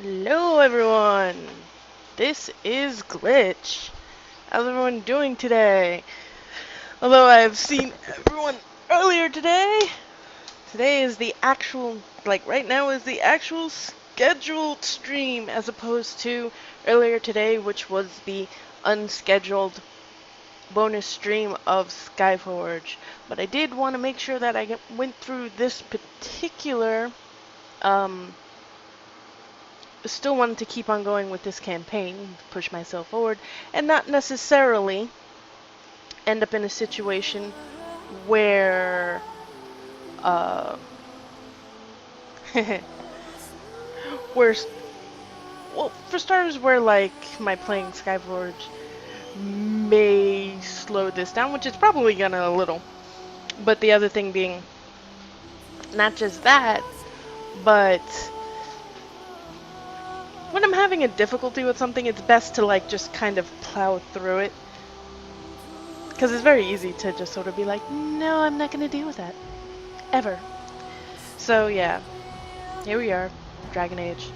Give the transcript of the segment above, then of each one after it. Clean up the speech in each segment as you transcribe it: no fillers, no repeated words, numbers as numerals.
Hello everyone! This is Glitch. How's everyone doing today? Although I've seen everyone earlier today, today is the actual, right now is the actual scheduled stream as opposed to earlier today, which was the unscheduled bonus stream of Skyforge. But I did want to make sure that I went through this particular, still wanted to keep on going with this campaign, push myself forward, and not necessarily end up in a situation where, where, well, for starters, where, my playing Skyforge may slow this down, which it's probably gonna a little. But the other thing being, not just that, but when I'm having a difficulty with something, it's best to, just kind of plow through it. Because it's very easy to just sort of be like, no, I'm not going to deal with that. Ever. So, yeah. Here we are. Dragon Age.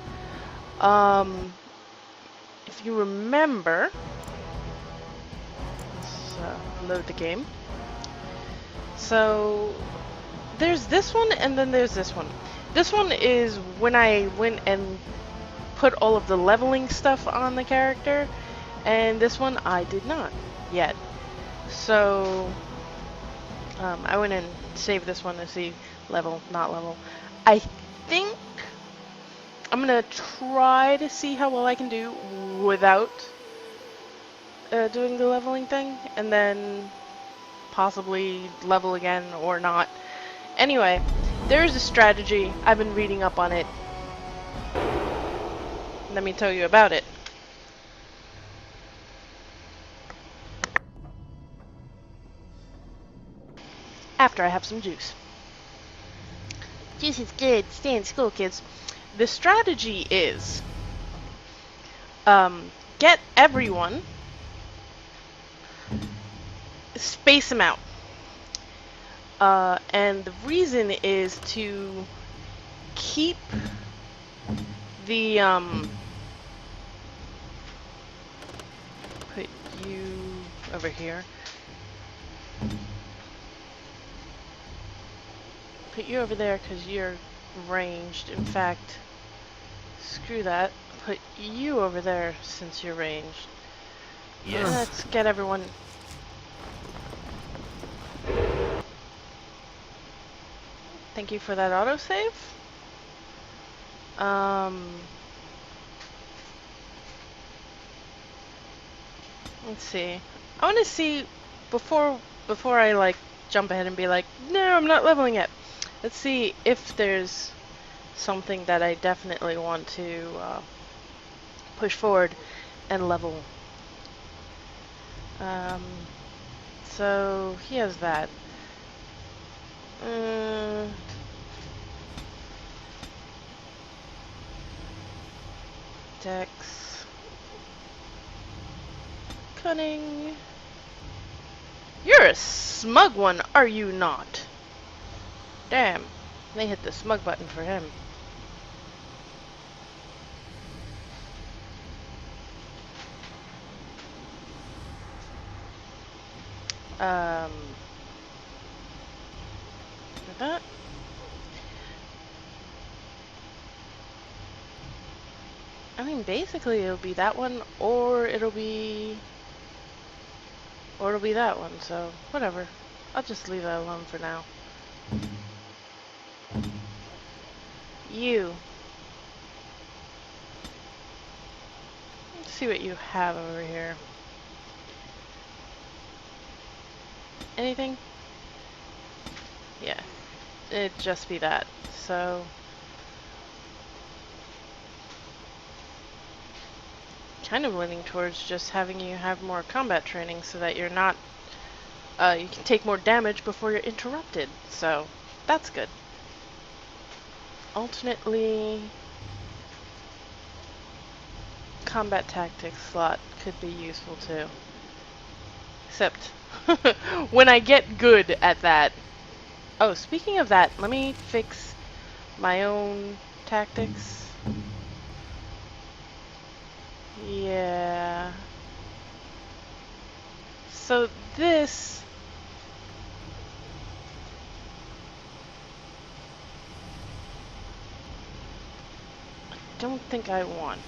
If you remember... Let's load the game. So, there's this one, and then there's this one. This one is when I went and put all of the leveling stuff on the character, and this one I did not yet. So, I went and saved this one to see level, not level. I think I'm gonna try to see how well I can do without doing the leveling thing, and then possibly level again or not. Anyway, there's a strategy. I've been reading up on it. Let me tell you about it. After I have some juice. Juice is good. Stay in school, kids. The strategy is get everyone, space them out. And the reason is to keep the put you over here. Put you over there because you're ranged. In fact, screw that. Put you over there since you're ranged. Yes. Let's get everyone. Thank you for that autosave. Let's see. I want to see before I jump ahead and be like, no, I'm not leveling yet. Let's see if there's something that I definitely want to push forward and level. So he has that. Dex. Cunning. You're a smug one, are you not? Damn, they hit the smug button for him. That. I mean, basically it'll be that one, or it'll be that one, so whatever. I'll just leave that alone for now. You. Let's see what you have over here. Anything? Yeah. It'd just be that. So kind of leaning towards just having you have more combat training so that you're not you can take more damage before you're interrupted. So that's good. Alternately, combat tactics slot could be useful too. Except when I get good at that. Oh, speaking of that, let me fix my own tactics. So this... I don't think I want.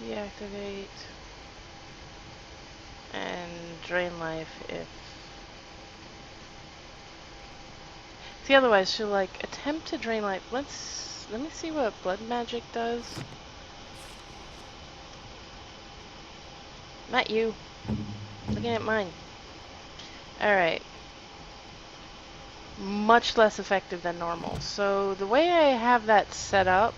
Deactivate. And drain life if... See, otherwise she'll like attempt to drain life. Let me see what blood magic does. Not you. Looking at mine. Alright. Much less effective than normal. So the way I have that set up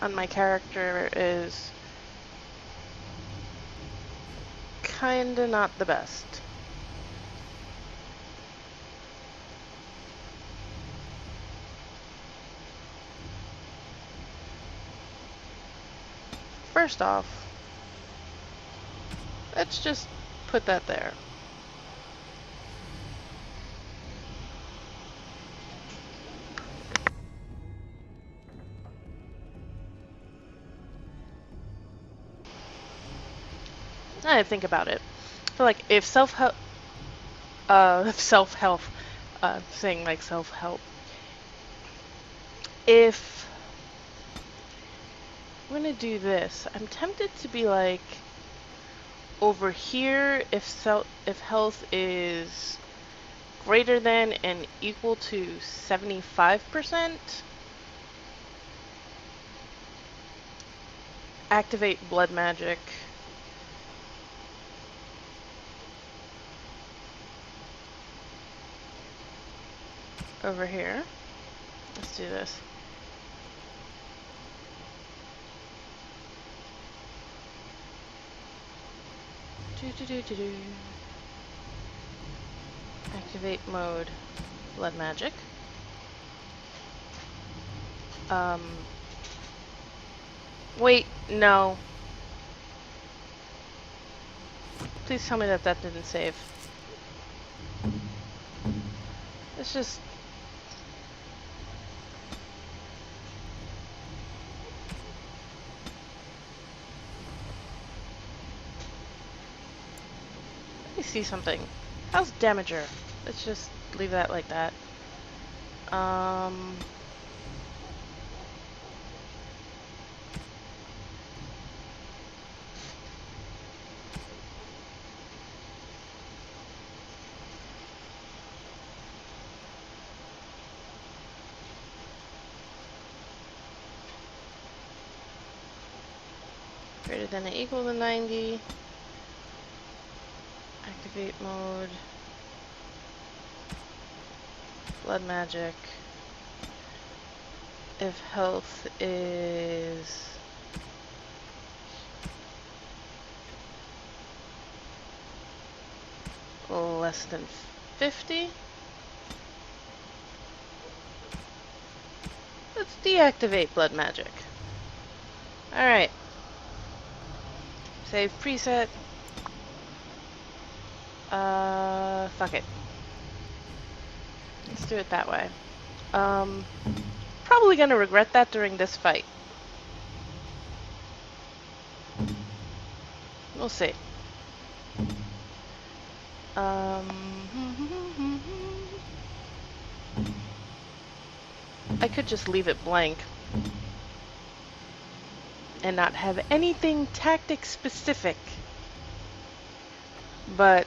on my character is kinda not the best. First off, let's just put that there. I think about it. I feel like if self-help, saying like self-help, if I'm gonna do this, I'm tempted to be like, over here, if health is greater than and equal to 75%, activate blood magic. Over here. Let's do this. Activate mode. Blood magic. Wait, no. Please tell me that that didn't save. Let's just... Let me see something. How's Damager? Let's just leave that like that. Greater than or equal to 90. Activate mode. Blood magic. If health is less than 50, let's deactivate blood magic. Alright. Save preset. Fuck it. Let's do it that way. Probably gonna regret that during this fight. We'll see. I could just leave it blank and not have anything tactic specific. But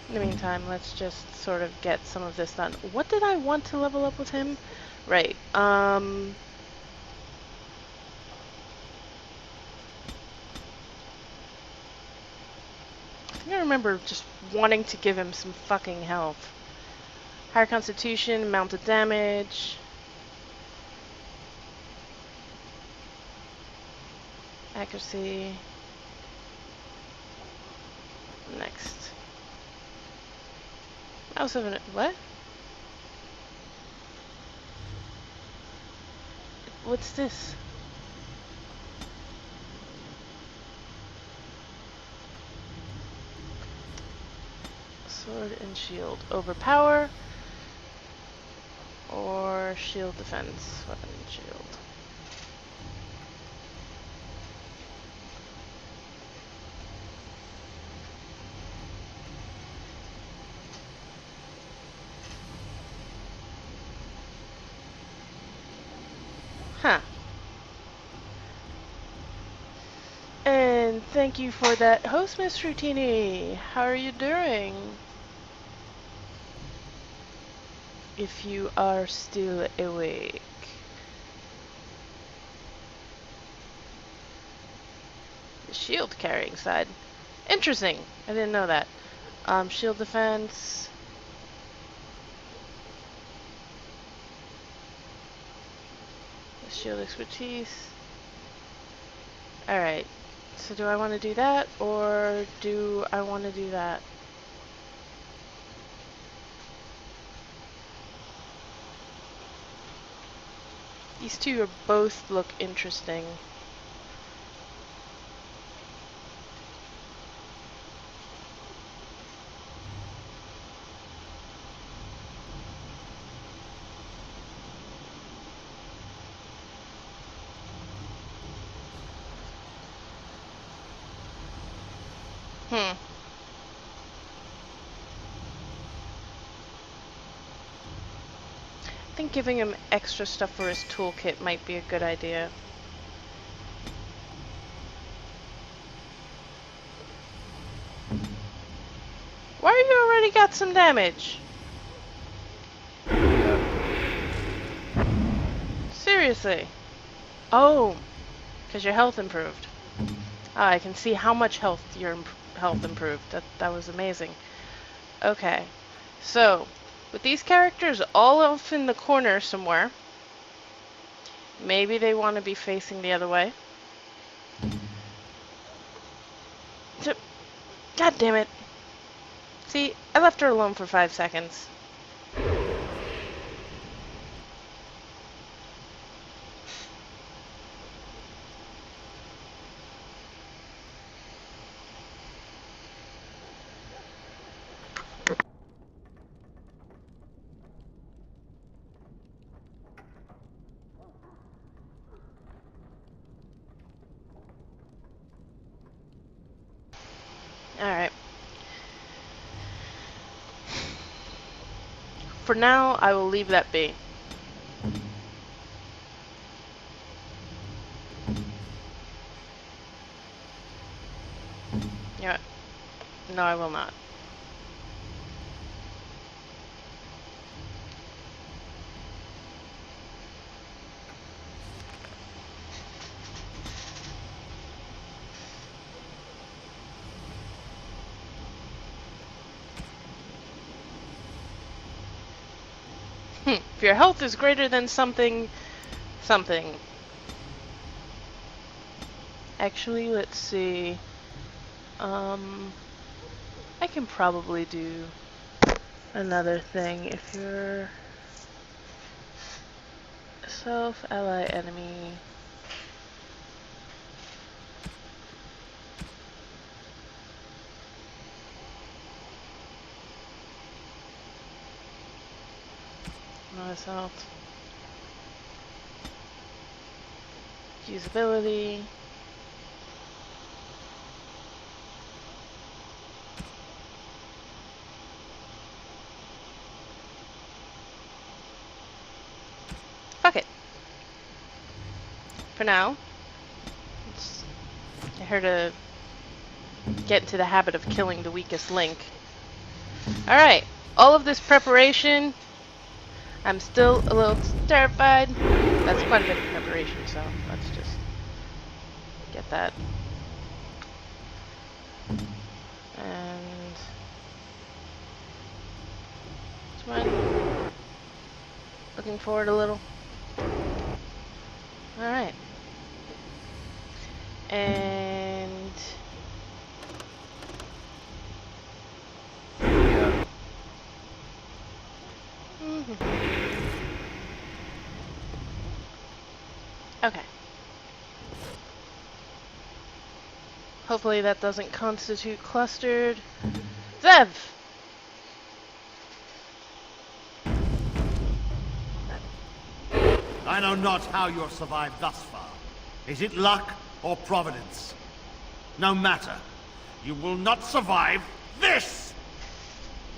in the meantime, let's just sort of get some of this done. What did I want to level up with him? Right. I think I remember just wanting to give him some fucking health. Higher constitution, mounted damage. Accuracy. Next. Mouse of an... What? What's this? Sword and shield. Overpower. Or shield defense. Weapon and shield. Huh. And thank you for that host, Miss Rutini. How are you doing? If you are still awake. The shield carrying side. Interesting. I didn't know that. Shield defense. Shield expertise. Alright. So do I want to do that, or do I want to do that? These two are both look interesting. I think giving him extra stuff for his toolkit might be a good idea. Why you already got some damage? Seriously. Oh, because your health improved. Ah, I can see how much health your health improved. That was amazing. Okay, so with these characters all off in the corner somewhere, maybe they want to be facing the other way. God damn it. See, I left her alone for 5 seconds. Alright. For now, I will leave that be. Yeah. No, I will not. If your health is greater than something... Actually, let's see. I can probably do another thing. If you're self, ally, enemy... Assault. Usability. Fuck it. For now. Let's get her to get into the habit of killing the weakest link. Alright. All of this preparation. I'm still a little terrified. That's quite a bit of preparation, so let's just get that. And it's fine. Looking forward a little. Alright. And okay. Hopefully that doesn't constitute clustered. Zev! I know not how you have survived thus far. Is it luck or providence? No matter. You will not survive this!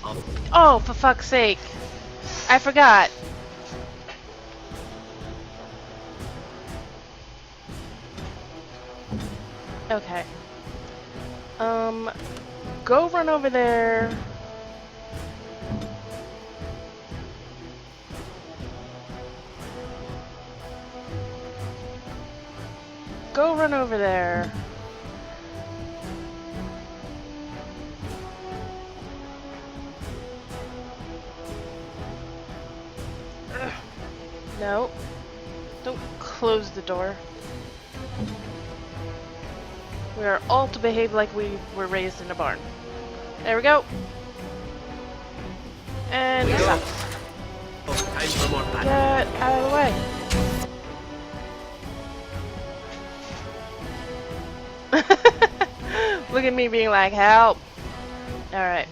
Oh, for fuck's sake. I forgot. Okay. Go run over there. Go run over there. Ugh. No. Don't close the door. We are all to behave like we were raised in a barn. There we go. And stop. Get out of the way. Look at me being like, help. Alright.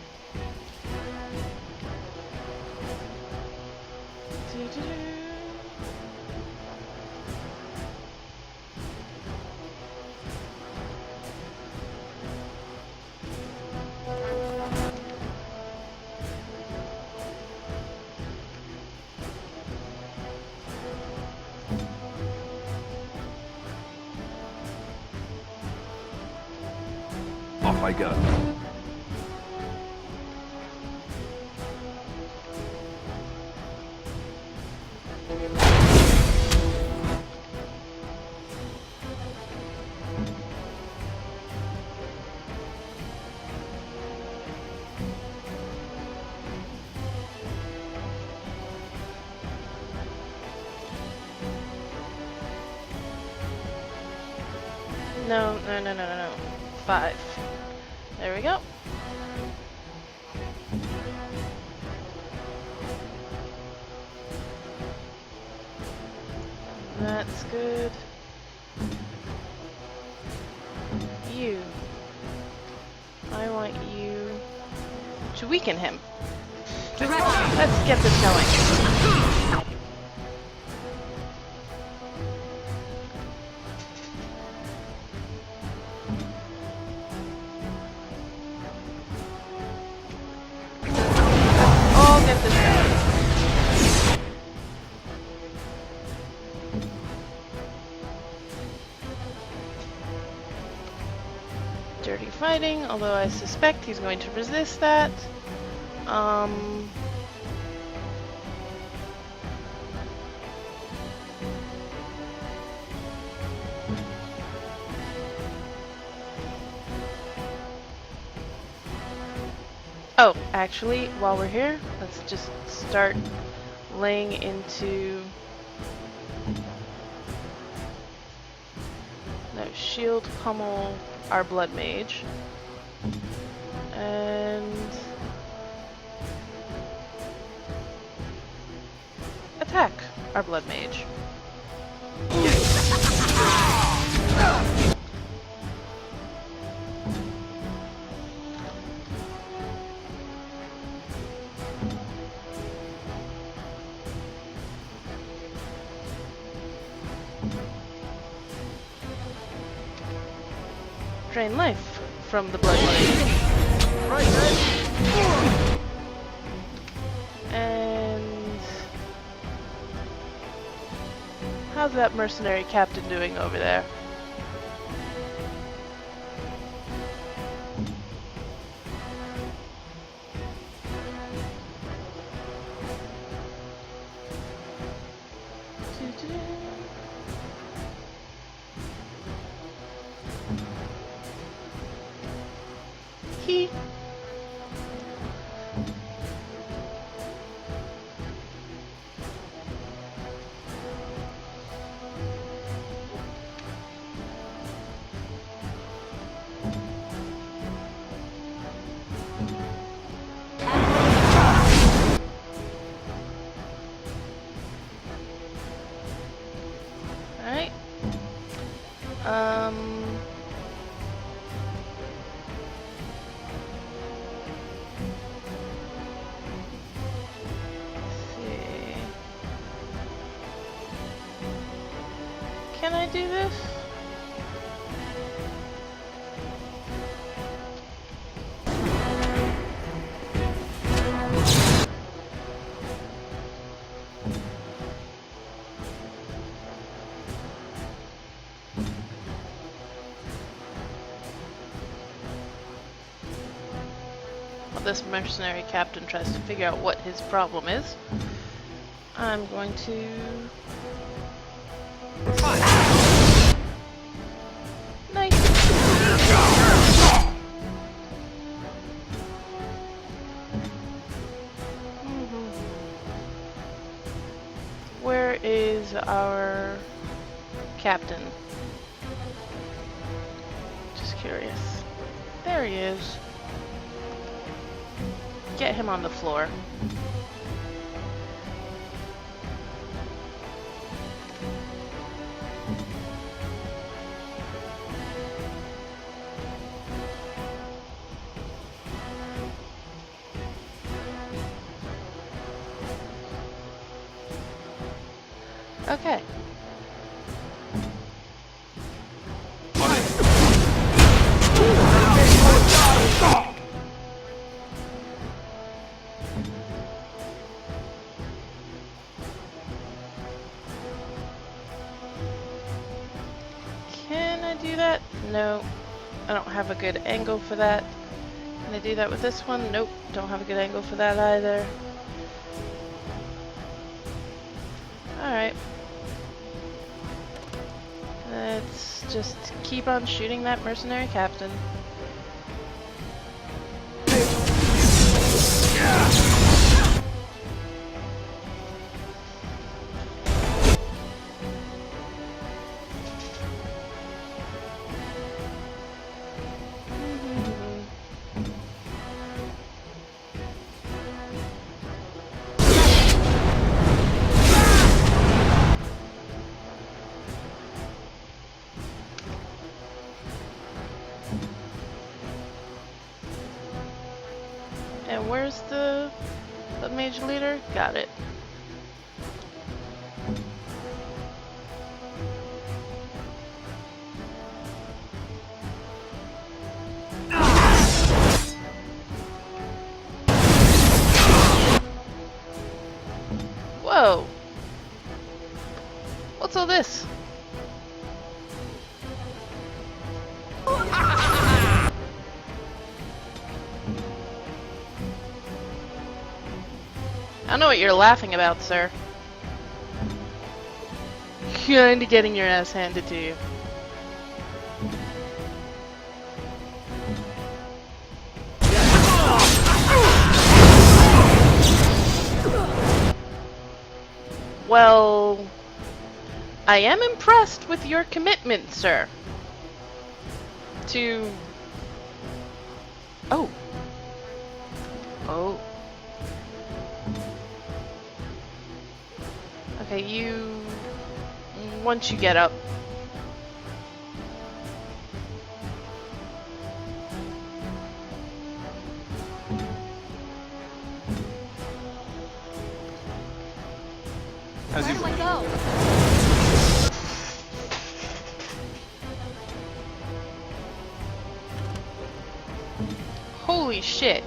Off I go. No. 5. There we go. That's good. You. I want you to weaken him. Let's get this going. All get this going. Dirty fighting, although I suspect he's going to resist that. Oh, actually, while we're here, let's just start laying into... No, shield pummel our blood mage. And... attack our blood mage. Drain life from the blood mage. And how's that mercenary captain doing over there? He. Alright. Let's see. I do this? While this mercenary captain tries to figure out what his problem is, I'm going to... Nice. Where is our captain? Just curious. There he is. Get him on the floor. Okay. Can I do that? No. I don't have a good angle for that. Can I do that with this one? Nope. Don't have a good angle for that either. Alright. Let's just keep on shooting that mercenary captain. And where's the mage leader? Got it. Whoa! What's all this? I know what you're laughing about, sir. Kinda getting your ass handed to you. Well, I am impressed with your commitment, sir. To... Oh. Oh. Okay, you... Once you get up. As you Where do I go? Holy shit.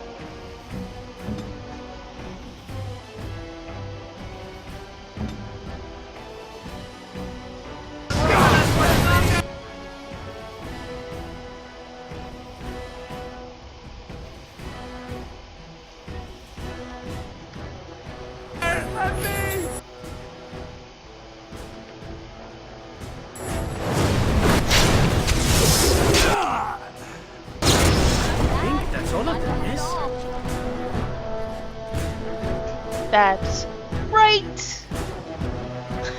That's right!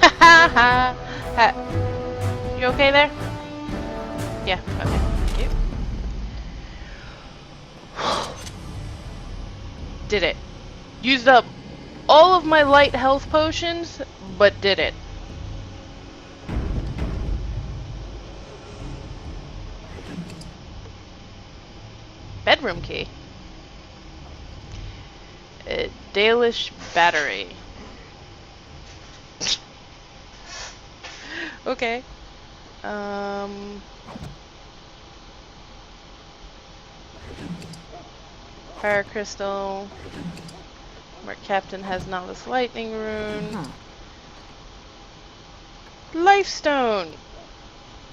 Ha ha ha! You okay there? Yeah, okay. Thank you. Did it. Used up all of my light health potions, but did it. Bedroom key. Dalish battery. Okay. Fire crystal. Our captain has novice lightning rune. Lifestone!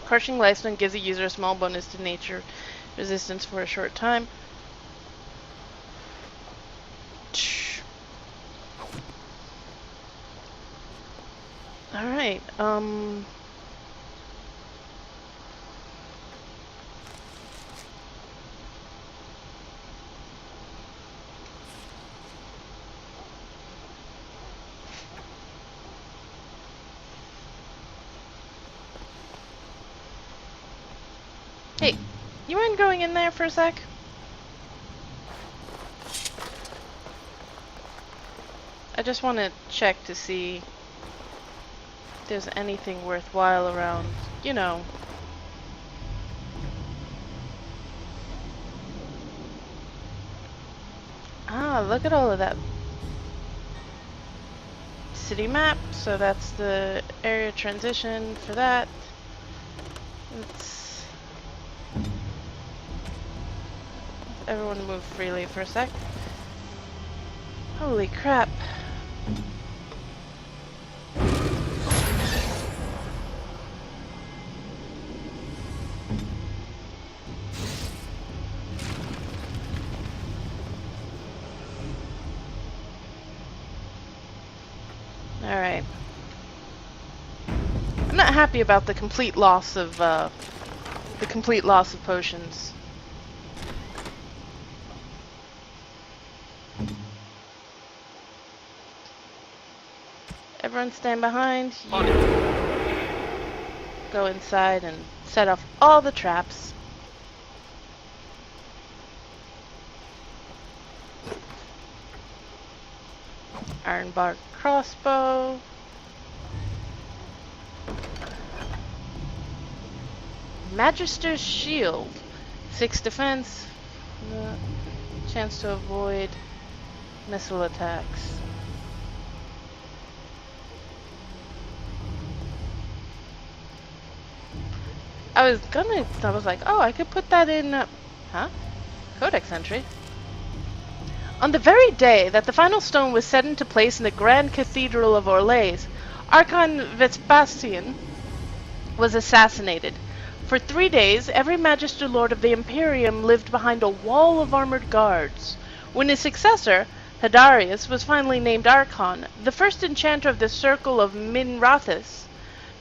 Crushing lifestone gives a user a small bonus to nature resistance for a short time. Alright, hey, you mind going in there for a sec? I just want to check to see if there's anything worthwhile around, you know. Ah, look at all of that. City map, so that's the area transition for that. Let's everyone move freely for a sec. Holy crap. Alright. I'm not happy about the complete loss of potions. Everyone stand behind. You go inside and set off all the traps. Ironbark crossbow. Magister's shield. 6 defense. Chance to avoid missile attacks. I was like, oh, I could put that in, huh? Codex entry. On the very day that the final stone was set into place in the Grand Cathedral of Orlais, Archon Vespasian was assassinated. For 3 days, every Magister Lord of the Imperium lived behind a wall of armored guards. When his successor, Hadarius, was finally named Archon, the first enchanter of the Circle of Minrathis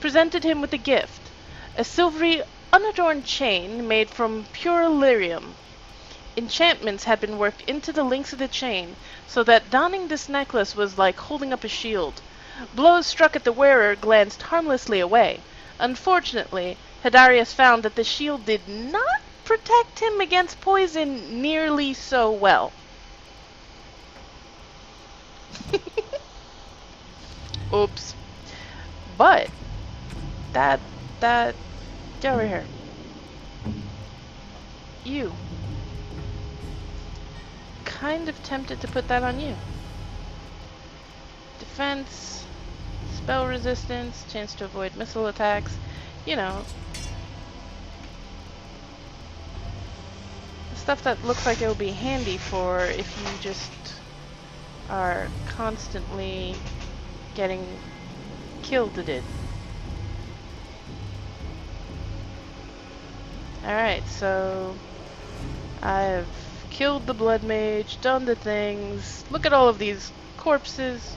presented him with a gift. A silvery, unadorned chain made from pure lyrium. Enchantments had been worked into the links of the chain, so that donning this necklace was like holding up a shield. Blows struck at the wearer glanced harmlessly away. Unfortunately, Hadarius found that the shield did not protect him against poison nearly so well. Oops. But, get over here. You. Kind of tempted to put that on you. Defense, spell resistance, chance to avoid missile attacks, you know. Stuff that looks like it will be handy for if you just are constantly getting killed at it. Alright, so I've killed the blood mage, done the things. Look at all of these corpses.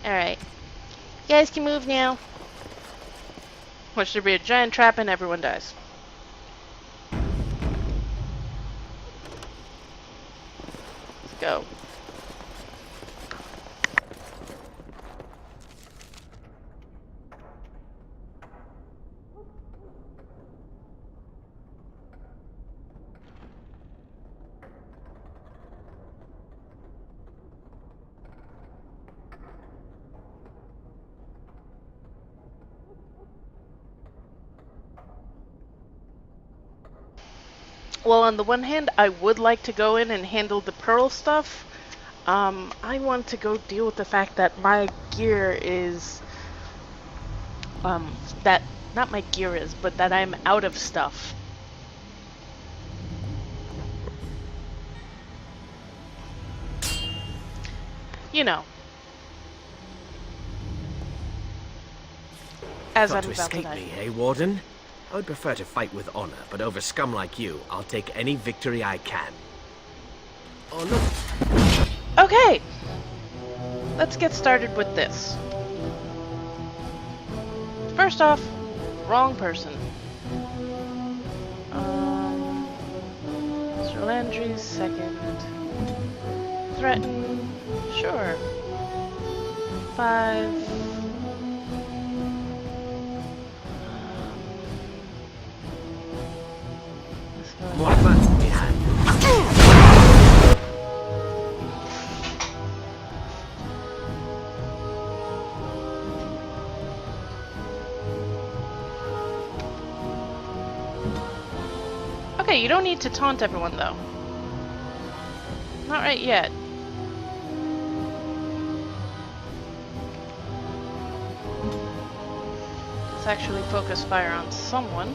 Alright. You guys can move now. Watch there be a giant trap and everyone dies. Let's go. Well, on the one hand, I would like to go in and handle the pearl stuff. I want to go deal with the fact that my gear is that not my gear is, but that I'm out of stuff. You know. As Thought I'm to about to escape die. me, eh, Warden? I would prefer to fight with honor, but over scum like you, I'll take any victory I can. Oh, no. Okay! Let's get started with this. First off, wrong person. Sir Landry's second. Threaten. Sure. 5. More fun to be had. Okay, you don't need to taunt everyone though. Not right yet. Let's actually focus fire on someone.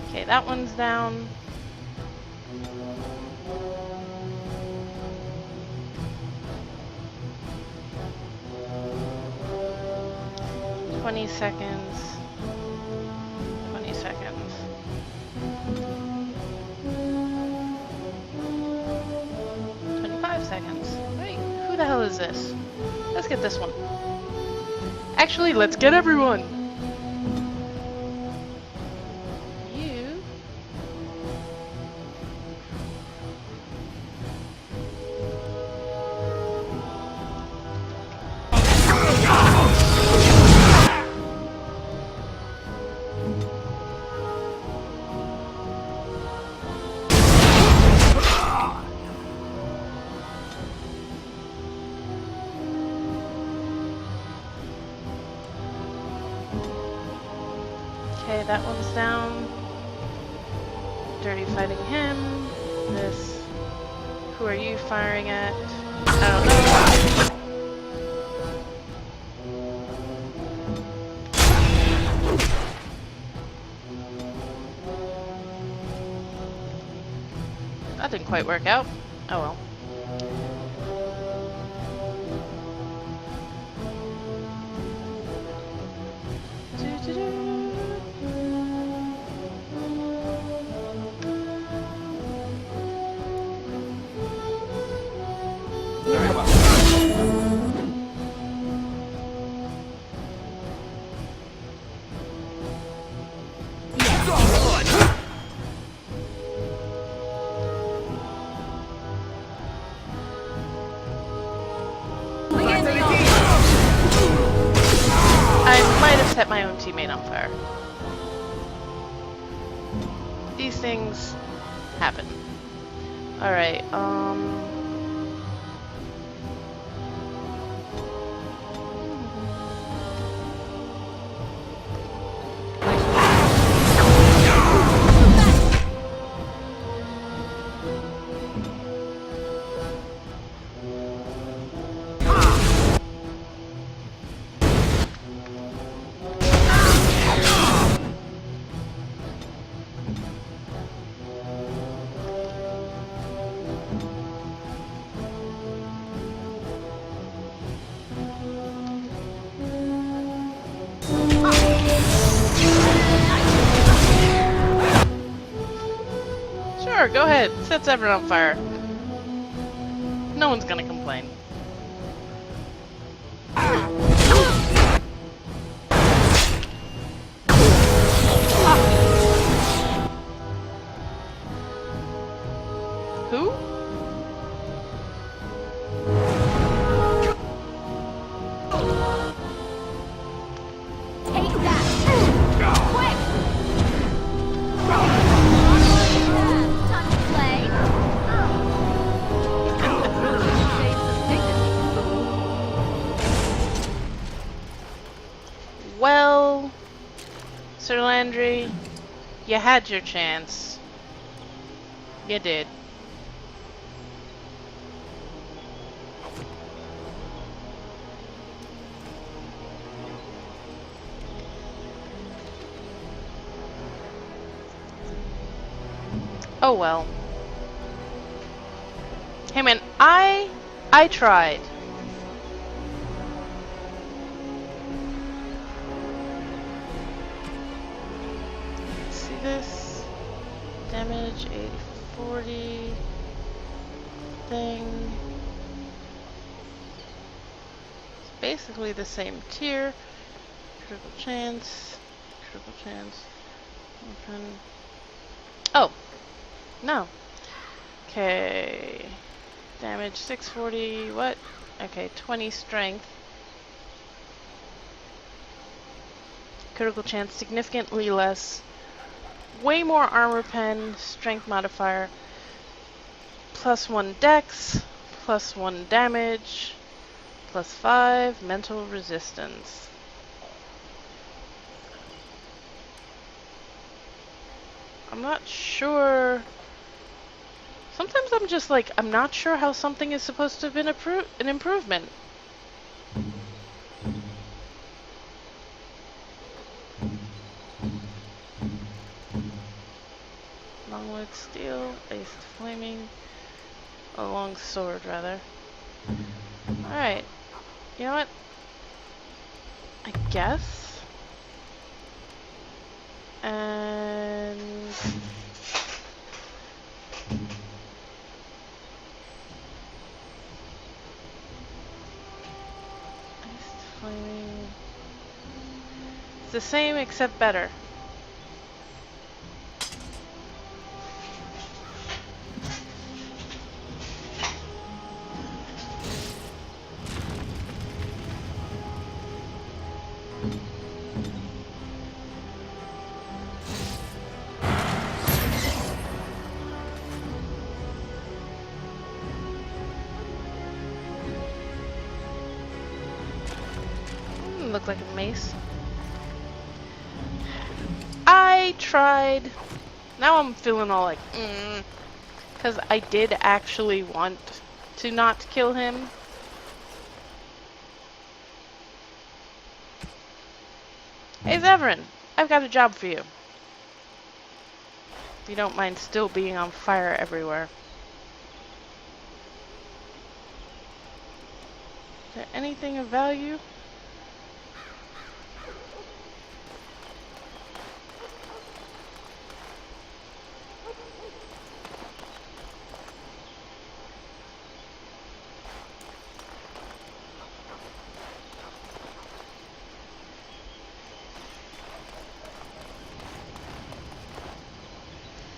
Okay, that one's down. Seconds. 20 seconds. 25 seconds. Wait, who the hell is this? Let's get this one. Actually, let's get everyone! You... Okay, that one's down. Dirty fighting him. This. Who are you firing at? I don't know. That didn't quite work out. Oh well. Very well. I might have set my own teammate on fire. These things happen. Alright, sure, go ahead. Set everyone on fire. No one's gonna complain. Who? Take that! Quick! Time to play. Save some dignity. Well, Sir Landry, you had your chance. You did. Oh well. Hey man, I tried. See this? Damage 80-40 thing. It's basically the same tier. Critical chance. Critical chance. Open. Oh. No. Okay. Damage 640. What? Okay, 20 strength. Critical chance significantly less. Way more armor pen, strength modifier. +1 dex, +1 damage, +5 mental resistance. I'm not sure. Sometimes I'm just like, I'm not sure how something is supposed to have been an improvement. Longwood steel, iced flaming, a long sword rather. Alright, you know what? I guess. And iced flaming. It's the same except better. Look like a mace. I tried. Now I'm feeling all like, because I did actually want to not kill him. Hey Severin, I've got a job for you. If you don't mind still being on fire everywhere. Is there anything of value?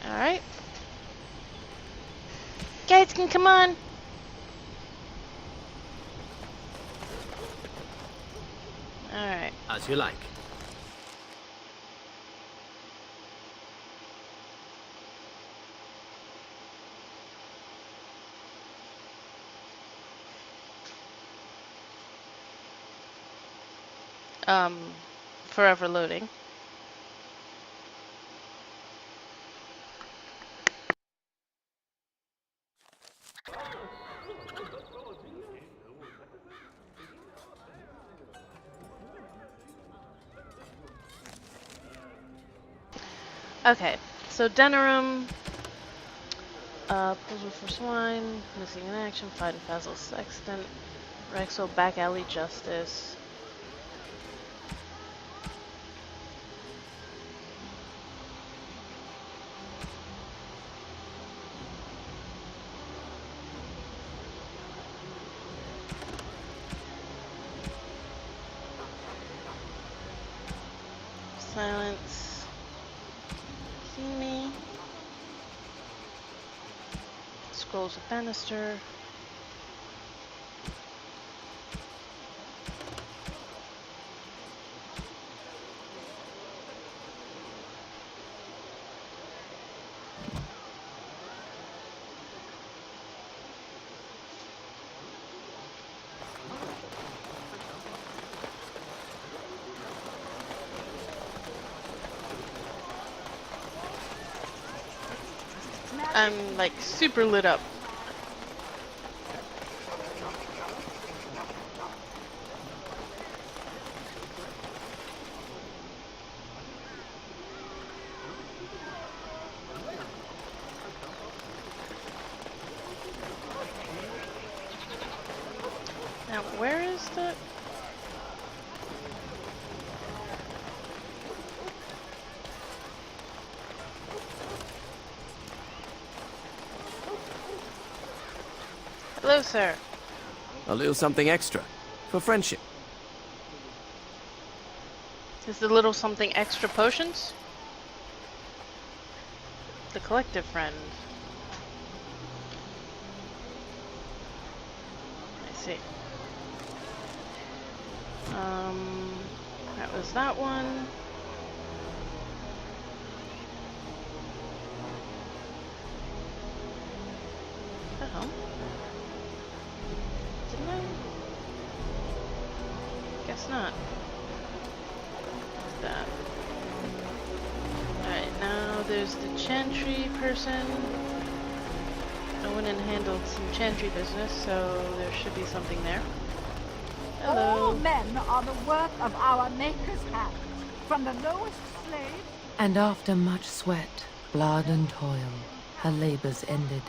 Alright. Guys can come on. Alright. As you like. Forever loading. Okay, so Denerim, Puzzle for Swine, Missing in Action, Fight and Fazzle Sextant, Rexel, Back Alley Justice. Silence. See me. Scrolls of Bannister. I'm like super lit up. Now, where is the... Hello, sir. A little something extra. For friendship. Is the little something extra potions? The collective friend. I see. That was that one. The hell? Didn't I? Guess not. That. Alright, now there's the chantry person. I went and handled some chantry business, so there should be something there. All Hello. men are the work of our Maker's hand, from the lowest slave. And after much sweat, blood and toil, her labors ended,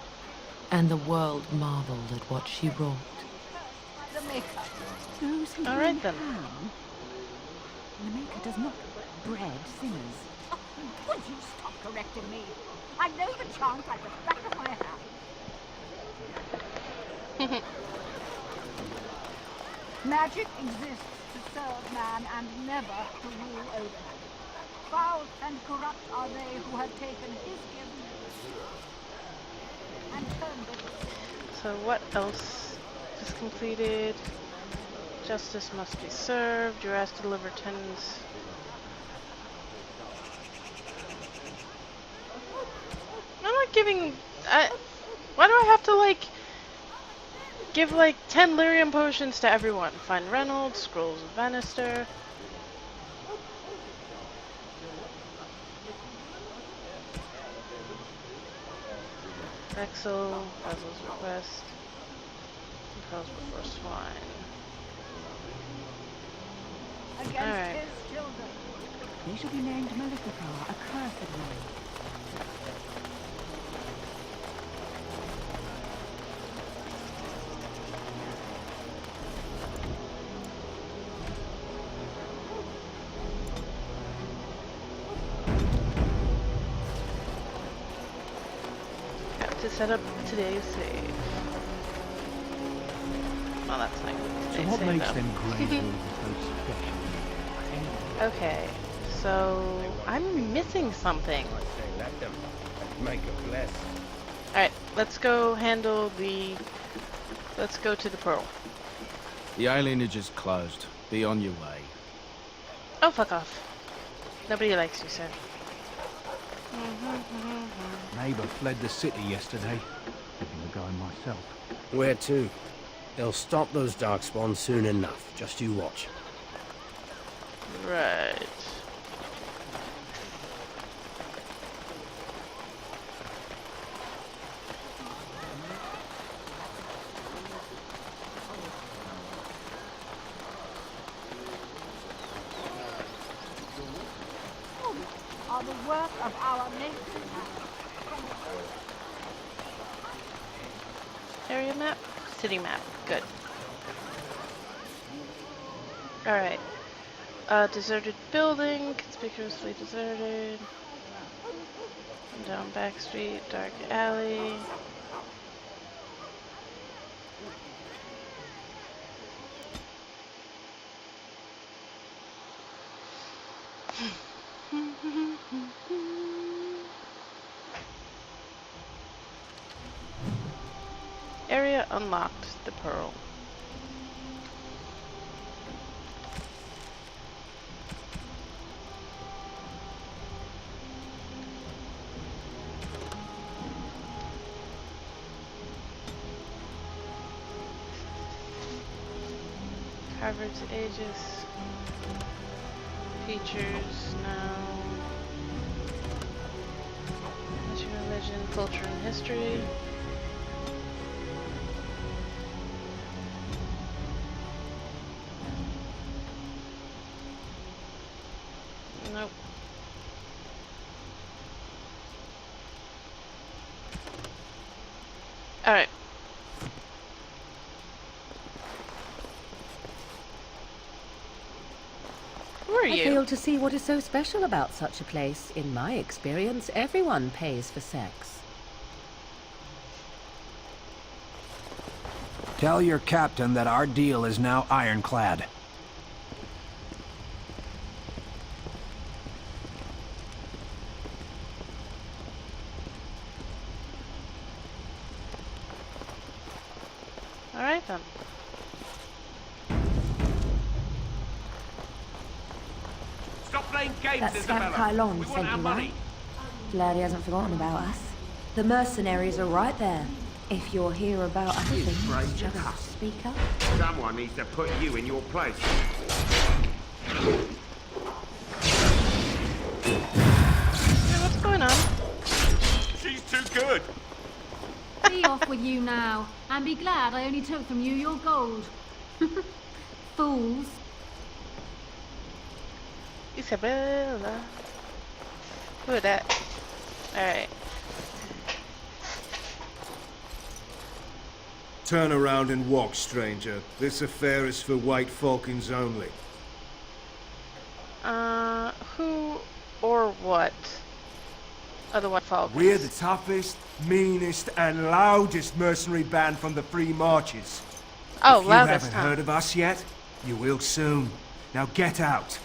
and the world marveled at what she wrought. The Maker. Those who All right, bring then. harm. The Maker does not bread sinners. Oh, would you stop correcting me? I know the chant like the back of my hand. Magic exists to serve man and never to rule over him. Foul and corrupt are they who have taken his gifts and turned it. So what else is completed? Justice must be served. You're asked to deliver tens. I'm not giving... why do I have to, like, give, like, 10 lyrium potions to everyone? Find Reynolds, Scrolls of Bannister. Rexel, Basil's request. Compels before swine. Against Alright. his children. They shall be named Maleficar, a cursed one. Got to set up today's save. Well, that's not So today's what save, makes though. them grey wolves so special? Okay, so I'm missing something. Let them make a bless. Alright, let's go handle the... Let's go to the Pearl. The alienage is closed. Be on your way. Oh, fuck off. Nobody likes you, sir. Neighbour fled the city yesterday. Thinking of going myself. Where to? They'll stop those darkspawn soon enough. Just you watch. Right. Are the work of our Maker's hand. Area map? City map. Good. Alright. Deserted building, conspicuously deserted. Down back street, dark alley. Area unlocked. The Pearl. Harvard's Aegis. Features now. Magical Legend Culture and history. Nope. Alright. Who are I you? fail to see what is so special about such a place. In my experience, everyone pays for sex. Tell your captain that our deal is now ironclad. Alright then. Stop playing games, That scamp Isabella. Kylon We want sent our you, money. right? Glad he hasn't forgotten about us. The mercenaries are right there. If you're here about other things, just speak up. Someone needs to put you in your place. Hey, what's going on? She's too good. Be off with you now, and be glad I only took from you your gold. Fools. Isabella. Who is that? Alright. Turn around and walk, stranger. This affair is for White Falcons only. Who or what? Are the White Falcons? We're the toughest, meanest, and loudest mercenary band from the Free Marches. Oh, If you loudest, haven't huh? heard of us yet, you will soon. Now get out.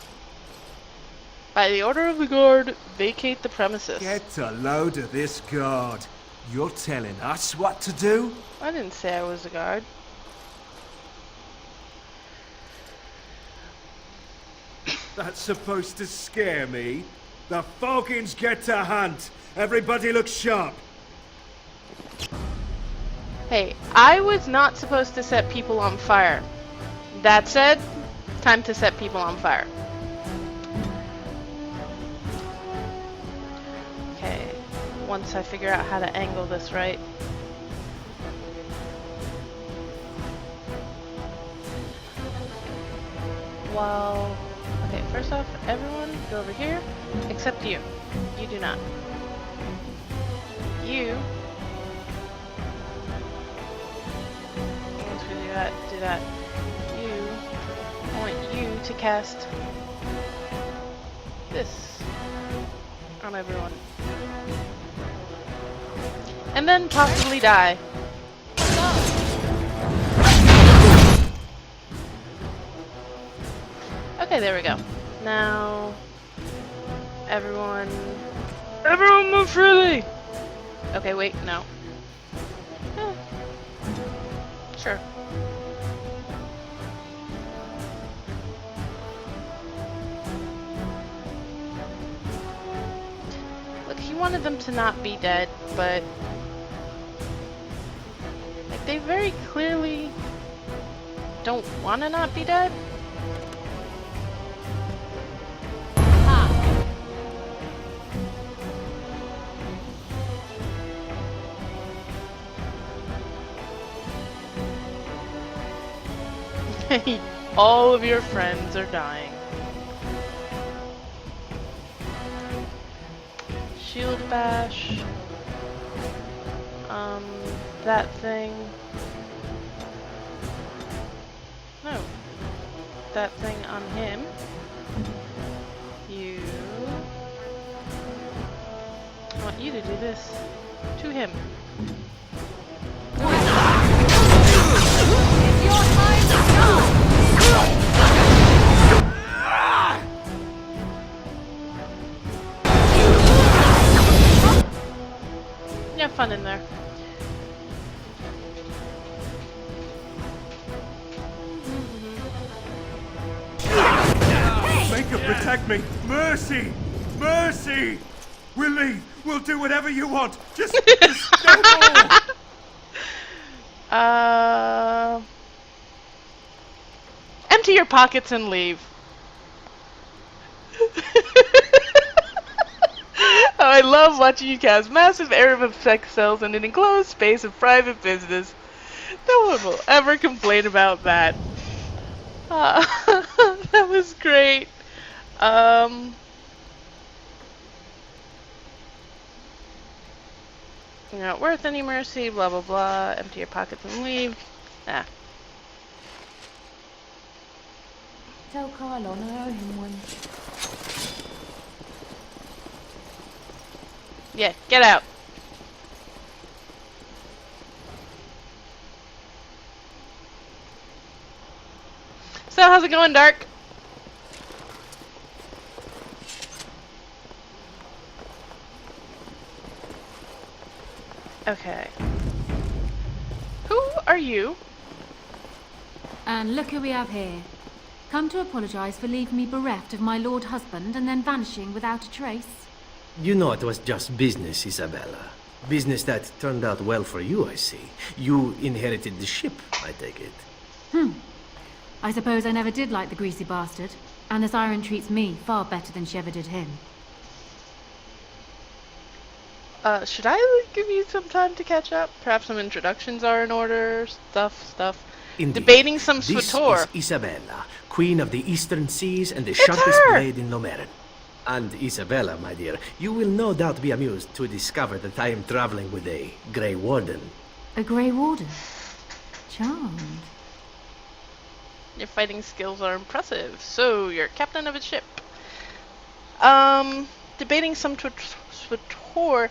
By the order of the guard, vacate the premises. Get a load of this guard. You're telling us what to do? I didn't say I was a guard. That's supposed to scare me. The Falcons get to hunt. Everybody look sharp. Hey, I was not supposed to set people on fire. That said, time to set people on fire. Okay, once I figure out how to angle this right. Well, okay, first off, everyone go over here, except you. You do not. You. Once we do that. You. I want you to cast this on everyone. And then possibly die. Okay, there we go. Now, everyone move freely! Okay, wait, no. Eh, sure. Look, he wanted them to not be dead, but like, they very clearly don't want to not be dead. All of your friends are dying. Shield bash. That thing. No. That thing on him. You. I want you to do this to him. It's your time to shine! You have fun in there. Make her protect me. Mercy! Mercy! We'll leave. We'll do whatever you want. Just no more. Empty your pockets and leave. I love watching you cast massive area of effect cells in an enclosed space of private business. No one will ever complain about that. That was great. You're not worth any mercy, blah blah blah. Empty your pockets and leave. Ah. Tell Kylon I owe him one. Yeah, get out. So, how's it going, Dark? Okay. Who are you? And look who we have here. Come to apologize for leaving me bereft of my lord husband and then vanishing without a trace. You know it was just business, Isabella. Business that turned out well for you, I see. You inherited the ship, I take it. I suppose I never did like the greasy bastard, and the siren treats me far better than she ever did him. Should I give you some time to catch up? Perhaps some introductions are in order, stuff. Indeed. Debating some This Swator. is Isabella, Queen of the Eastern Seas and the sharpest her! blade in Lomerin. And Isabella, my dear, you will no doubt be amused to discover that I am traveling with a Grey Warden. A Grey Warden? Charmed. Your fighting skills are impressive, so you're captain of a ship. Debating some Swator.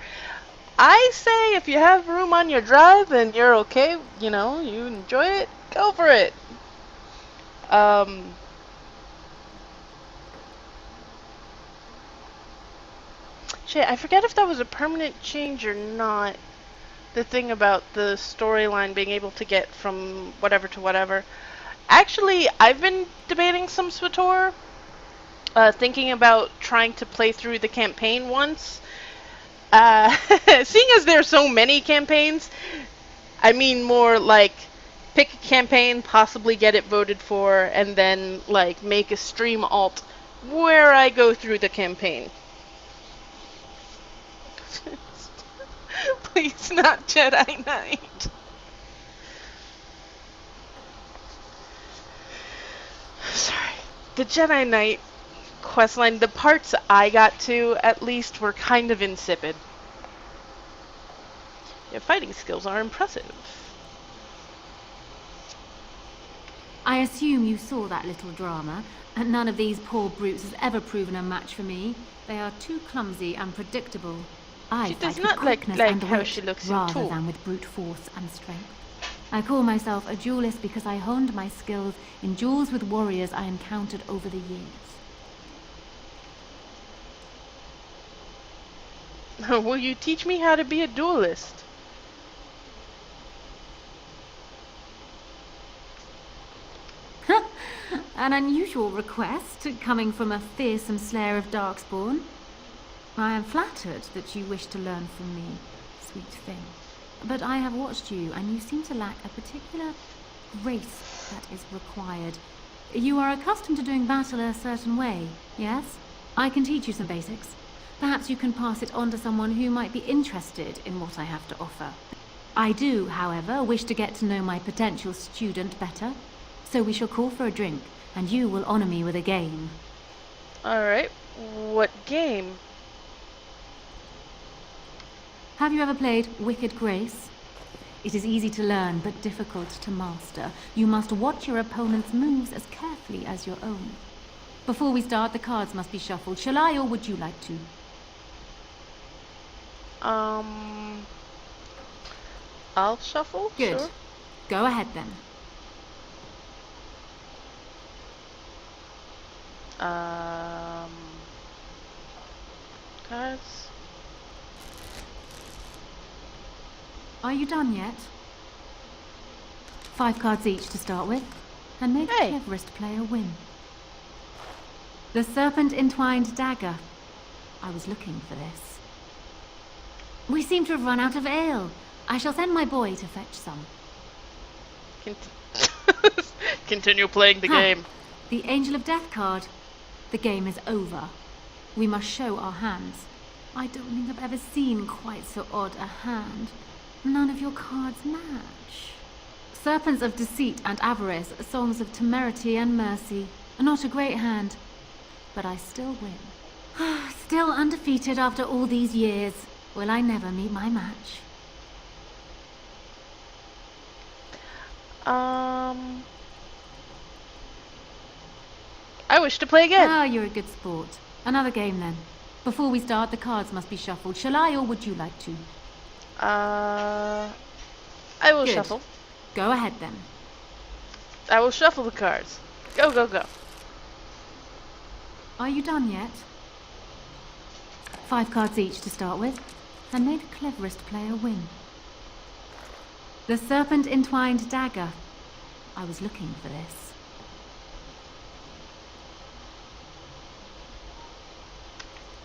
I say if you have room on your drive and you're okay, you know, you enjoy it, go for it. Shit, I forget if that was a permanent change or not. The thing about the storyline being able to get from whatever to whatever. Actually, I've been debating some Swator. Thinking about trying to play through the campaign once. Seeing as there are so many campaigns, I mean more like pick a campaign, possibly get it voted for, and then like make a stream alt where I go through the campaign. Please, not Jedi Knight. Sorry. The Jedi Knight questline, the parts I got to, at least, were kind of insipid. Your fighting skills are impressive. I assume you saw that little drama, and none of these poor brutes has ever proven a match for me. They are too clumsy and predictable. I She does fight not with like quickness and how wit she looks in rather Tool. than with brute force and strength. I call myself a duelist because I honed my skills in duels with warriors I encountered over the years. Will you teach me how to be a duelist? An unusual request, coming from a fearsome slayer of darkspawn. I am flattered that you wish to learn from me, sweet thing. But I have watched you, and you seem to lack a particular grace that is required. You are accustomed to doing battle a certain way, yes? I can teach you some basics. Perhaps you can pass it on to someone who might be interested in what I have to offer. I do, however, wish to get to know my potential student better. So we shall call for a drink, and you will honor me with a game. Alright, what game? Have you ever played Wicked Grace? It is easy to learn, but difficult to master. You must watch your opponent's moves as carefully as your own. Before we start, the cards must be shuffled. Shall I, or would you like to? I'll shuffle? Good. Sure. Go ahead then. Cards. Are you done yet? 5 cards each to start with, and may the cleverest player win. The serpent entwined dagger. I was looking for this. We seem to have run out of ale. I shall send my boy to fetch some. Continue playing the game. The Angel of Death card. The game is over. We must show our hands. I don't think I've ever seen quite so odd a hand. None of your cards match. Serpents of Deceit and Avarice, Songs of Temerity and Mercy. Not a great hand, but I still win. Still undefeated after all these years. Will I never meet my match? I wish to play again. Ah, you're a good sport. Another game then. Before we start, the cards must be shuffled. Shall I, or would you like to? I will Good. shuffle. Go ahead then. I will shuffle the cards. Go, go, go. Are you done yet? 5 cards each to start with, and may the cleverest player win. The Serpent Entwined Dagger. I was looking for this.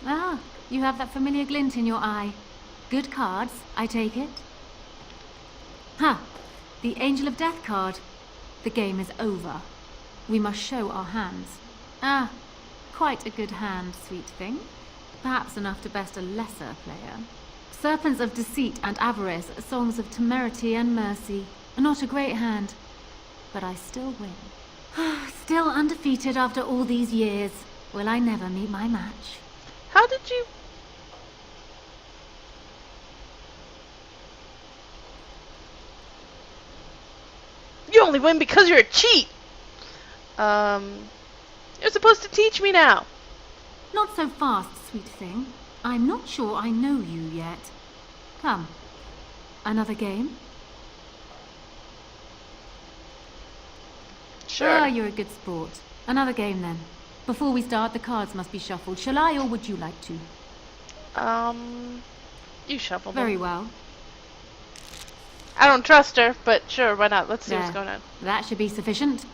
Ah, you have that familiar glint in your eye. Good cards, I take it. Ha! The Angel of Death card. The game is over. We must show our hands. Ah, quite a good hand, sweet thing. Perhaps enough to best a lesser player. Serpents of Deceit and Avarice, Songs of Temerity and Mercy. Not a great hand, but I still win. Still undefeated after all these years. Will I never meet my match? How did you... You only win because you're a cheat! You're supposed to teach me now. Not so fast, sweet thing. I'm not sure I know you yet. Come. Another game? Sure. Ah, you're a good sport. Another game then. Before we start, the cards must be shuffled. Shall I, or would you like to? You shuffle them. Very well. I don't trust her, but sure, why not? Let's see There. what's going on. That should be sufficient.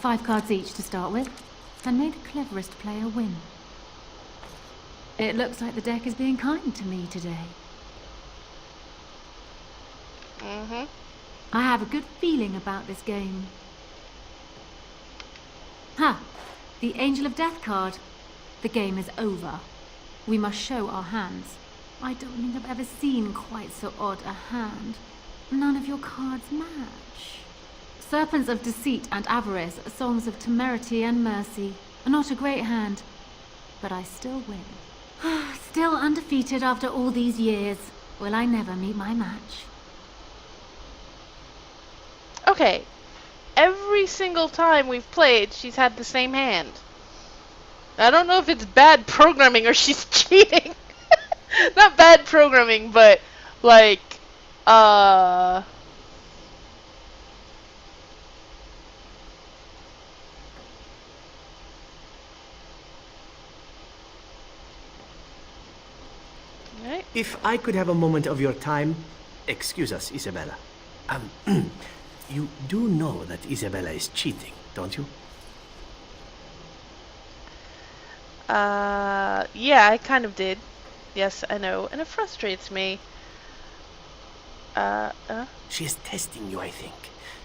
5 cards each to start with, and may the cleverest player win. It looks like the deck is being kind to me today. Mm-hmm. I have a good feeling about this game. Ha! The Angel of Death card. The game is over. We must show our hands. I don't think I've ever seen quite so odd a hand. None of your cards match. Serpents of Deceit and Avarice, Songs of Temerity and Mercy. Not a great hand, but I still win. Still undefeated after all these years. Will I never meet my match? Okay. Every single time we've played, she's had the same hand. I don't know if it's bad programming or she's cheating. Not bad programming, but like, Right. If I could have a moment of your time, excuse us, Isabella. You do know that Isabella is cheating, don't you? Yeah, I kind of did. Yes, I know, and it frustrates me. She is testing you, I think.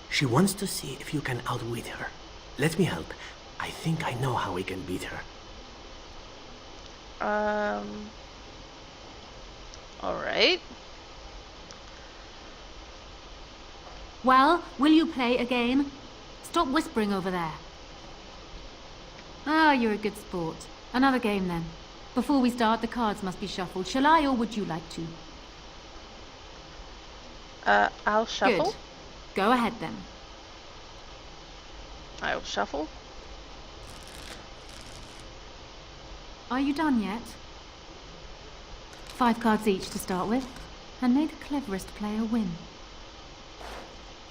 She wants to see if you can outwit her. Let me help. I think I know how we can beat her. Alright. Well, will you play again? Stop whispering over there. Ah, you're a good sport. Another game then. Before we start, the cards must be shuffled. Shall I, or would you like to? I'll shuffle. Good. Go ahead then. I'll shuffle. Are you done yet? 5 cards each to start with, and may the cleverest player win.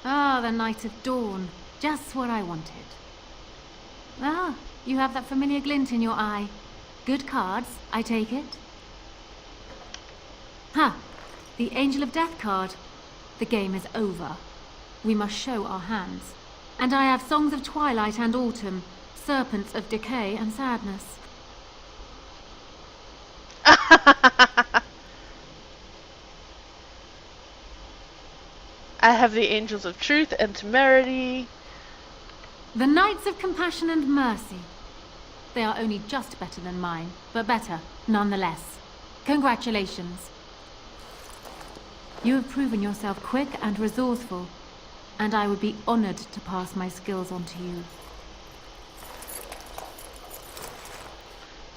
Ah, the Knight of Dawn. Just what I wanted. Ah, you have that familiar glint in your eye. Good cards, I take it. Ha! The Angel of Death card. The game is over. We must show our hands. And I have Songs of Twilight and Autumn, Serpents of Decay and Sadness. I have the Angels of Truth and Temerity. The Knights of Compassion and Mercy. they are only just better than mine, but better nonetheless. Congratulations. You have proven yourself quick and resourceful, and I would be honored to pass my skills on to you.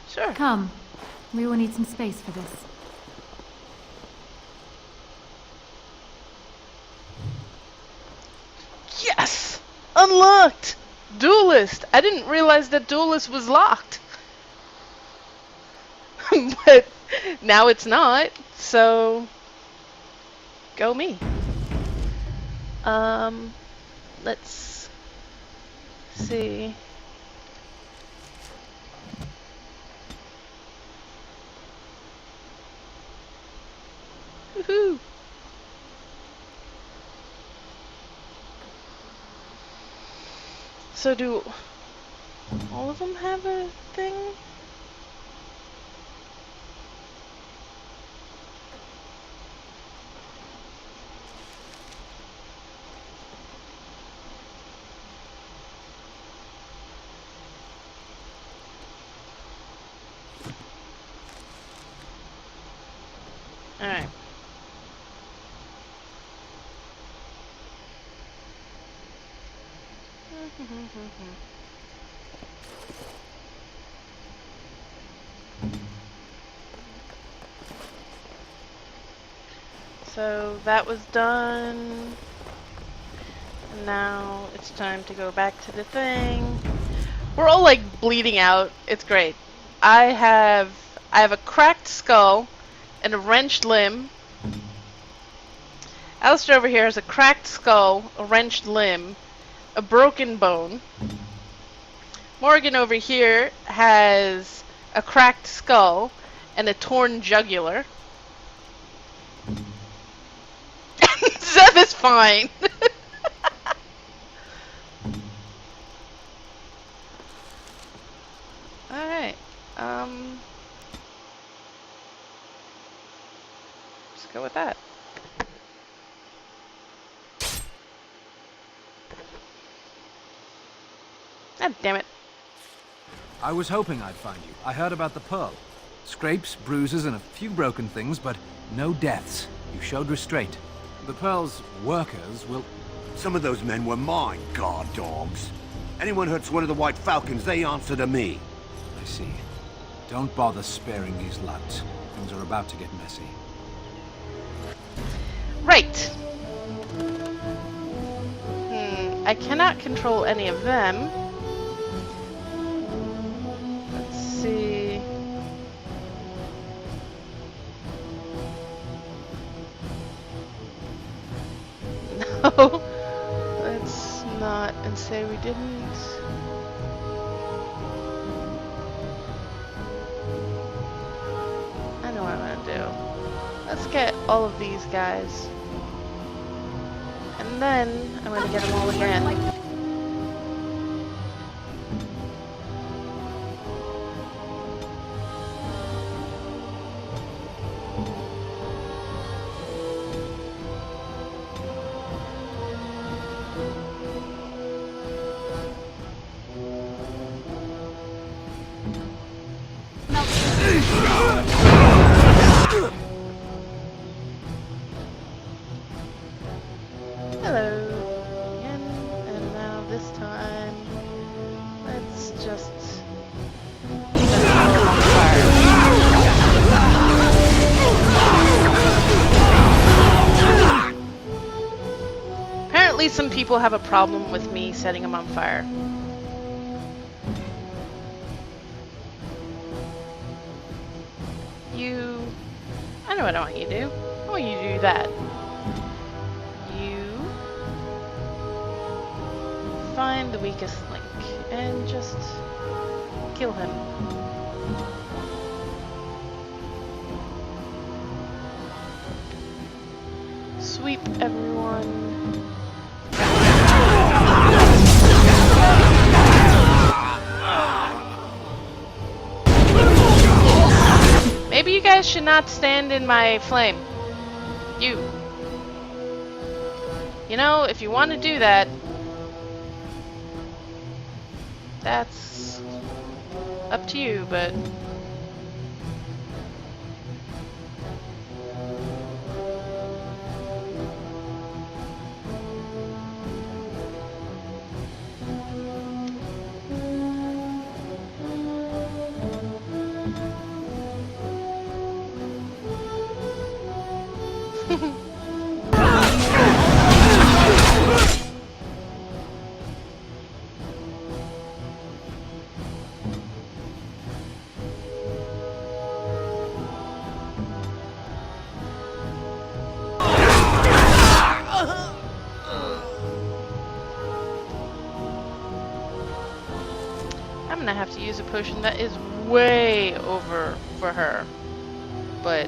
Sure. Come, we will need some space for this. Yes! Unlocked! Duelist! I didn't realize that Duelist was locked. But now it's not, so go me. Let's see. Woohoo! So do all of them have a thing? Alright. So that was done. And now it's time to go back to the thing. We're all like bleeding out. It's great. I have a cracked skull and a wrenched limb. Alistair over here has a cracked skull, a wrenched limb, a broken bone. Morgan over here has a cracked skull and a torn jugular. Zev is fine. Alright. Let's go with that. God damn it. I was hoping I'd find you. I heard about the pearl. Scrapes, bruises, and a few broken things, but no deaths. You showed restraint. The pearl's workers will... Some of those men were mine, guard dogs. Anyone hurts one of the White Falcons, they answer to me. I see. Don't bother sparing these louts. Things are about to get messy. Right. I cannot control any of them. Let's see. No. Let's not and say we didn't. I know what I'm gonna do. Let's get all of these guys. And then I'm gonna get them all again. Hello again, and now this time, let's just apparently some people have a problem with me setting them on fire. I know what I want you to do. I want you to do that. Find the weakest link and just kill him. Sweep everyone. Maybe you guys should not stand in my flame. You know, if you want to do that, that's Up to you, but... I'm gonna have to use a potion that is way over for her, but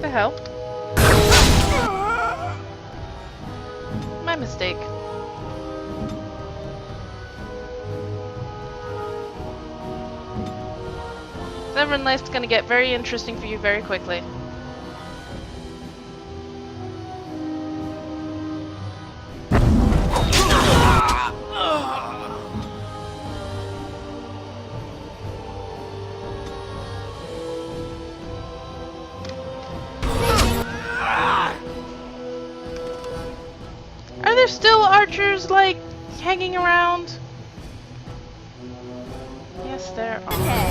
the hell? My mistake. Severin life's gonna get very interesting for you very quickly. Are there still archers, like, hanging around? Yes, there are.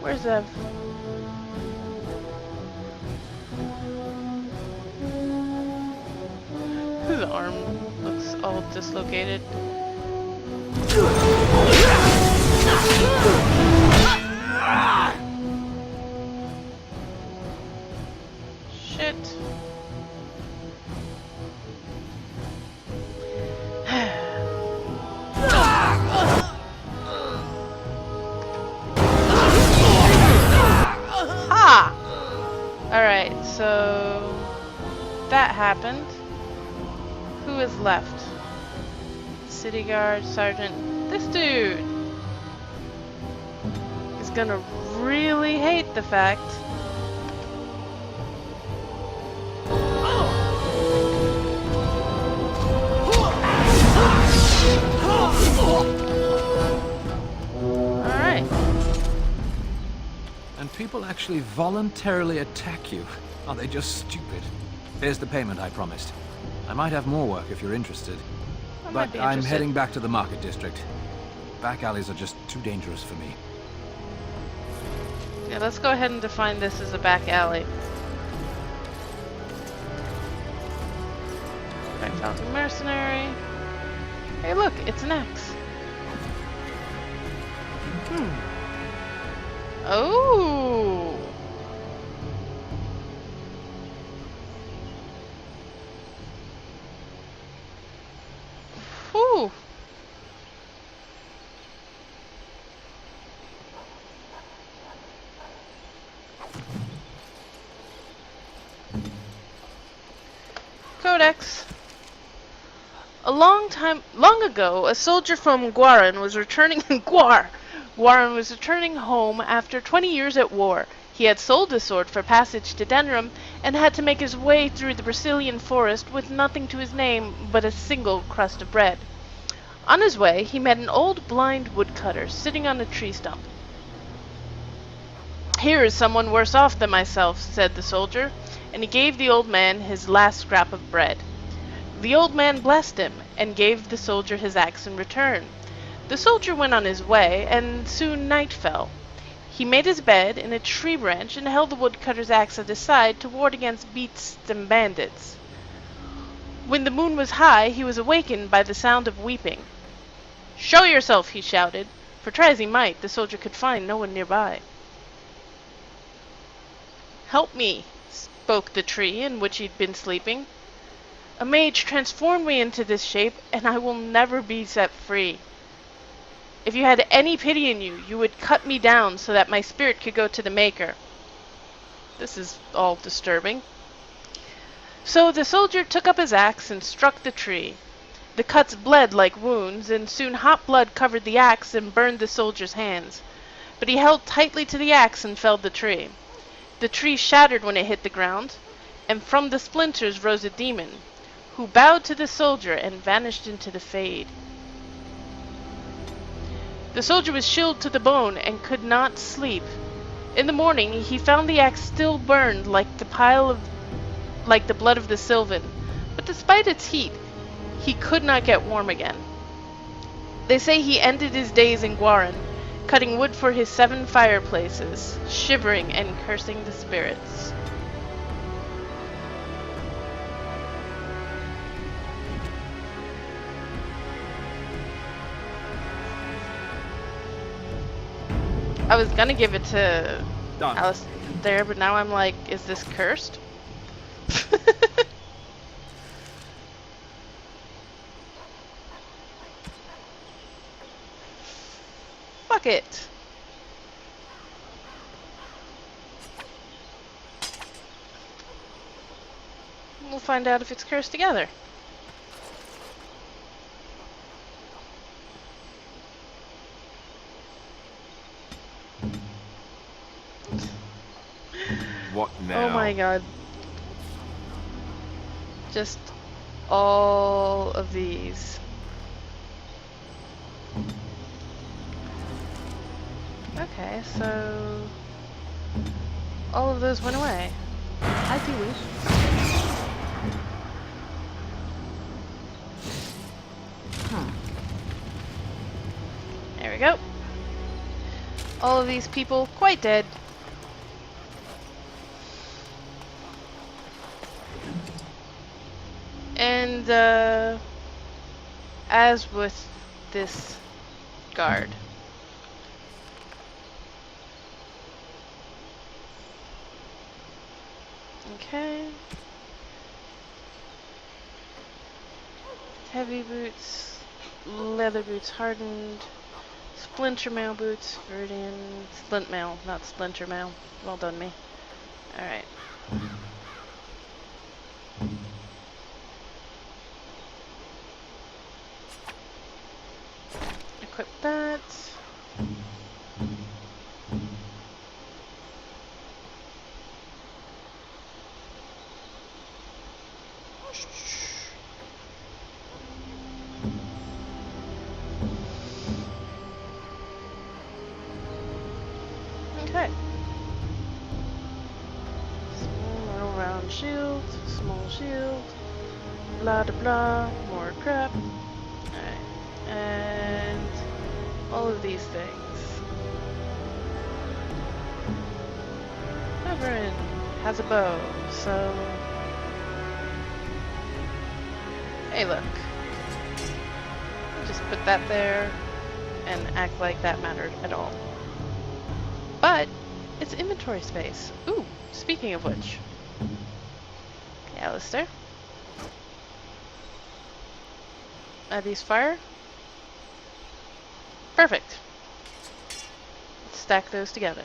Where's Ev? His arm looks all dislocated. Shit. Ha! Alright, so that happened. Who is left? City guard, sergeant. This dude is gonna really hate the fact And people actually voluntarily attack you. Are they just stupid? Here's the payment I promised. I might have more work if you're interested. But I'm heading back to the market district. Back alleys are just too dangerous for me. Yeah, let's go ahead and define this as a back alley. I found a mercenary. Hey look, it's an axe. Oh! Whew! Codex. Long ago, a soldier from Guaran was returning Guaran was returning home after 20 years at war. He had sold his sword for passage to Denram and had to make his way through the Brazilian forest with nothing to his name but a single crust of bread. On his way, he met an old blind woodcutter sitting on a tree stump. "Here is someone worse off than myself," said the soldier, and he gave the old man his last scrap of bread. The old man blessed him, and gave the soldier his axe in return. The soldier went on his way, and soon night fell. He made his bed in a tree branch and held the woodcutter's axe at his side to ward against beasts and bandits. When the moon was high, he was awakened by the sound of weeping. "Show yourself," he shouted, for try as he might, the soldier could find no one nearby. "Help me," spoke the tree in which he'd been sleeping. "A mage transformed me into this shape, and I will never be set free. If you had any pity in you, you would cut me down so that my spirit could go to the Maker." This is all disturbing. So the soldier took up his axe and struck the tree. The cuts bled like wounds, and soon hot blood covered the axe and burned the soldier's hands. But he held tightly to the axe and felled the tree. The tree shattered when it hit the ground, and from the splinters rose a demon, who bowed to the soldier and vanished into the fade. The soldier was chilled to the bone and could not sleep. In the morning he found the axe still burned like the blood of the Sylvan, but despite its heat, he could not get warm again. They say he ended his days in Guaran, cutting wood for his 7 fireplaces, shivering and cursing the spirits. I was gonna give it to Alice there, but now I'm like, is this cursed? Fuck it. We'll find out if it's cursed together. What now? Oh my god. Just all of these. Okay, so all of those went away. As you wish. There we go. All of these people quite dead. And as with this guard. Okay. Heavy boots, leather boots hardened, splinter mail boots, Ferelden, splint mail, not splinter mail. Well done, me. Alright. Equip that. Okay. Small round shield, small shield, blah blah blah, more crap. Alright. And all of these things. Tavern has a bow, so... Hey, look. Just put that there and act like that mattered at all. But it's inventory space. Ooh, speaking of which. Okay, Alistair. Are these fire? Perfect. Let's stack those together.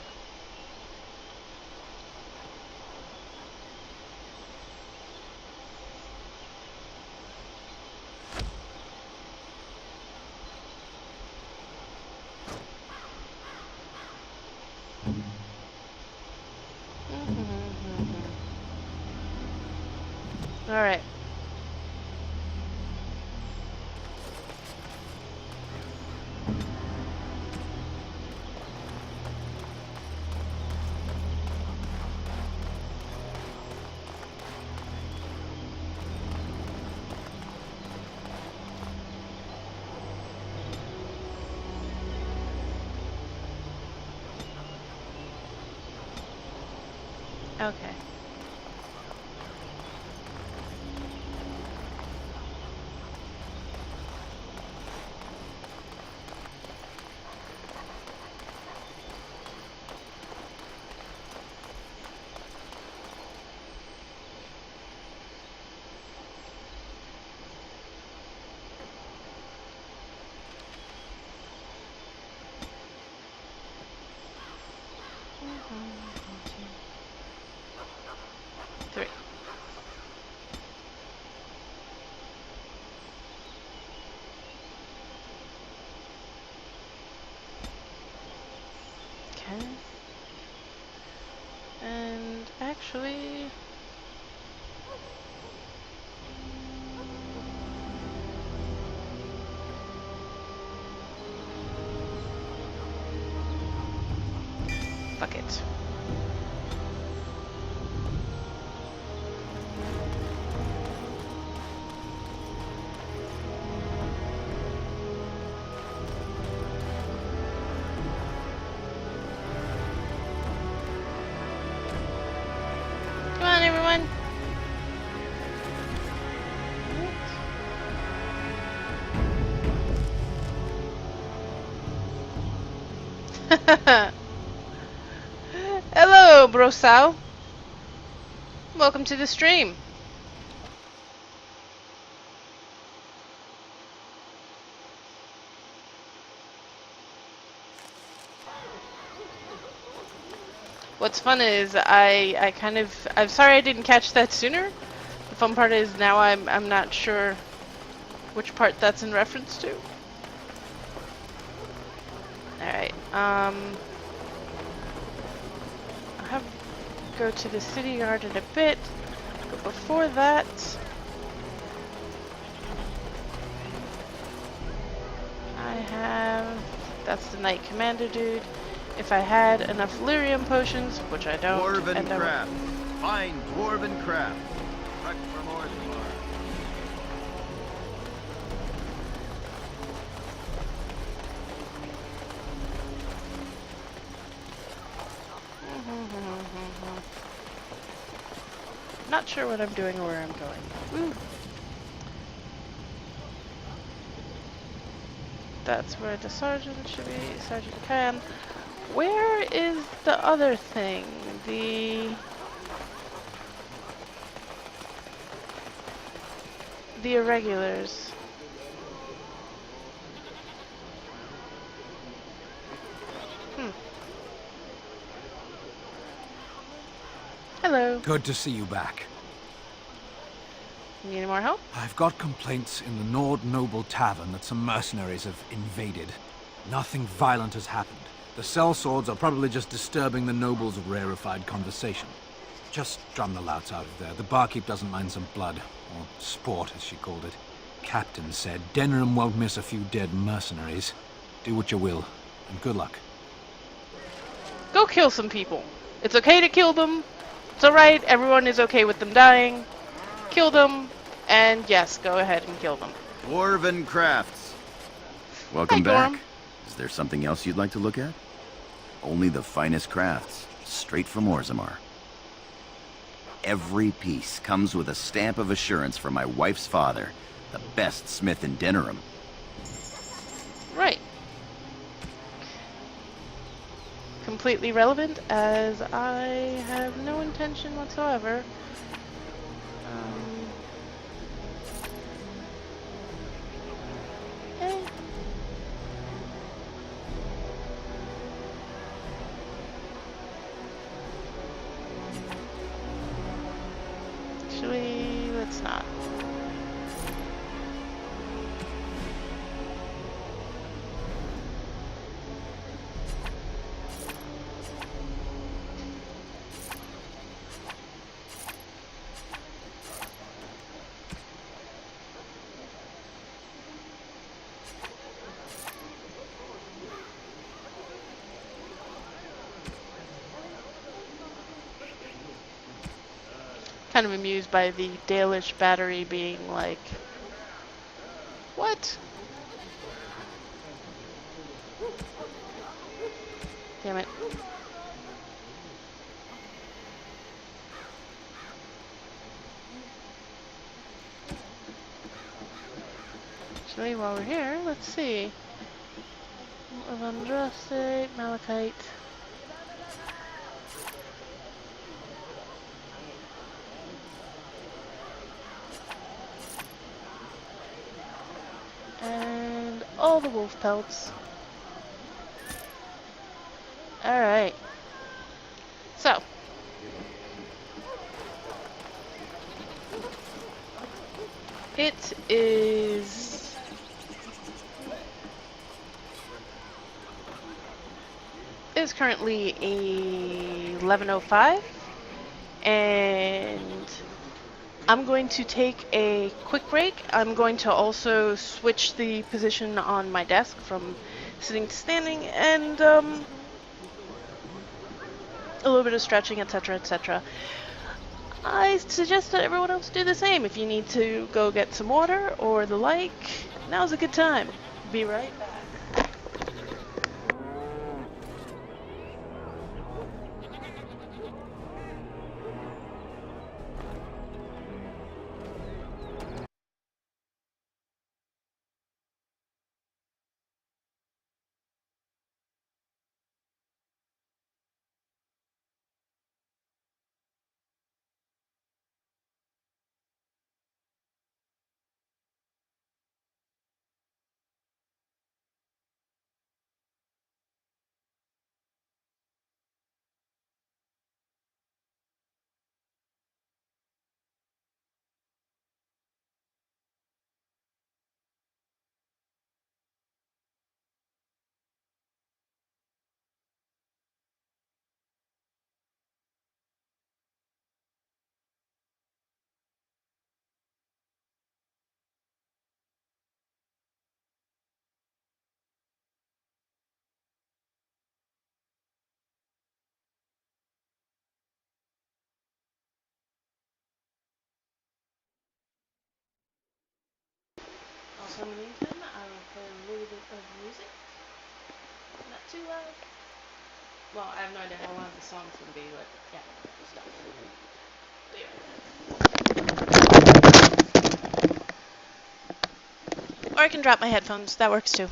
All right. Okay. Three. Okay. And actually... Fuck it. Come on, everyone. Hello, Brosal. Welcome to the stream. What's fun is I'm sorry I didn't catch that sooner. The fun part is now I'm not sure which part that's in reference to. Alright, I'll have to go to the city yard in a bit, but before that, that's the Knight Commander dude. If I had enough lyrium potions, which I don't, Dwarven craft. Fine dwarven craft. Correct from Orzammar. Not sure what I'm doing or where I'm going. Woo. That's where the sergeant should be. Sergeant Cam. Where is the other thing? The irregulars. Hello. Good to see you back. Need any more help? I've got complaints in the Nord Noble Tavern that some mercenaries have invaded. Nothing violent has happened. The sellswords are probably just disturbing the nobles' rarefied conversation. Just drum the louts out of there. The barkeep doesn't mind some blood. Or sport, as she called it. Captain said Denham won't miss a few dead mercenaries. Do what you will, and good luck. Go kill some people. It's okay to kill them. It's alright, everyone is okay with them dying. Kill them, and yes, go ahead and kill them. Dwarven crafts. Welcome Hi, back. Gorm. Is there something else you'd like to look at? Only the finest crafts, straight from Orzammar. every piece comes with a stamp of assurance from my wife's father, the best smith in Denerim. Right. Completely relevant, as I have no intention whatsoever. Eh. Actually, let's not. Kind of amused by the Dalish battery being like, what? Damn it. Actually, while we're here, let's see. Of Andraste, Malachite. And all the wolf pelts. Alright. So. It is... It is currently 11:05. And I'm going to take a quick break. I'm going to also switch the position on my desk from sitting to standing, and a little bit of stretching, etc., etc. I suggest that everyone else do the same. If you need to go get some water or the like, now's a good time. Be right back. Also, in the meantime, I will play a little bit of music. Not too loud. Well, I have no idea how loud the song's gonna be, but yeah, stuff. Or I can drop my headphones. That works too.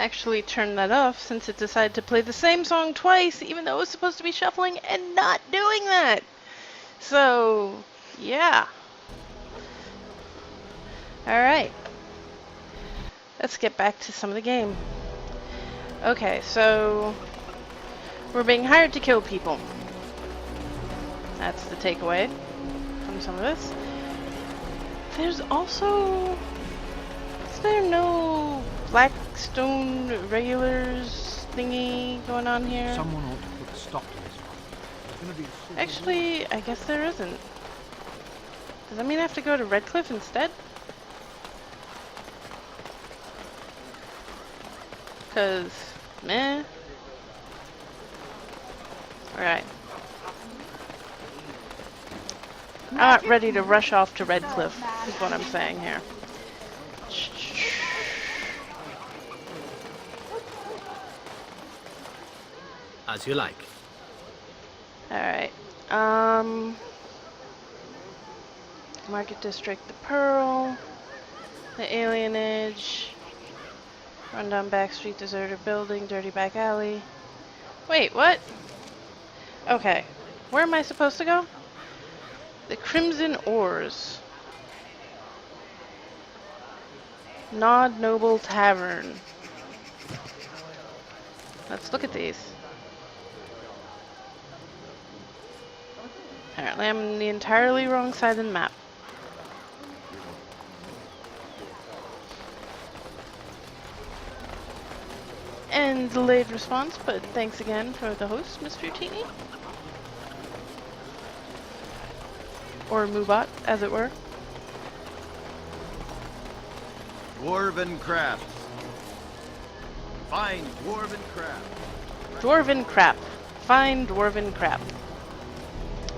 actually turn that off since it decided to play the same song twice, even though it was supposed to be shuffling and not doing that. So, yeah. Alright. Let's get back to some of the game. Okay, so we're being hired to kill people. That's the takeaway from some of this. There's also... Is there no Blackstone regulars thingy going on here? Someone ought to put a stop to this fight. It's gonna be a civil Actually, I guess there isn't. Does that mean I have to go to Redcliffe instead? Cause, meh. Alright. I'm not ready to rush off to Redcliffe, is what I'm saying here. As you like. Alright. Market District, the Pearl, the Alienage, rundown back street, deserted building, dirty back alley. Wait, what? Okay. Where am I supposed to go? The Crimson Oars. Nod Noble Tavern. Let's look at these. Apparently I'm on the entirely wrong side of the map. And delayed response, but thanks again for the host, Mr. Teeny. Or Moobot, as it were. Dwarven crafts. Fine dwarven crap. Dwarven crap. Fine dwarven crap.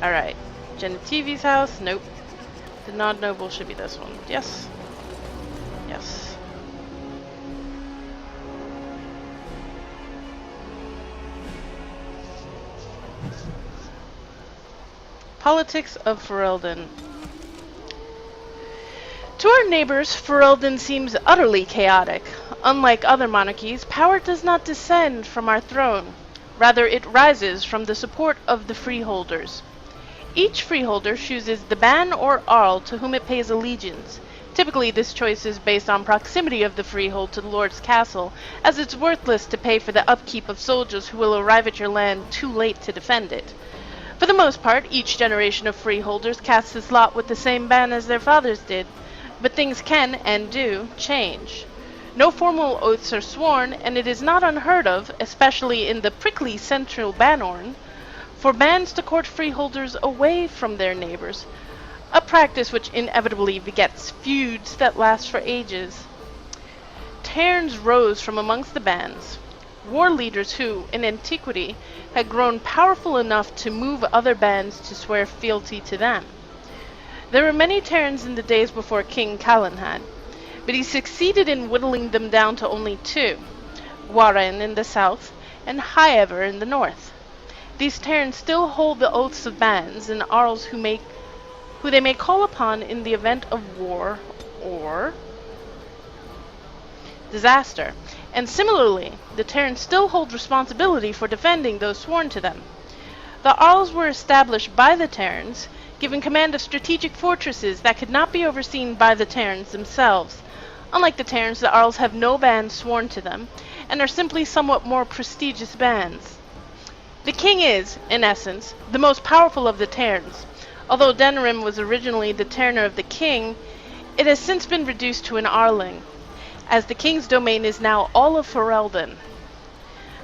Alright. Genetivi's house? Nope. The Nod Noble should be this one. Yes. Yes. Politics of Ferelden. To our neighbors, Ferelden seems utterly chaotic. Unlike other monarchies, power does not descend from our throne. Rather, it rises from the support of the freeholders. Each freeholder chooses the ban or Arl to whom it pays allegiance. Typically, this choice is based on proximity of the freehold to the lord's castle, as it's worthless to pay for the upkeep of soldiers who will arrive at your land too late to defend it. For the most part, each generation of freeholders casts its lot with the same ban as their fathers did, but things can, and do, change. No formal oaths are sworn, and it is not unheard of, especially in the prickly central Banorn, for bands to court freeholders away from their neighbors, a practice which inevitably begets feuds that last for ages. Tairns rose from amongst the bands, war leaders who, in antiquity, had grown powerful enough to move other bands to swear fealty to them. There were many Tairns in the days before King Calanhan, but he succeeded in whittling them down to only two, Warren in the south and Highever in the north. These Tairns still hold the oaths of bands and Arls who they may call upon in the event of war or disaster. And similarly, the Tairns still hold responsibility for defending those sworn to them. The Arls were established by the Tairns, given command of strategic fortresses that could not be overseen by the Tairns themselves. Unlike the Tairns, the Arls have no bands sworn to them, and are simply somewhat more prestigious bands. The king is, in essence, the most powerful of the Tairns. Although Denerim was originally the Tairner of the king, it has since been reduced to an Arling, as the king's domain is now all of Ferelden.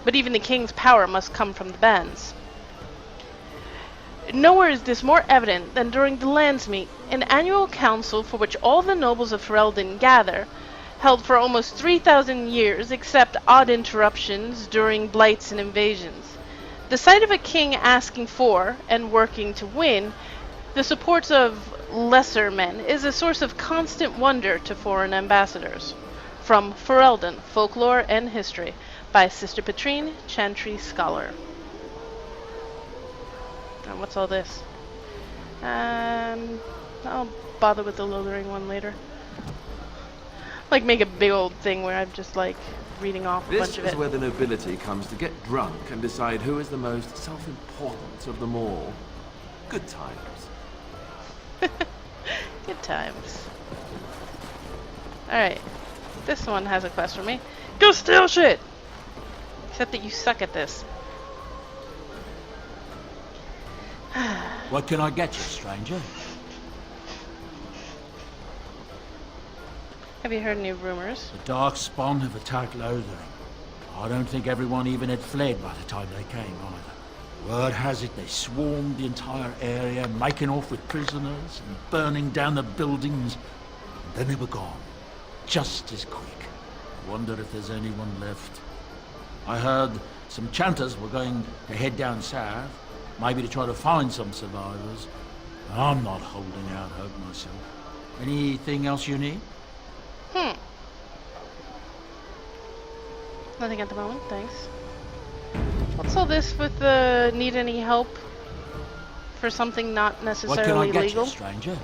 But even the king's power must come from the bands. Nowhere is this more evident than during the Landsmeet, an annual council for which all the nobles of Ferelden gather, held for almost 3,000 years except odd interruptions during blights and invasions. The sight of a king asking for, and working to win, the supports of lesser men is a source of constant wonder to foreign ambassadors. From Ferelden, Folklore and History, by Sister Petrine, Chantry Scholar. And what's all this? I'll bother with the Lothering one later. Like, make a big old thing where I'm just like, reading off a This bunch of is it. where the nobility comes to get drunk and decide who is the most self-important of them all. Good times. Good times. Alright. This one has a quest for me. Go steal shit! Except that you suck at this. What can I get you, stranger? Have you heard any rumors? The Darkspawn have attacked Lothering. I don't think everyone even had fled by the time they came either. Word has it they swarmed the entire area, making off with prisoners and burning down the buildings. And then they were gone. Just as quick. Wonder if there's anyone left. I heard some chanters were going to head down south, maybe to try to find some survivors. I'm not holding out hope myself. Anything else you need? Nothing at the moment, thanks. What's all this with need any help for something not necessarily legal? What can I get you, stranger?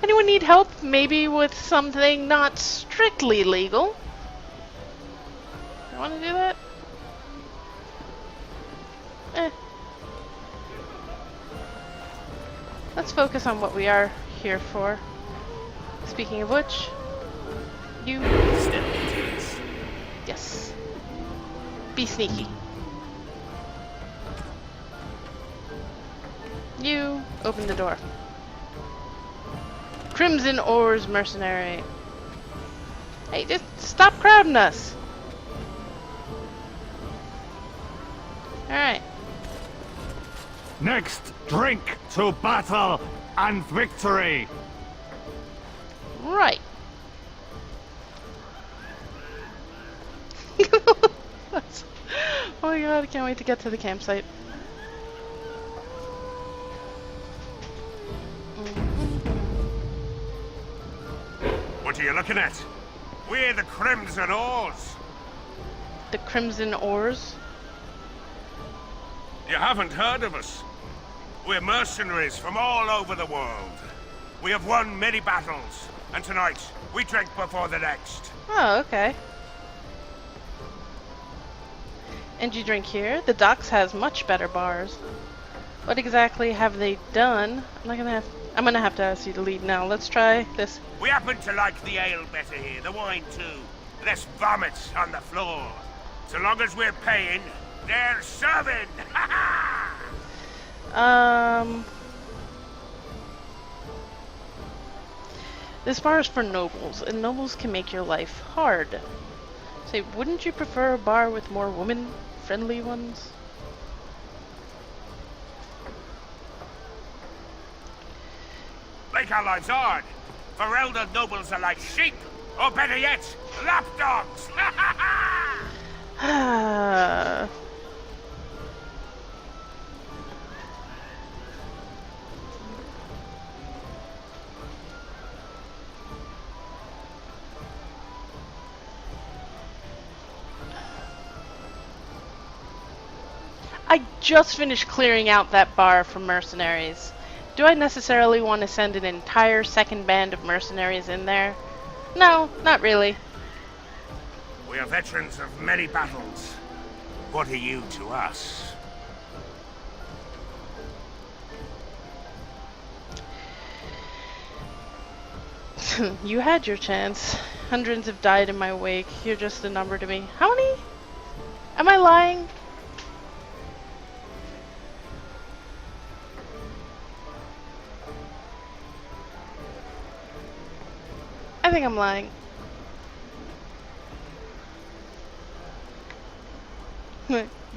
Anyone need help maybe with something not strictly legal? I want to do that? Let's focus on what we are here for. Speaking of which, you... Step into this. Yes. Be sneaky. You open the door. Crimson Oars Mercenary. Hey, just stop crowding us. Alright. Next, drink to battle and victory. Right. Oh my god, I can't wait to get to the campsite. What are you looking at? We're the Crimson Oars. The Crimson Oars? You haven't heard of us. We're mercenaries from all over the world. We have won many battles, and tonight we drink before the next. Oh, okay. And you drink here? The docks has much better bars. What exactly have they done? I'm gonna have to ask you to lead now. Let's try this. We happen to like the ale better here, the wine too. Less vomit on the floor. So long as we're paying, they're serving. This bar is for nobles, and nobles can make your life hard. Say, wouldn't you prefer a bar with more women-friendly ones? Make our lives hard. Ferelden nobles are like sheep, or better yet, lapdogs. I just finished clearing out that bar from mercenaries. Do I necessarily want to send an entire second band of mercenaries in there? No, not really. We are veterans of many battles. What are you to us? You had your chance. Hundreds have died in my wake. You're just a number to me. How many? Am I lying? I think I'm lying.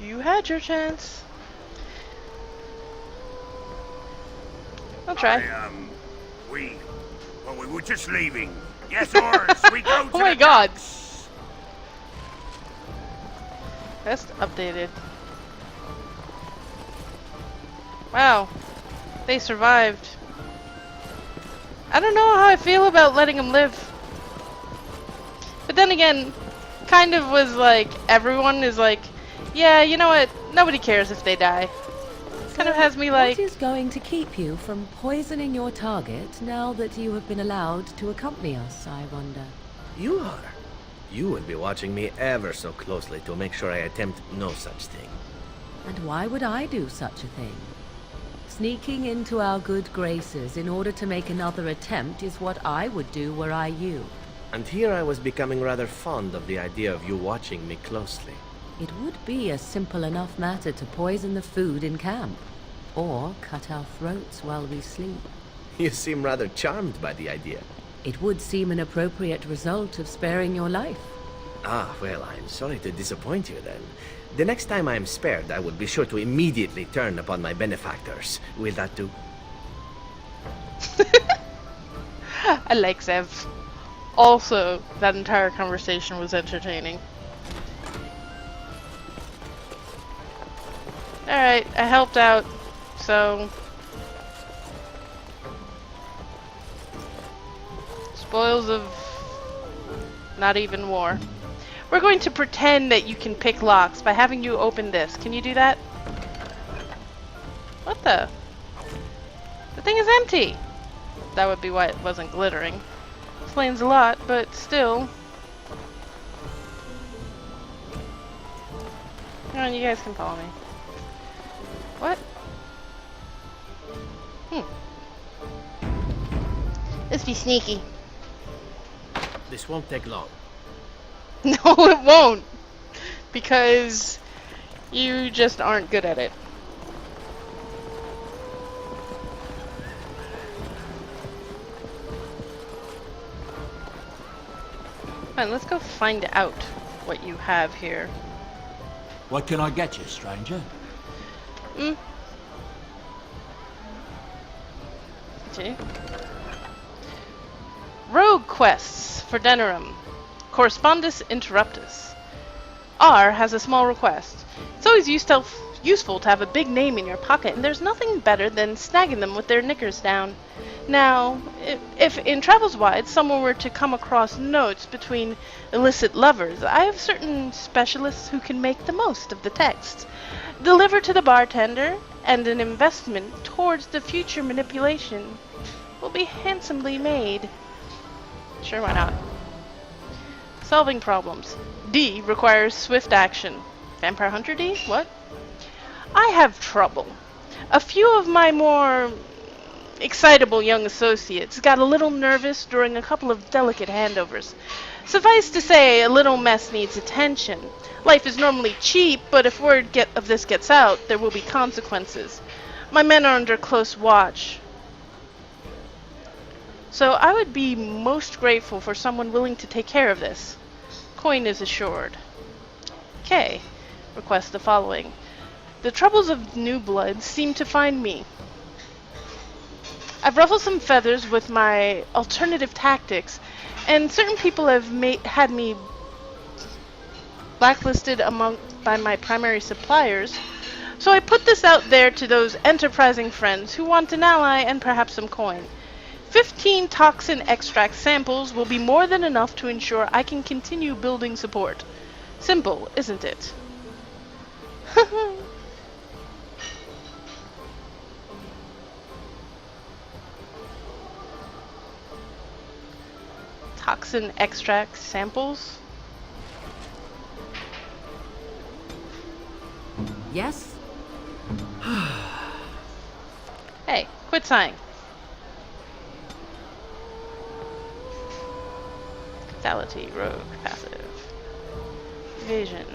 You had your chance. I'll try. We were just leaving. Yes, Oars, we go to Oh my god. Quest updated. Wow. They survived. I don't know how I feel about letting them live. But then again, kind of was like, everyone is like, yeah, you know what? Nobody cares if they die. Kind of has me like... What is going to keep you from poisoning your target now that you have been allowed to accompany us, I wonder? You are. You will be watching me ever so closely to make sure I attempt no such thing. And why would I do such a thing? Sneaking into our good graces in order to make another attempt is what I would do were I you. And here I was becoming rather fond of the idea of you watching me closely. It would be a simple enough matter to poison the food in camp, or cut our throats while we sleep. You seem rather charmed by the idea. It would seem an appropriate result of sparing your life. Ah, well, I'm sorry to disappoint you then. The next time I am spared, I will be sure to immediately turn upon my benefactors. Will that do? I like Zev. Also, that entire conversation was entertaining. Alright, I helped out, so... Spoils of... not even war. We're going to pretend that you can pick locks by having you open this. Can you do that? What the? The thing is empty! That would be why it wasn't glittering. Explains a lot, but still. Come on, you guys can follow me. What? Let's be sneaky. This won't take long. No, it won't. Because you just aren't good at it. Fine, let's go find out what you have here. What can I get you, stranger? Okay. Rogue quests for Denerim. Correspondus Interruptus. R has a small request. It's always useful to have a big name in your pocket, and there's nothing better than snagging them with their knickers down. Now, if in Travels Wide someone were to come across notes between illicit lovers, I have certain specialists who can make the most of the texts. Deliver to the bartender, and an investment towards the future manipulation will be handsomely made. Sure, why not? Solving problems. D requires swift action. Vampire Hunter D? What? I have trouble. A few of my more excitable young associates got a little nervous during a couple of delicate handovers. Suffice to say, a little mess needs attention. Life is normally cheap, but if word of this gets out, there will be consequences. My men are under close watch. So I would be most grateful for someone willing to take care of this. Coin is assured. K. Request the following. The troubles of new blood seem to find me. I've ruffled some feathers with my alternative tactics, and certain people have had me blacklisted by my primary suppliers, so I put this out there to those enterprising friends who want an ally and perhaps some coin. 15 toxin extract samples will be more than enough to ensure I can continue building support. Simple, isn't it? Toxin extract samples? Yes? Hey, quit sighing. Vitality, rogue, passive. Evasion.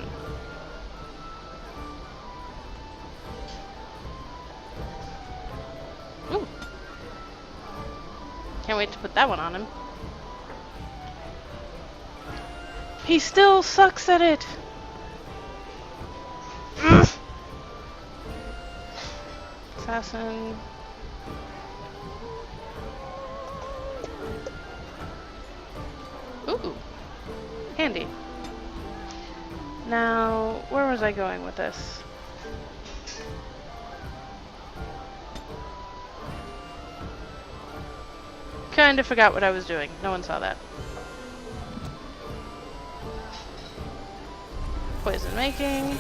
Ooh. Can't wait to put that one on him. He still sucks at it. Assassin. Ooh. Handy. Now, where was I going with this? Kinda forgot what I was doing. No one saw that. Poison making.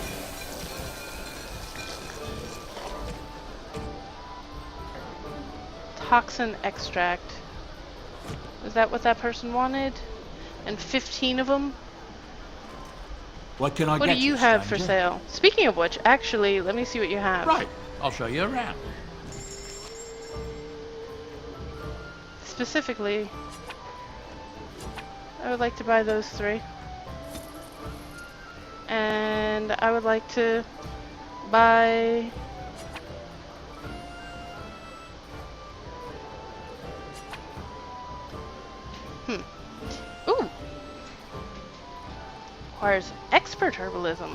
Toxin extract. Is that what that person wanted? and 15 of them. What can I What get do you have for stranger? sale? Speaking of which, actually, let me see what you have. Right, I'll show you around. Specifically, I would like to buy those 3. And I would like to buy... Ooh! Requires expert herbalism.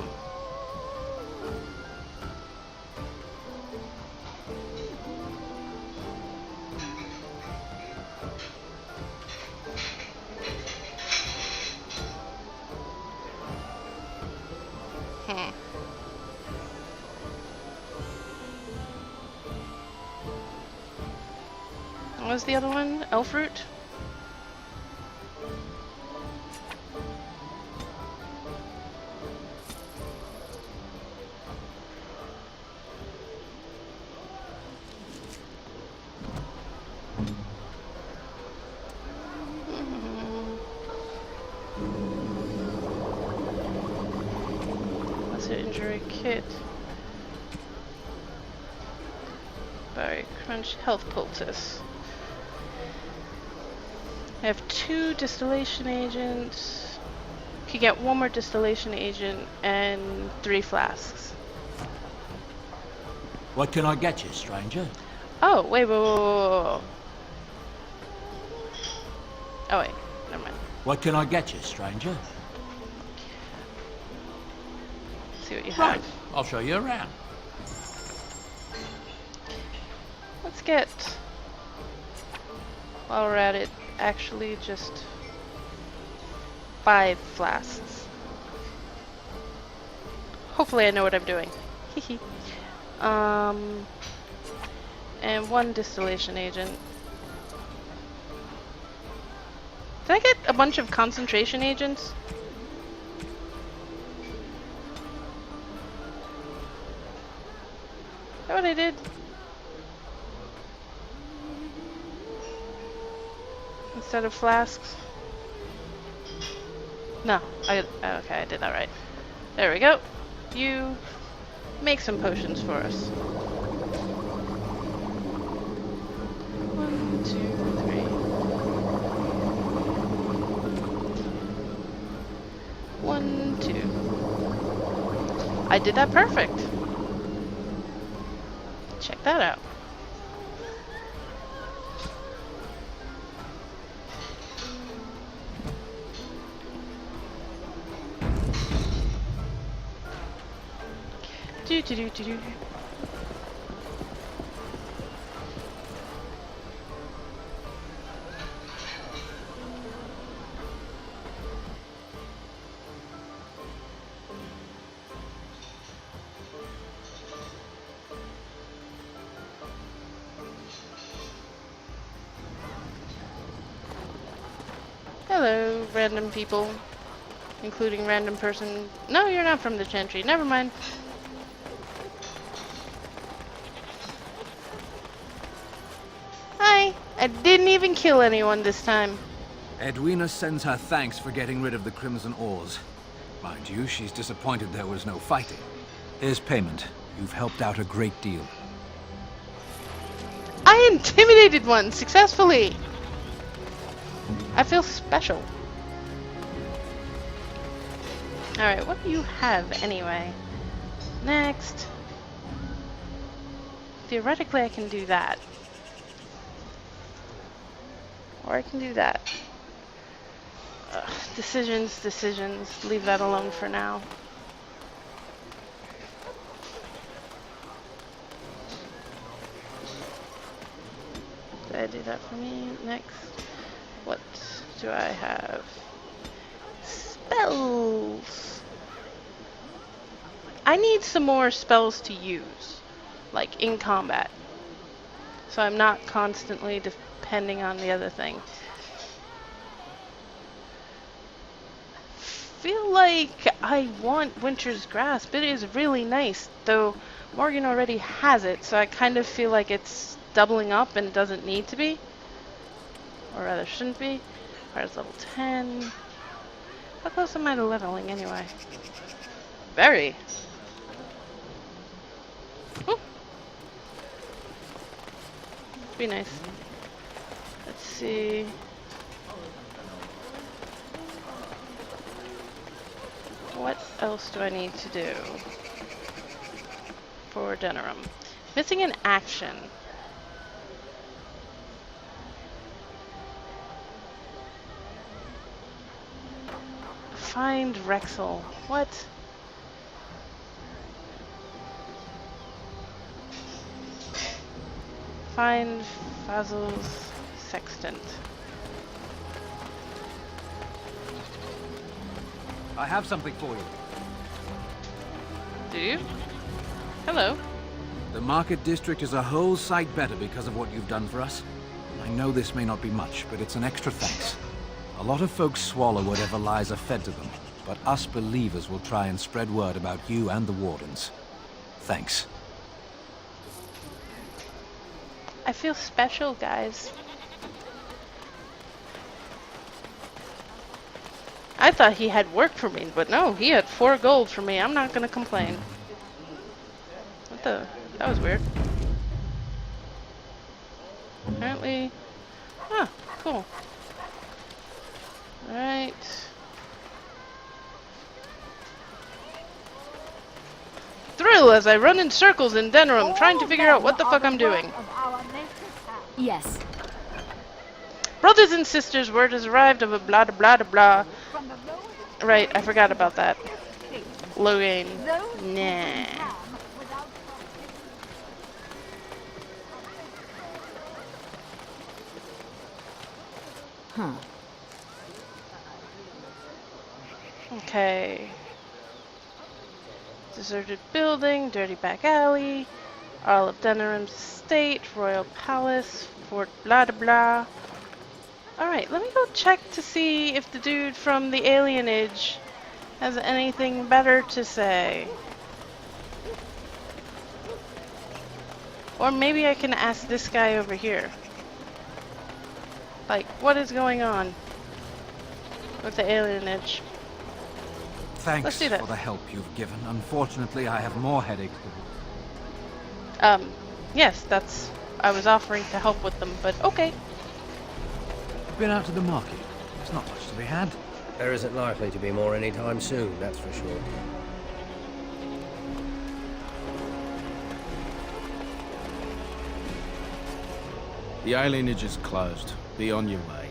What was the other one? Elf root? Lesser injury kit. Berry crunch health poultice. I have 2 distillation agents. Could get 1 more distillation agent and 3 flasks. What can I get you, stranger? Oh, wait. Oh, wait. Never mind. What can I get you, stranger? Let's see what you Right, have. I'll show you around. Let's get, while we're at it, actually just 5 flasks. Hopefully I know what I'm doing. Hehe. And 1 distillation agent. Did I get a bunch of concentration agents? Is that what I did? Instead of flasks? No, okay, I did that right. There we go. You make some potions for us. 1, 2, 3. 1, 2. I did that perfect. Check that out. Do. Hello, random people. Including random person. No, you're not from the Chantry. Never mind. Hi. I didn't even kill anyone this time. Edwina sends her thanks for getting rid of the Crimson Oars. Mind you, she's disappointed there was no fighting. Here's payment. You've helped out a great deal. I intimidated one successfully. I feel special. Alright, what do you have anyway? Next. Theoretically, I can do that. Or I can do that. Ugh, decisions. Leave that alone for now. Did I do that for me? Next. What do I have? Spells! I need some more spells to use. Like, in combat. So I'm not constantly depending on the other thing. Feel like I want Winter's Grasp. It is really nice, though Morgan already has it, so I kind of feel like it's doubling up and doesn't need to be. Or rather, shouldn't be. Requires level 10. How close am I to leveling anyway? Very. Be nice. Let's see. What else do I need to do for Denerim? Missing an action. Find Rexel. What? Find Fazil's Sextant. I have something for you. Do you? Hello. The market district is a whole sight better because of what you've done for us. I know this may not be much, but it's an extra thanks. A lot of folks swallow whatever lies are fed to them, but us believers will try and spread word about you and the Wardens. Thanks. I feel special, guys. I thought he had work for me, but no, he had 4 gold for me. I'm not gonna complain. What the? That was weird. Apparently... Ah, cool. Alright. Thrill as I run in circles in Denerim, trying to figure out what the fuck I'm doing. Yes. Brothers and sisters, word has arrived of a blah blah blah blah. Right, I forgot about that. Logain. Nah. Huh. Okay. Deserted building, dirty back alley, all of Denerim's estate, royal palace, fort blah blah blah. Alright, let me go check to see if the dude from the alienage has anything better to say. Or maybe I can ask this guy over here. Like, what is going on with the alienage? Thanks Let's do that. for the help you've given. Unfortunately, I have more headaches to do. Yes, that's... I was offering to help with them, but okay. Been out to the market. There's not much to be had. There isn't likely to be more anytime soon, that's for sure. The alienage is closed. Be on your way.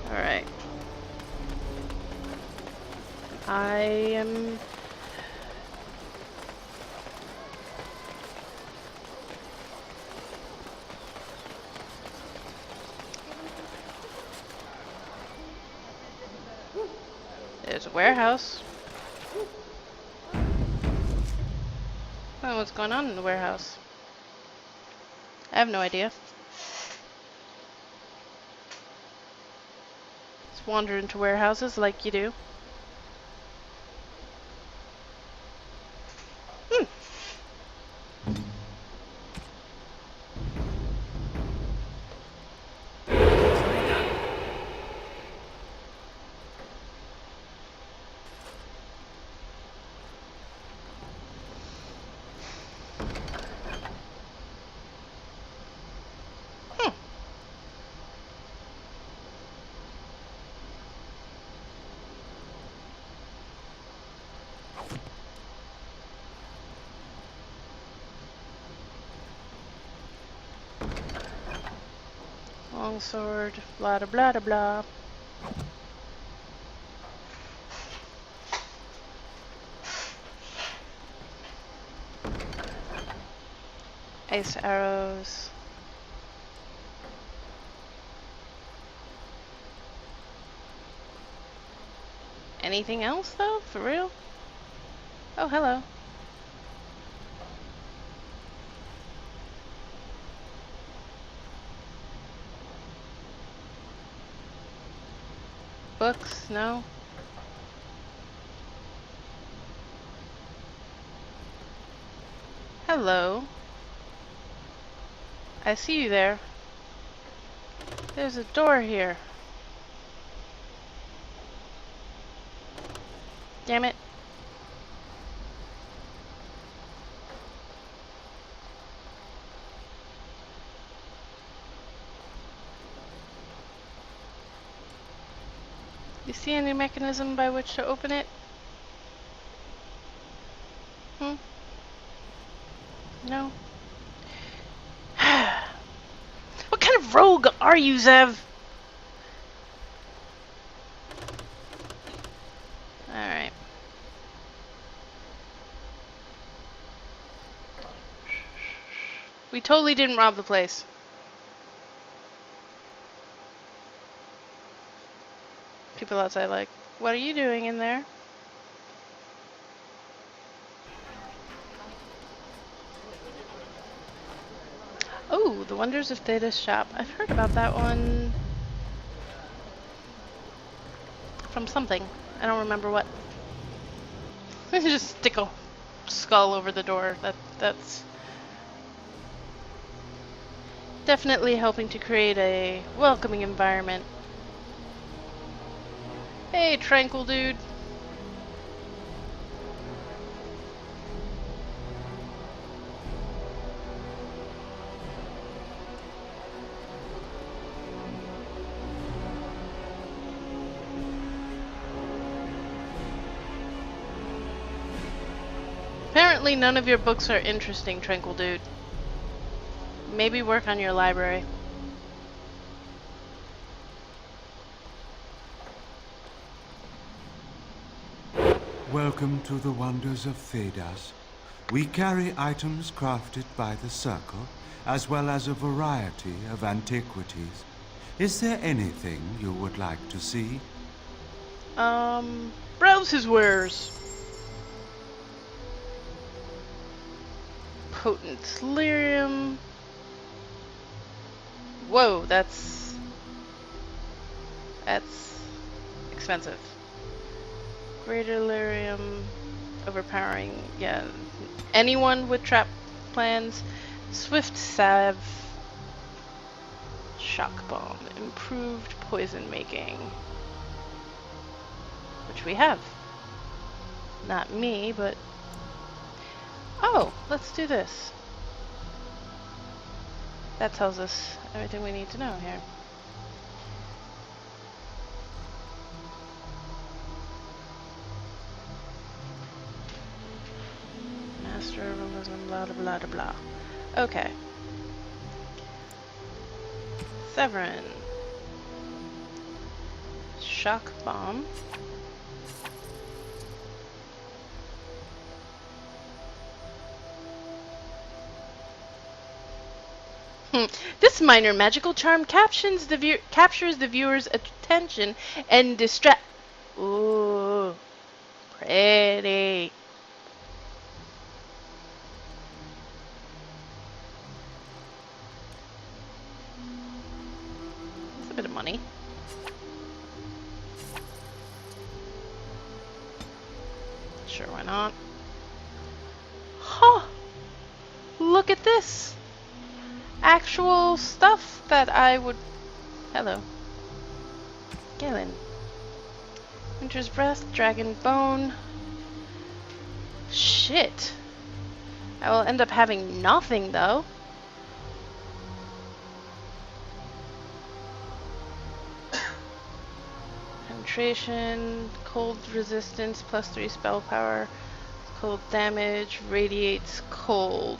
Alright. I am... There's a warehouse. Oh, what's going on in the warehouse? I have no idea. Just wander into warehouses like you do. Longsword, blah blah blah blah. Ice arrows. Anything else though? For real? Oh, hello. Books? No? Hello. I see you there. There's a door here. Damn it. You see any mechanism by which to open it? Hmm? No? What kind of rogue are you, Zev? Alright. We totally didn't rob the place. People outside like, what are you doing in there? Oh, the Wonders of Theda's shop. I've heard about that one from something. I don't remember what. Just stick a skull over the door. That's definitely helping to create a welcoming environment. Hey, tranquil dude. Apparently none of your books are interesting, tranquil dude. Maybe work on your library. Welcome to the Wonders of Thedas. We carry items crafted by the Circle, as well as a variety of antiquities. Is there anything you would like to see? Browse his wares. Potent lyrium. Whoa, that's expensive. Greater lyrium, overpowering. Yeah, anyone with trap plans. Swift salve, shock bomb, improved poison making, which we have. Not me, but oh, let's do this. That tells us everything we need to know here. Master of realism, blah blah blah blah blah. Okay. Severin. Shock bomb. This minor magical charm captures the viewer's attention and distract. Ooh, pretty. That's a bit of money. Sure, why not? Huh! Look at this! Actual stuff that I would... Hello. Galen. Winter's Breath, Dragon Bone. Shit. I will end up having nothing, though. Penetration, cold resistance, +3 spell power, cold damage, radiates cold.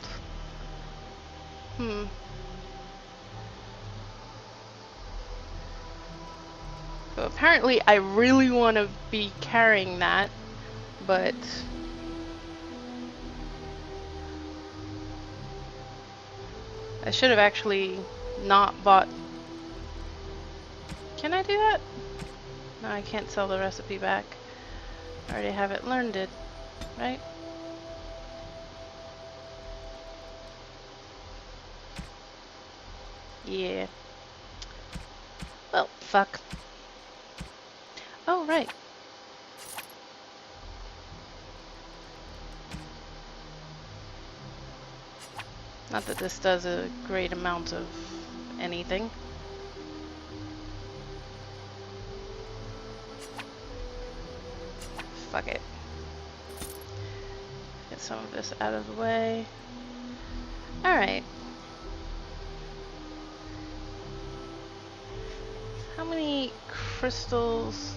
So apparently I really want to be carrying that, but I should have actually not bought. Can I do that? No, I can't sell the recipe back. I already have it learned it, right? Yeah. Well, fuck. Oh, right. Not that this does a great amount of anything. Fuck it. some of this out of the way. Alright. How many crystals?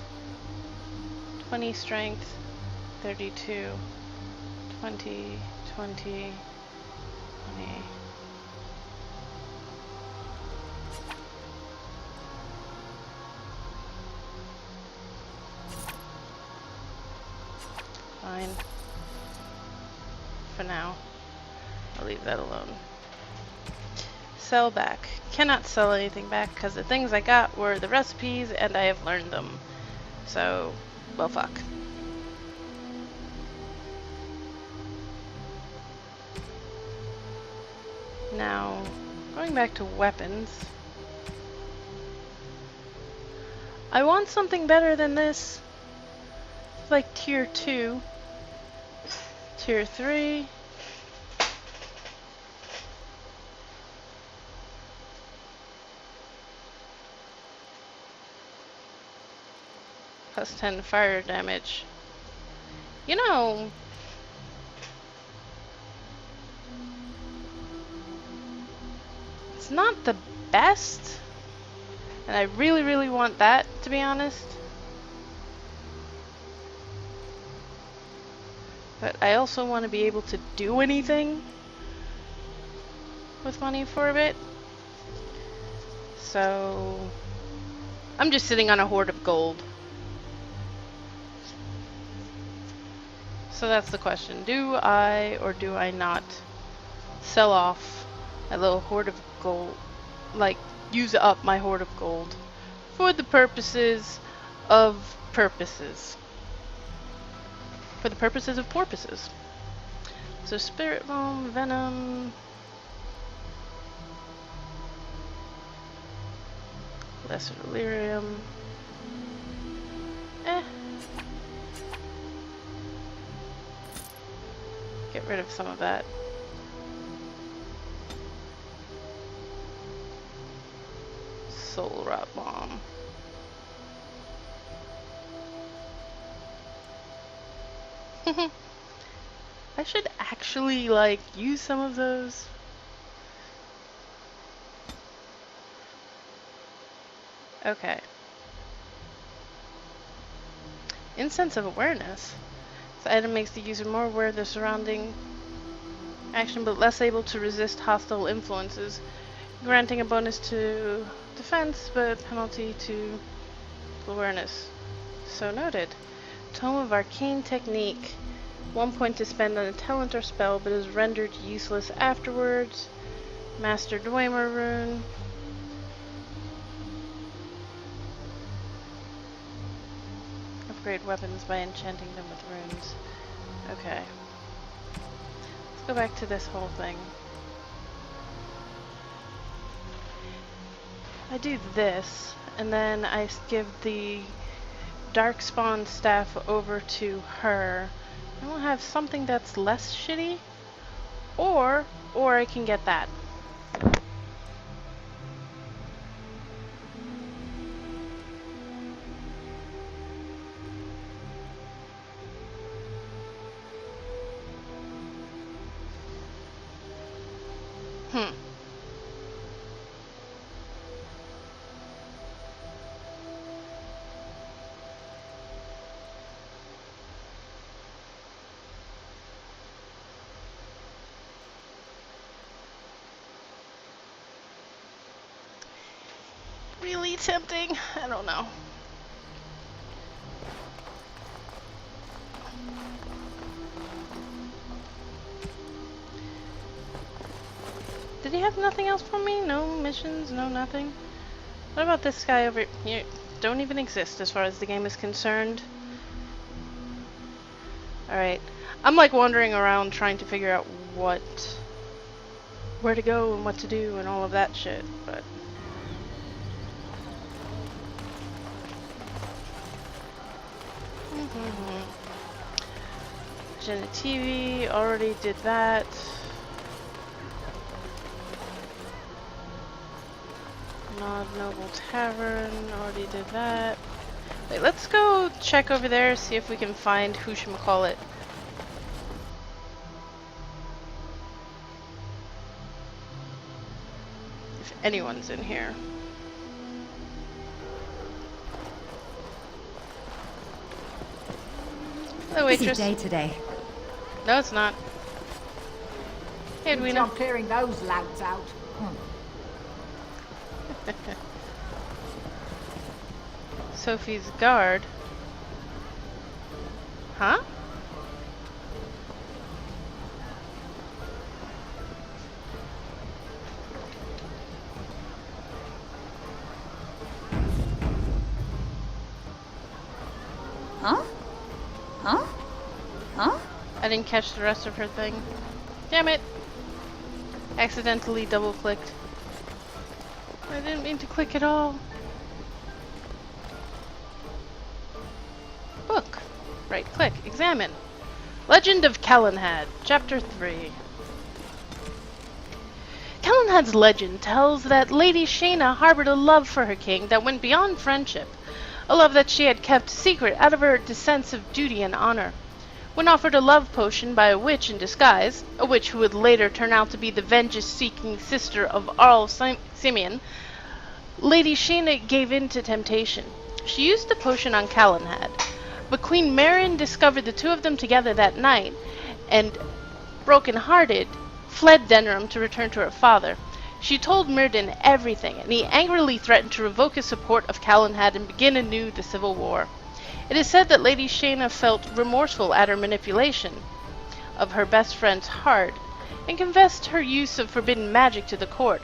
20 strength, 32, 20, 20, 20. Fine. For now. I'll leave that alone. Sell back. Cannot sell anything back because the things I got were the recipes and I have learned them. So, well, fuck. Now, going back to weapons. I want something better than this. Like tier 2. Tier 3. Plus 10 fire damage. You know, it's not the best. And I really, really want that, to be honest. But I also want to be able to do anything with money for a bit. So I'm just sitting on a hoard of gold. So that's the question. Do I or do I not sell off a little hoard of gold? Like, use up my hoard of gold for the purposes of purposes. For the purposes of porpoises. So spirit bomb, venom, lesser delirium. Get rid of some of that. Soul rot bomb. I should actually, like, use some of those. Okay. Incense of awareness. This item makes the user more aware of their surrounding action, but less able to resist hostile influences, granting a bonus to defense, but penalty to awareness. So noted. Tome of Arcane Technique. 1 point to spend on a talent or spell, but is rendered useless afterwards. Master Dwemer Rune. Upgrade weapons by enchanting them with runes. Okay. Let's go back to this whole thing. I do this, and then I give the Darkspawn staff over to her. I will have something that's less shitty, or I can get that. Really tempting? I don't know. Did he have nothing else for me? No missions? No nothing? What about this guy over here? Don't even exist as far as the game is concerned. Alright. I'm like wandering around trying to figure out where to go and what to do and all of that shit, but Jenna TV, already did that. Nod Noble Tavern, already did that. Wait, let's go check over there, see if we can find whochamacallit. anyone's in here. Hello, Busy waitress. day today. No, it's not. Hey, Good Edwina. job clearing those lads out. Sophie's guard. Huh? Huh? Huh? Huh? I didn't catch the rest of her thing. Damn it! Accidentally double-clicked. I didn't mean to click at all. Book. Right-click. Examine. Legend of Calenhad, Chapter 3. Calenhad's legend tells that Lady Shayna harbored a love for her king that went beyond friendship, a love that she had kept secret out of her sense of duty and honor. When offered a love potion by a witch in disguise, a witch who would later turn out to be the vengeance-seeking sister of Arl Simeon, Lady Shayna gave in to temptation. She used the potion on Calenhad, but Queen Meryn discovered the two of them together that night, and, broken-hearted, fled Denram to return to her father. She told Myrddin everything, and he angrily threatened to revoke his support of Calenhad and begin anew the civil war. It is said that Lady Shayna felt remorseful at her manipulation of her best friend's heart, and confessed her use of forbidden magic to the court.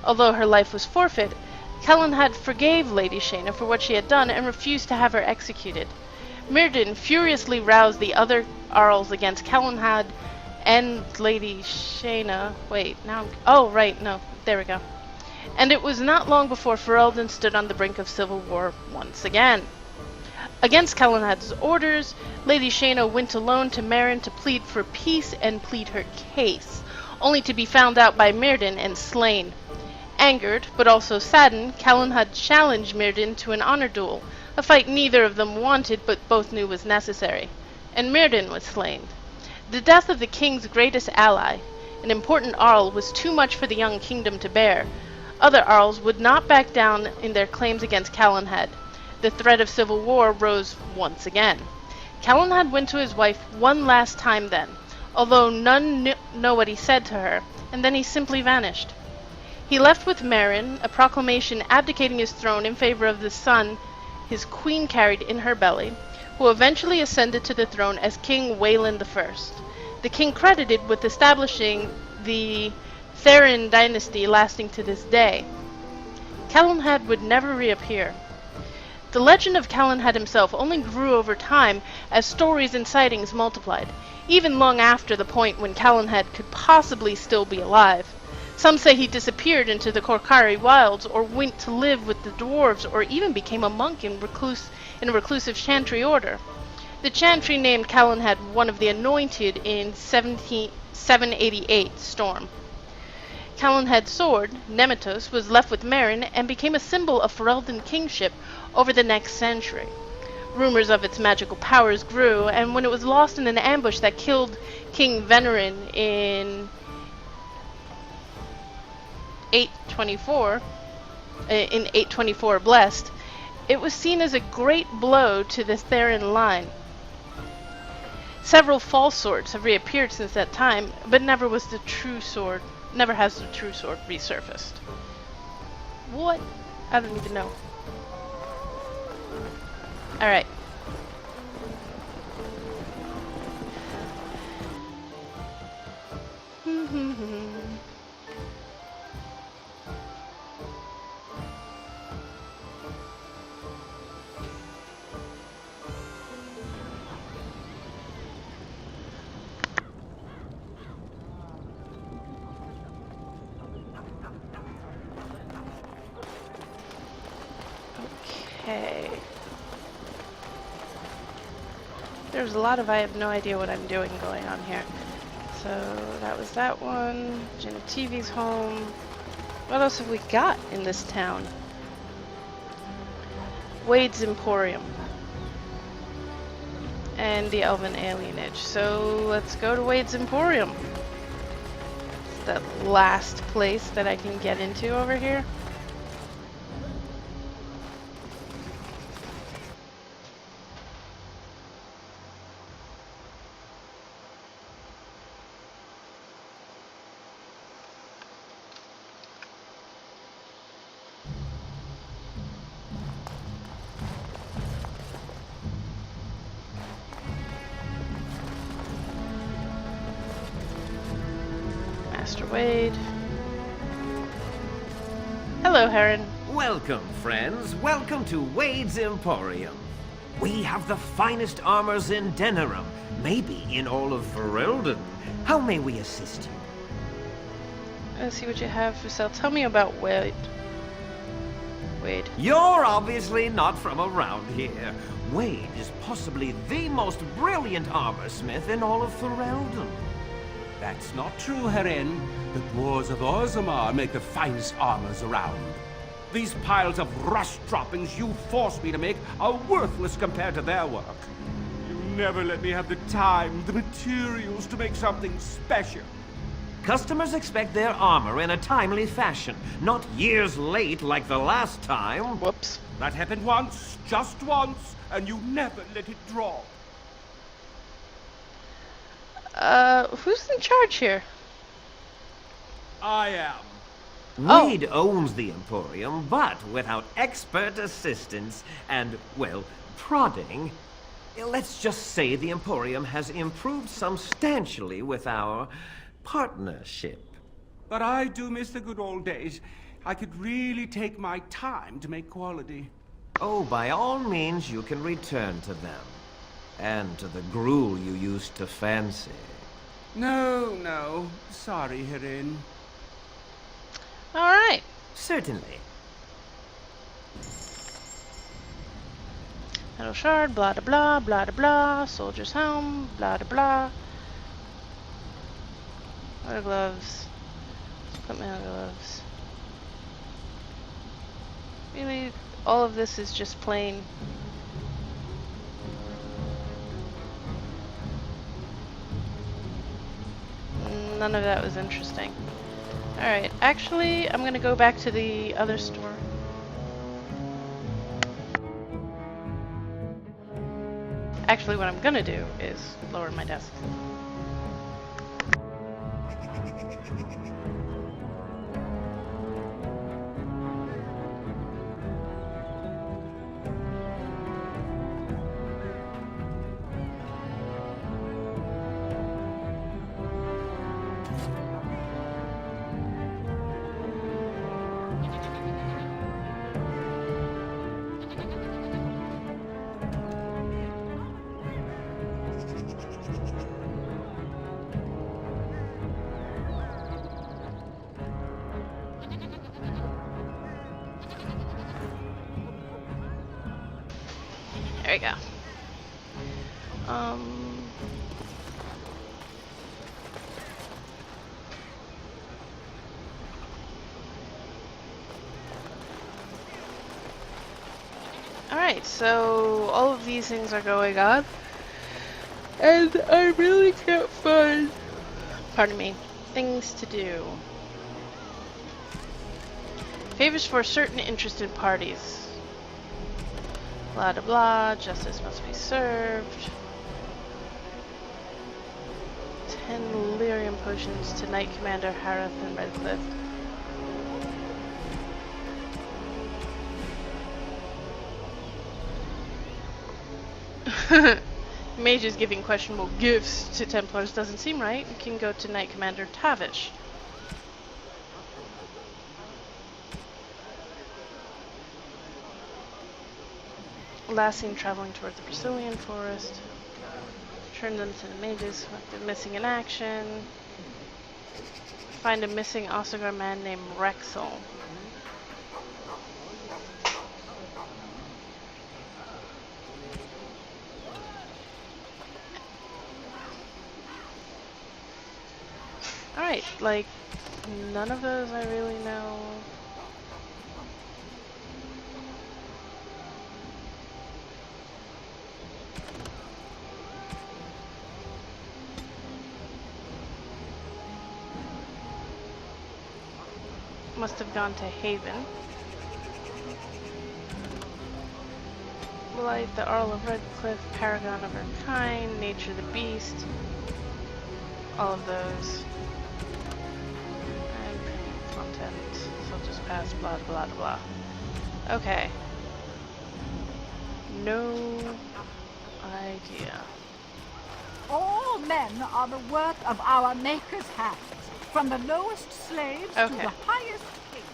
Although her life was forfeit, Calenhad forgave Lady Shayna for what she had done and refused to have her executed. Myrddin furiously roused the other Arls against Calenhad and Lady Shayna. Wait, now oh, right, no, there we go. And it was not long before Ferelden stood on the brink of civil war once again. Against Calenhad's orders, Lady Shayna went alone to Meryn to plead for peace and plead her case, only to be found out by Myrddin and slain. Angered, but also saddened, Calenhad challenged Myrddin to an honor duel, a fight neither of them wanted but both knew was necessary, and Myrddin was slain. The death of the king's greatest ally, an important Arl, was too much for the young kingdom to bear. Other Arls would not back down in their claims against Calenhad. The threat of civil war rose once again. Calenhad went to his wife one last time then, although none know what he said to her, and then he simply vanished. He left with Meryn a proclamation abdicating his throne in favor of the son his queen carried in her belly, who eventually ascended to the throne as King Wayland I, the king credited with establishing the Therin dynasty lasting to this day. Calenhad would never reappear. The legend of Calenhad himself only grew over time as stories and sightings multiplied, even long after the point when Calenhad could possibly still be alive. Some say he disappeared into the Korkari wilds, or went to live with the dwarves, or even became a monk in a reclusive chantry order. The chantry named Calenhad one of the anointed in 788 Storm. Calenhad's sword, Nemetos, was left with Meryn and became a symbol of Ferelden kingship over the next century. Rumors of its magical powers grew, and when it was lost in an ambush that killed King Venerin in 824 Blessed, it was seen as a great blow to the Therin line. Several false swords have reappeared since that time, but never has the true sword resurfaced. What? I don't even know. Alright. Okay. There's a lot of I have no idea what I'm doing going on here. So that was that one. Genetivi's home. What else have we got in this town? Wade's Emporium. And the Elven Alienage. So let's go to Wade's Emporium. that last place that I can get into over here. Master Wade. Hello, Heron. Welcome, friends. Welcome to Wade's Emporium. We have the finest armors in Denerim, maybe in all of Ferelden. How may we assist you? Let's see what you have for sale. Tell me about Wade. Wade. You're obviously not from around here. Wade is possibly the most brilliant armorsmith in all of Ferelden. That's not true, Herin. The dwarves of Orzammar make the finest armors around. These piles of rust droppings you force me to make are worthless compared to their work. You never let me have the time, the materials to make something special. Customers expect their armor in a timely fashion, not years late like the last time. Whoops. That happened once, just once, and you never let it drop. Who's in charge here? I am. Wade owns the Emporium, but without expert assistance and, well, prodding, let's just say the Emporium has improved substantially with our partnership. But I do miss the good old days. I could really take my time to make quality. Oh, by all means, you can return to them. And to the gruel you used to fancy. No. Sorry, Herin. Alright. Certainly. Metal shard, blah da blah, blah da blah, soldier's helm, blah da blah. Leather gloves. Let's put my gloves. Really, all of this is just plain. None of that was interesting. Alright, actually, I'm gonna go back to the other store. Actually, what I'm gonna do is lower my desk. There we go. Alright, so all of these things are going on. And I really can't find, pardon me, things to do. Favors for certain interested parties. Blah blah blah, justice must be served. 10 lyrium potions to Knight Commander Harith and Redcliffe. Mage is giving questionable gifts to Templars doesn't seem right. We can go to Knight Commander Tavish. Last seen traveling toward the Brazilian forest. Turn them to the mages. They're missing in action. Find a missing Ossigar man named Rexel. Alright, like, none of those I really know. must have gone to Haven. Light, the Earl of Redcliffe, Paragon of her kind, Nature the Beast. All of those. And content. So just pass blah blah blah. Okay. No idea. All men are the work of our Maker's hands, from the lowest slaves to the highest kings.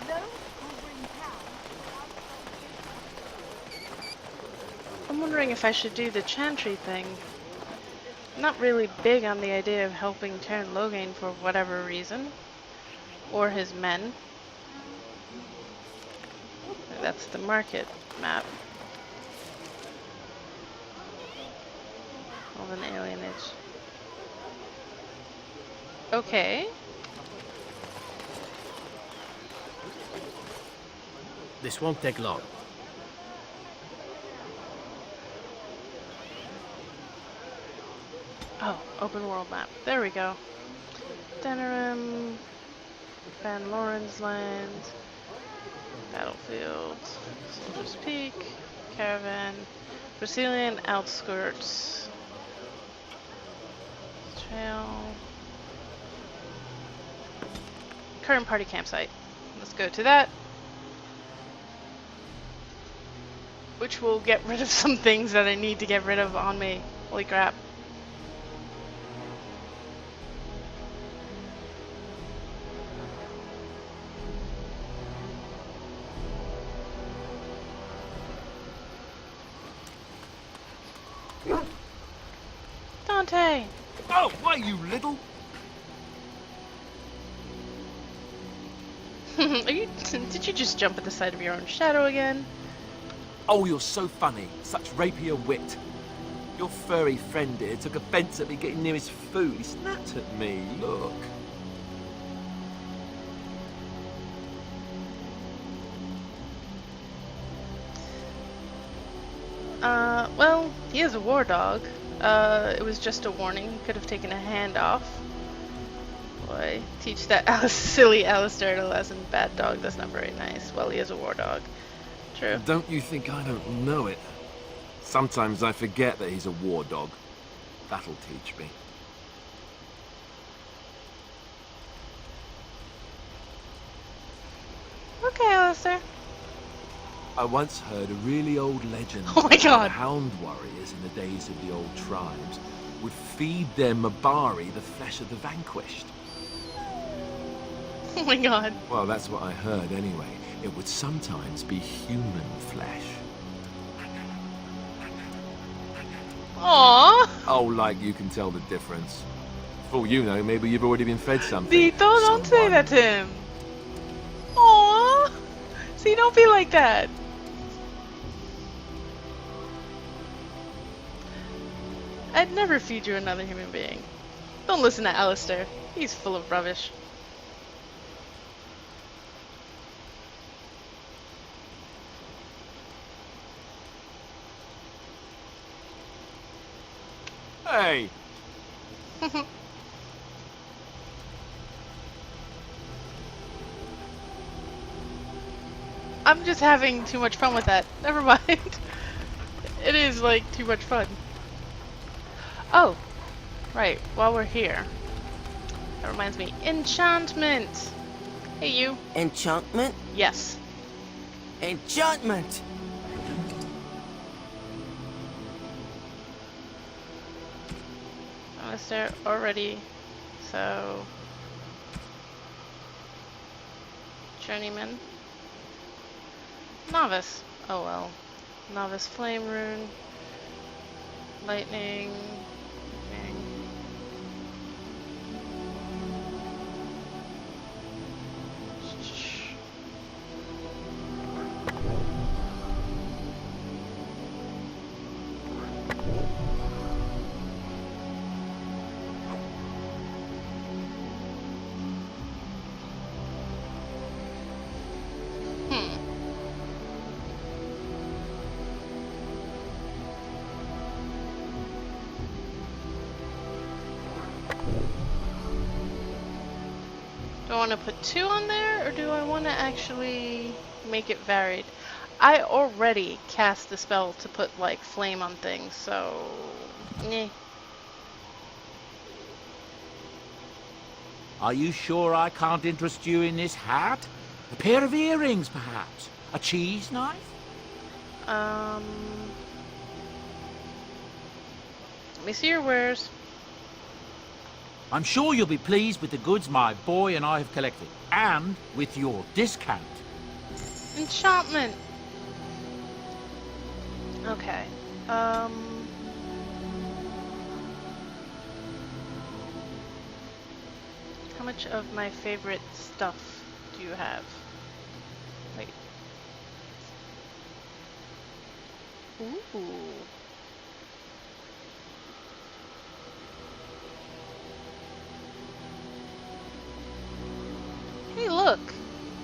Those who bring I'm wondering if I should do the Chantry thing. I'm not really big on the idea of helping turn Logain for whatever reason. Or his men. That's the market map. Of an alienage. Okay. This won't take long. Oh, open world map. There we go. Denerim, Van Loren's Land, Battlefield, Soldier's Peak, Caravan, Brazilian Outskirts, Trail, current party campsite. Let's go to that. Which will get rid of some things that I need to get rid of on me. Holy crap. Dante! Oh, why, you little... Did you just jump at the sight of your own shadow again? Oh, you're so funny. Such rapier wit. Your furry friend here took offence at me getting near his food. He snapped at me. Look. Well, he is a war dog. It was just a warning. He could have taken a hand off. Boy, teach that silly Alistair a lesson. Bad dog, that's not very nice. Well, he is a war dog. True. Don't you think I don't know it? Sometimes I forget that he's a war dog. That'll teach me. Okay, Alistair. I once heard a really old legend Oh my God. that hound warriors in the days of the old tribes would feed their Mabari the flesh of the vanquished. Oh my God. Well, that's what I heard anyway. It would sometimes be human flesh. Aww. Oh, like you can tell the difference. For all you know, maybe you've already been fed something. Dito, don't say that to him. Aww. See, don't be like that. I'd never feed you another human being. Don't listen to Alistair. He's full of rubbish. Hey! I'm just having too much fun with that. Never mind. It is like too much fun. Oh, right. While we're here, that reminds me. Enchantment. Hey, you. Enchantment? Yes. Enchantment! Alistair already. So, journeyman. Novice. Oh well. Novice flame rune. Lightning. want to put 2 on there, or do I want to actually make it varied? I already cast the spell to put, like, flame on things, so... eh. Are you sure I can't interest you in this hat? A pair of earrings, perhaps? A cheese knife? Let me see your wares. I'm sure you'll be pleased with the goods my boy and I have collected, and with your discount. Enchantment! Okay, how much of my favorite stuff do you have? Wait. Ooh. Hey, look!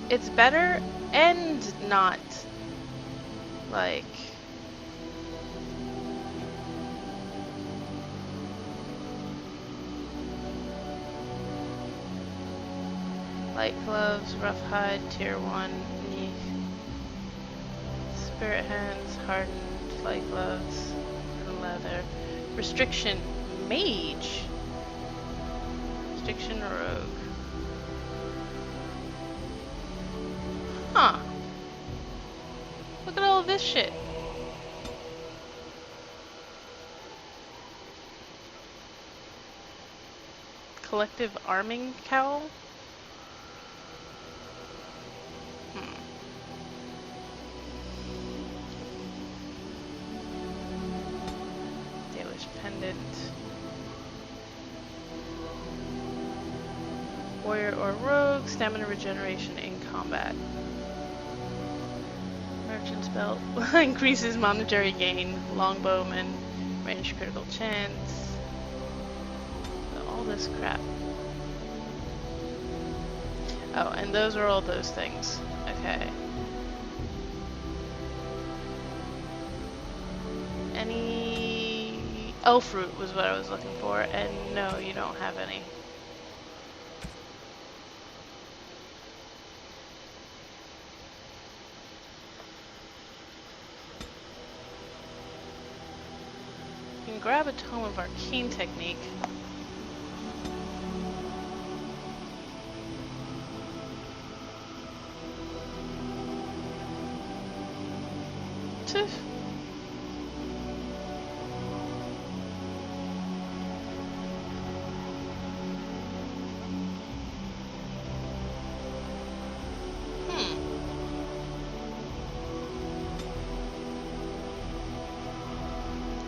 It's better and not, like... light gloves, rough hide, tier 1, spirit hands, hardened, light gloves, and leather. Restriction, mage. Restriction, rogue. Huh. Look at all of this shit. Collective arming cowl? Pendant. Warrior or rogue, stamina regeneration in combat. Merchant's belt increases monetary gain. Longbowman, range critical chance. All this crap. Oh, and those are all those things. Okay. Any elf fruit was what I was looking for, and no, you don't have any. You can grab a tome of arcane technique. Tiff.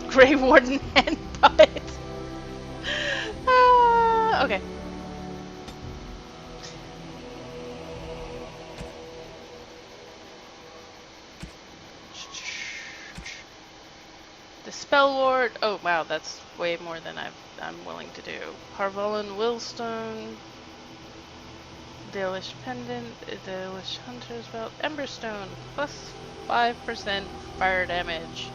Grey Warden and puppet. Okay. The Spell Lord. Oh wow, that's way more than I'm willing to do. Harvolan Willstone. Dalish Pendant. Dalish Hunter's Belt. Emberstone. Plus 5% fire damage.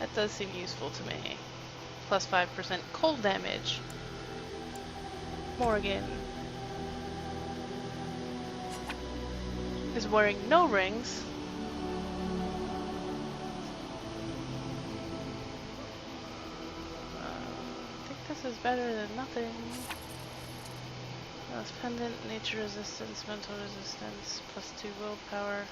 That does seem useful to me. Plus 5% cold damage. Morgan is wearing no rings. I think this is better than nothing. Last pendant, nature resistance, mental resistance, plus 2 willpower.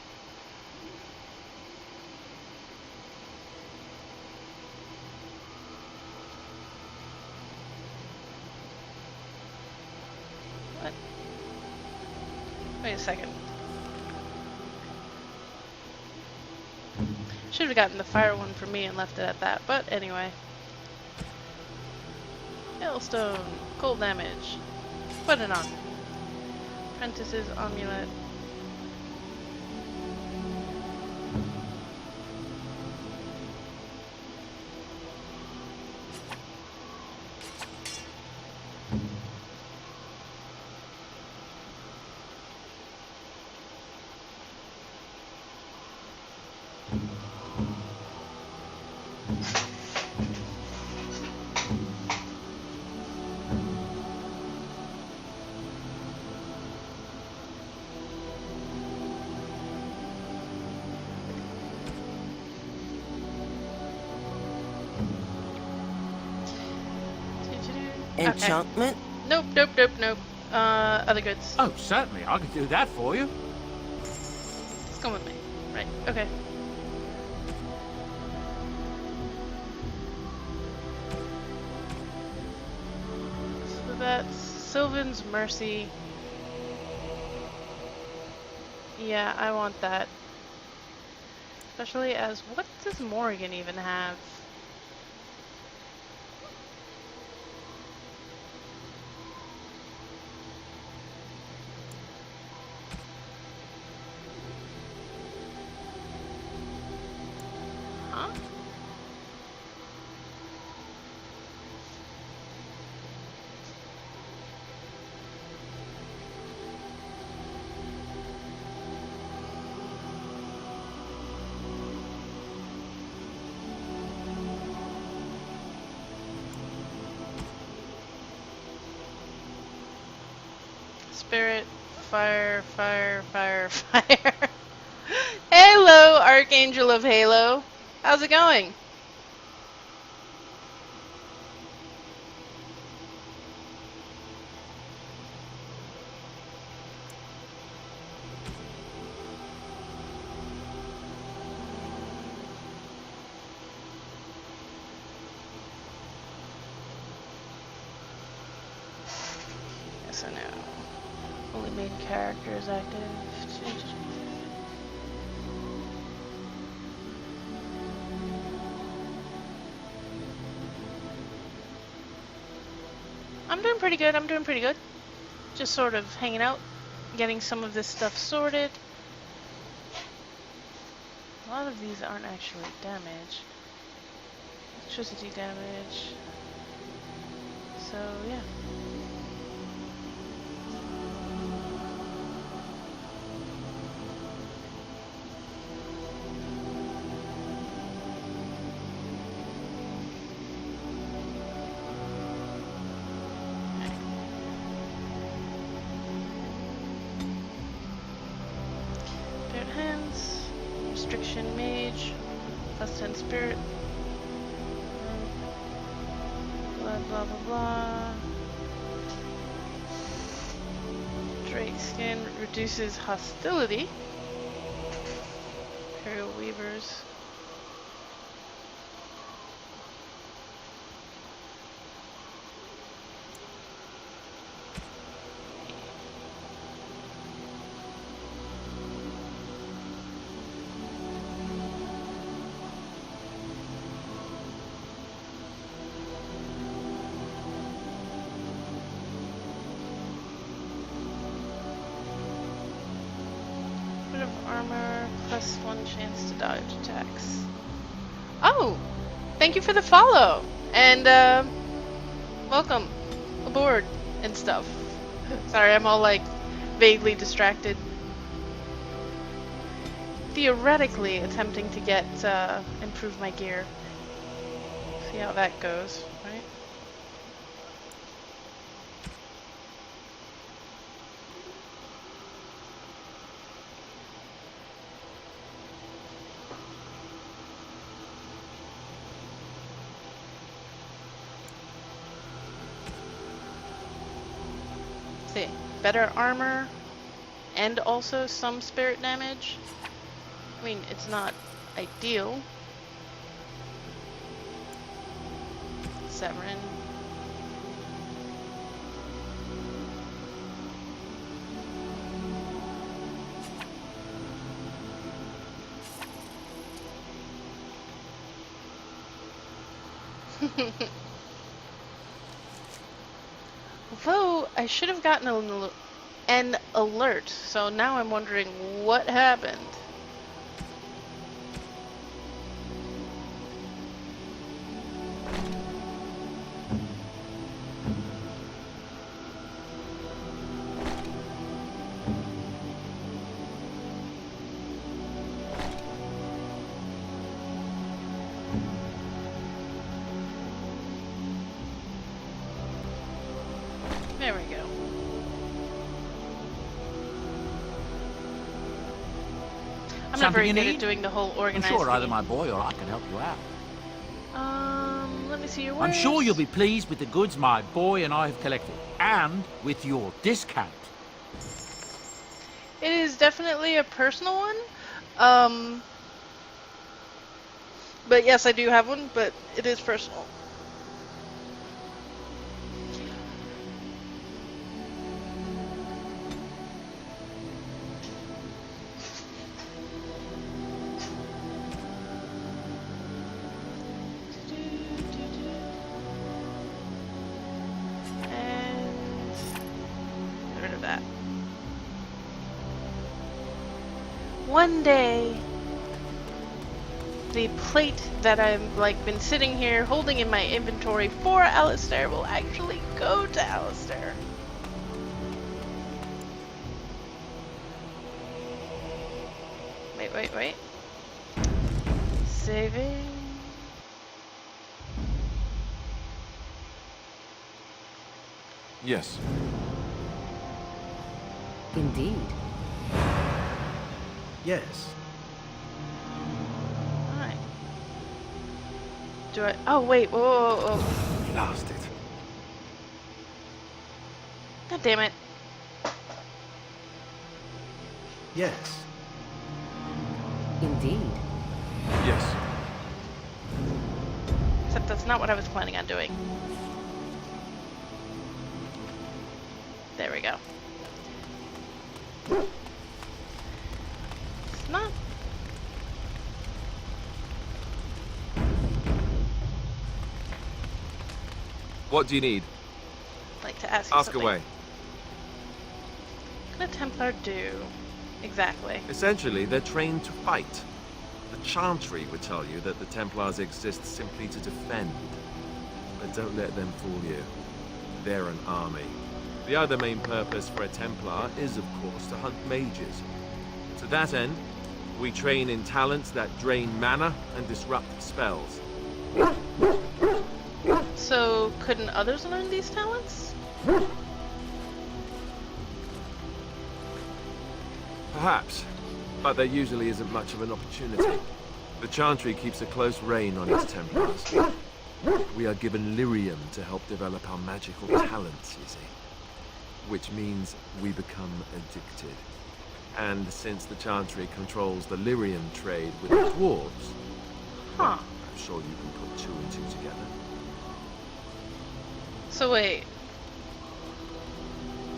What? Wait a second. Should have gotten the fire one for me and left it at that, but anyway. Hailstone, cold damage. Put it on. Apprentice's amulet. Enchantment? Nope, nope, nope, nope. Other goods. Oh, certainly. I could do that for you. Just come with me. Right, okay. So that's Sylvan's Mercy. Yeah, I want that. Especially as, what does Morrigan even have? Huh? Spirit, fire, fire, fire, fire. Hello, Archangel of Halo. How's it going? Yes, I know. Only main character is active. I'm doing pretty good, I'm doing pretty good. Just sort of hanging out, getting some of this stuff sorted. A lot of these aren't actually damage. Electricity damage. So, yeah. Restriction Mage, +10 Spirit, blah blah blah blah. Drake Skin reduces hostility. Imperial Weavers. Armor, +1 chance to dodge attacks. Oh! Thank you for the follow! And, welcome aboard and stuff. Sorry, I'm all, like, vaguely distracted. Theoretically attempting to get, improve my gear. See how that goes, right? See, better armor and also some spirit damage. I mean, it's not ideal. Severin. Although, I should have gotten an alert, so now I'm wondering what happened. There we go. I'm not very good at doing the whole organized I'm sure either thing. my boy or I can help you out. Let me see your wares. I'm sure you'll be pleased with the goods my boy and I have collected, and with your discount. It is definitely a personal one. But yes, I do have one, but it is personal. One day, the plate that I've like been sitting here holding in my inventory for Alistair will actually go to Alistair. Wait. Saving. Yes. Indeed. Yes. Alright. Do I? Oh, wait. Whoa. Lost it. God damn it. Yes. Indeed. Yes. Except that's not what I was planning on doing. There we go. It's not. What do you need? I'd like to ask you Ask something. away. What can a Templar do? Exactly. Essentially, they're trained to fight. The Chantry would tell you that the Templars exist simply to defend. But don't let them fool you. They're an army. The other main purpose for a Templar is, of course, to hunt mages. To that end, we train in talents that drain mana and disrupt spells. So, couldn't others learn these talents? Perhaps, but there usually isn't much of an opportunity. The Chantry keeps a close rein on its Templars. We are given lyrium to help develop our magical talents, you see. Which means we become addicted. And since the Chantry controls the lyrium trade with the dwarves, well, I'm sure you can put two and two together. So wait.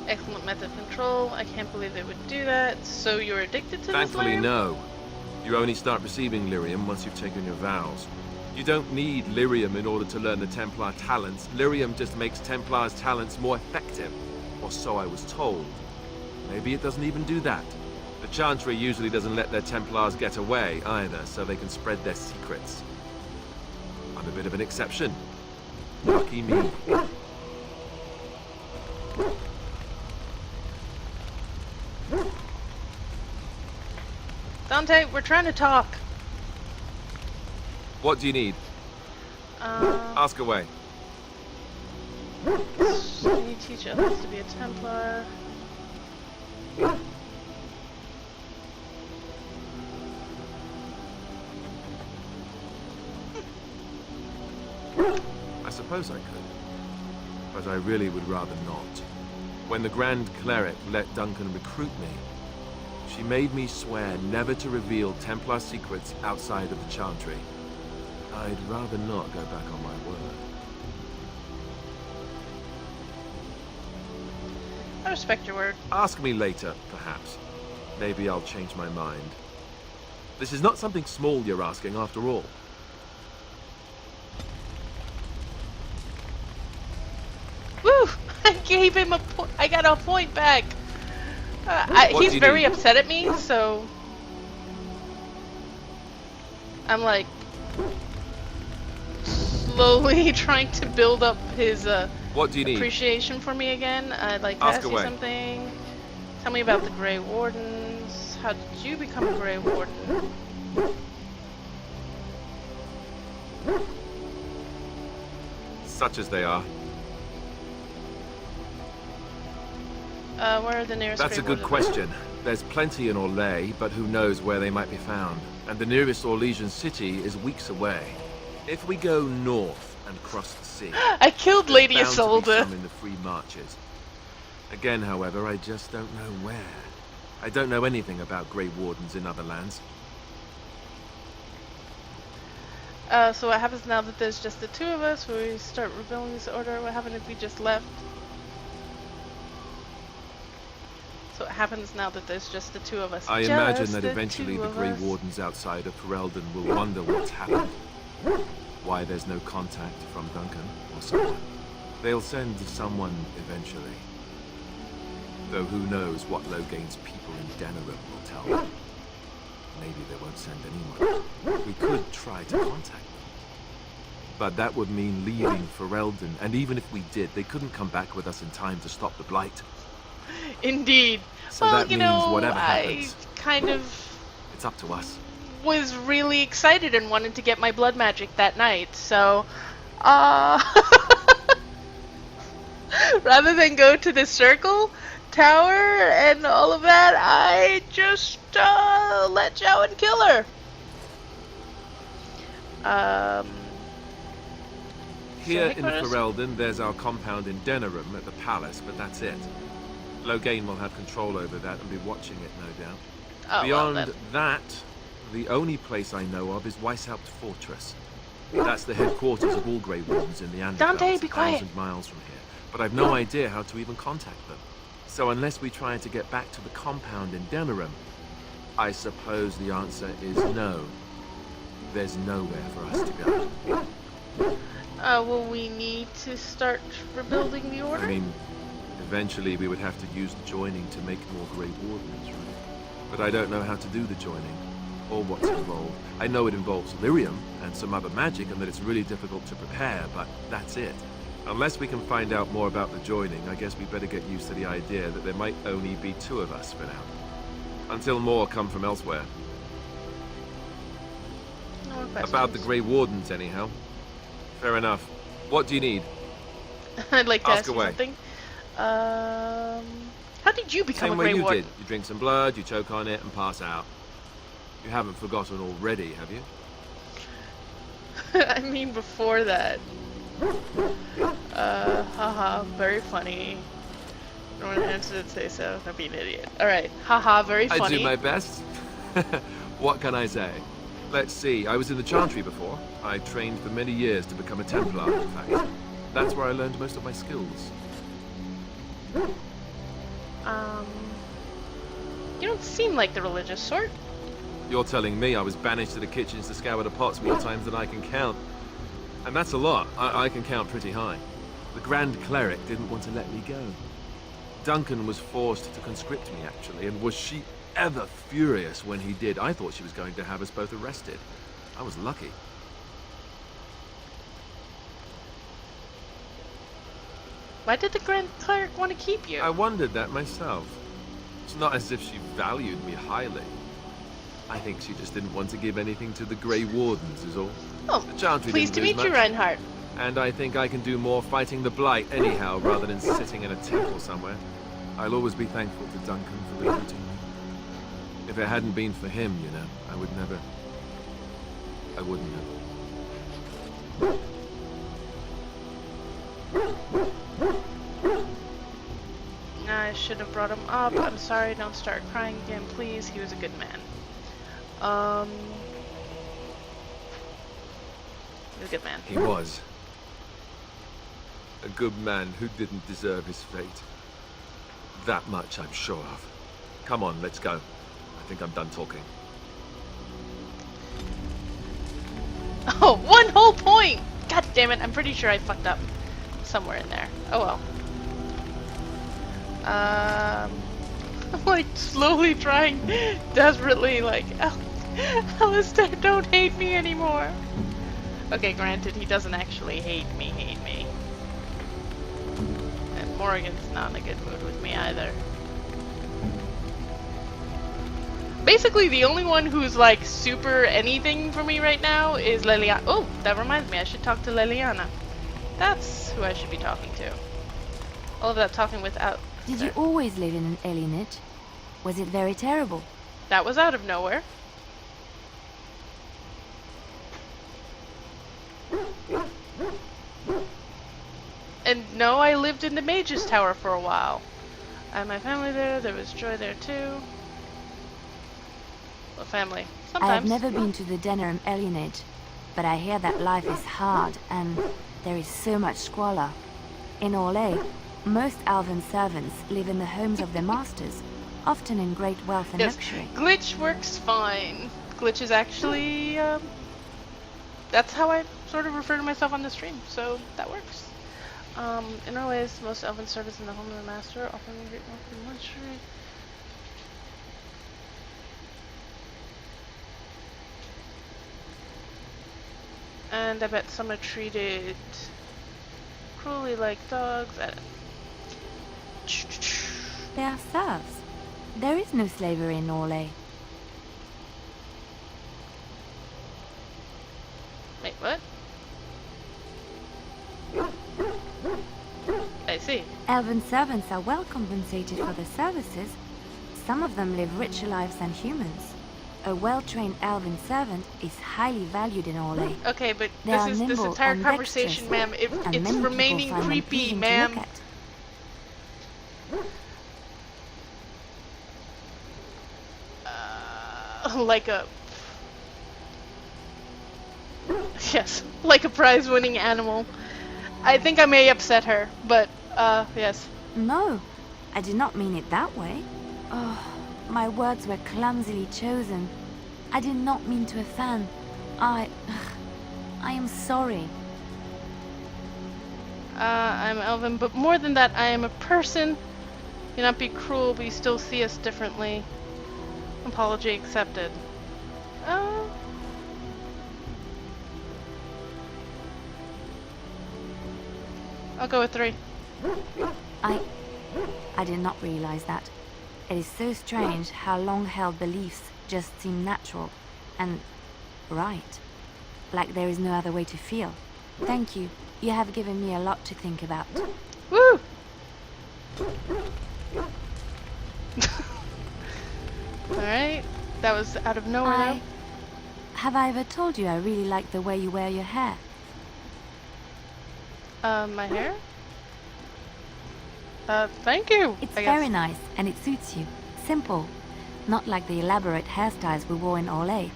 Excellent method of control. I can't believe they would do that. So you're addicted to this Thankfully, lyrium? no. You only start receiving lyrium once you've taken your vows. You don't need lyrium in order to learn the Templar talents. Lyrium just makes Templars' talents more effective. Or so I was told. Maybe it doesn't even do that. The Chantry usually doesn't let their Templars get away either, so they can spread their secrets. I'm a bit of an exception. Lucky me. Dante, we're trying to talk. What do you need? Ask away. So you teach others to be a Templar. I suppose I could. But I really would rather not. When the Grand Cleric let Duncan recruit me, she made me swear never to reveal Templar secrets outside of the Chantry. I'd rather not go back on my word. I respect your word. Ask me later, perhaps. Maybe I'll change my mind. This is not something small you're asking, after all. Woo! I gave him a point. I got a point back. He's very upset at me, so I'm like slowly trying to build up his what do you need? Appreciation for me again. I'd like to ask you something. Tell me about the Grey Wardens. How did you become a Grey Warden? Such as they are. Where are the nearest That's a Grey good Wardens? question. There's plenty in Orlais, but who knows where they might be found. And the nearest Orlesian city is weeks away. If we go north and and cross the sea. I killed There's Lady bound to be Isolde. some in the free marches. Again, however, I just don't know where. I don't know anything about Grey Wardens in other lands. So what happens now that there's just the two of us? Will we start rebuilding this order? What happened if we just left? So what happens now that there's just the two of us? I Just imagine that the eventually two the of Grey us. Wardens outside of Ferelden will wonder what's happened. Why there's no contact from Duncan or someone. They'll send someone eventually. Though who knows what Loghain's people in Denerim will tell them. Maybe they won't send anyone. We could try to contact them. But that would mean leaving Ferelden, and even if we did, they couldn't come back with us in time to stop the Blight. Indeed. So well, that you means know, whatever I happens, kind of it's up to us. was really excited and wanted to get my blood magic that night, so rather than go to the circle tower and all of that, I just let Jowan kill her. Here in Ferelden, there's our compound in Denerim at the palace, but that's it. Loghain will have control over that and be watching it, no doubt. Oh, Beyond well, then. that, the only place I know of is Weishaupt Fortress. That's the headquarters of all Grey Wardens in the Andals, Dante, be quiet. 1,000 miles from here. But I've no idea how to even contact them. So unless we try to get back to the compound in Denerim, I suppose the answer is no. There's nowhere for us to go. Will we need to start rebuilding the order? I mean, eventually we would have to use the joining to make more Grey Wardens, right? But I don't know how to do the joining, or what's involved. I know it involves lyrium and some other magic, and that it's really difficult to prepare, but that's it. Unless we can find out more about the joining, I guess we better get used to the idea that there might only be two of us for now. Until more come from elsewhere. No more questions. About the Grey Wardens, anyhow. Fair enough. What do you need? I'd like to Ask ask you away. something. How did you become Same a way Grey you Warden? did. You drink some blood, you choke on it, and pass out. You haven't forgotten already, have you? I mean, before that. Haha, very funny. No one answered to say so. Don't be an idiot. Alright, haha, very funny. I do my best. What can I say? Let's see, I was in the Chantry before. I trained for many years to become a Templar, in fact. That's where I learned most of my skills. You don't seem like the religious sort. You're telling me I was banished to the kitchens to scour the pots more times than I can count. And that's a lot. I can count pretty high. The Grand Cleric didn't want to let me go. Duncan was forced to conscript me, actually, and was she ever furious when he did. I thought she was going to have us both arrested. I was lucky. Why did the Grand Cleric want to keep you? I wondered that myself. It's not as if she valued me highly. I think she just didn't want to give anything to the Grey Wardens, is all. Oh, The Chantry pleased to didn't meet lose you, much. Reinhardt. And I think I can do more fighting the Blight anyhow, rather than sitting in a temple somewhere. I'll always be thankful to Duncan for recruiting me. If it hadn't been for him, you know, I wouldn't have. I should have brought him up. I'm sorry, don't start crying again, please. He was a good man. He was a good man. He was. A good man who didn't deserve his fate. That much I'm sure of. Come on, let's go. I think I'm done talking. Oh, one whole point! God damn it, I'm pretty sure I fucked up somewhere in there. Oh well. I'm like slowly trying, desperately, like, Alistair, don't hate me anymore. Okay, granted, he doesn't actually hate me. And Morrigan's not in a good mood with me either. Basically, the only one who's like super anything for me right now is Leliana. Oh, that reminds me, I should talk to Leliana. That's who I should be talking to. All of that talking without. Did you always live in an alienage? Was it very terrible? That was out of nowhere. No, I lived in the Mage's Tower for a while. I had my family there. There was Joy there too. Well, family. Sometimes. I have never been to the Denerim alienage, but I hear that life is hard and there is so much squalor. In Orlais, most elven servants live in the homes of their masters, often in great wealth and Yes, luxury. Glitch works fine. Glitch is actually, that's how I sort of refer to myself on the stream, so that works. In our ways, most elven servants in the home of the master, often great wealth and luxury. And I bet some are treated cruelly like dogs. They are serfs. There is no slavery in Orlais. Wait, what? I see. Elven servants are well compensated for their services. Some of them live richer lives than humans. A well-trained elven servant is highly valued in Orlais. Okay, but They this are is this nimble entire and conversation, dexterous, ma'am. and It's many remaining people find them creepy, pleasing to ma'am. look at. Like a... Yes, like a prize-winning animal. I think I may upset her, but, yes. No, I did not mean it that way. Oh, my words were clumsily chosen. I did not mean to offend. I am sorry. I'm Elven, but more than that, I am a person. You not be cruel, but you still see us differently. Apology accepted. I'll go with 3. I did not realize that. It is so strange how long-held beliefs just seem natural and right. Like there is no other way to feel. Thank you. You have given me a lot to think about. Woo! Alright, that was out of nowhere. Have I ever told you I really like the way you wear your hair? My hair? Thank you. It's very nice, and it suits you. Simple. Not like the elaborate hairstyles we wore in Orlais.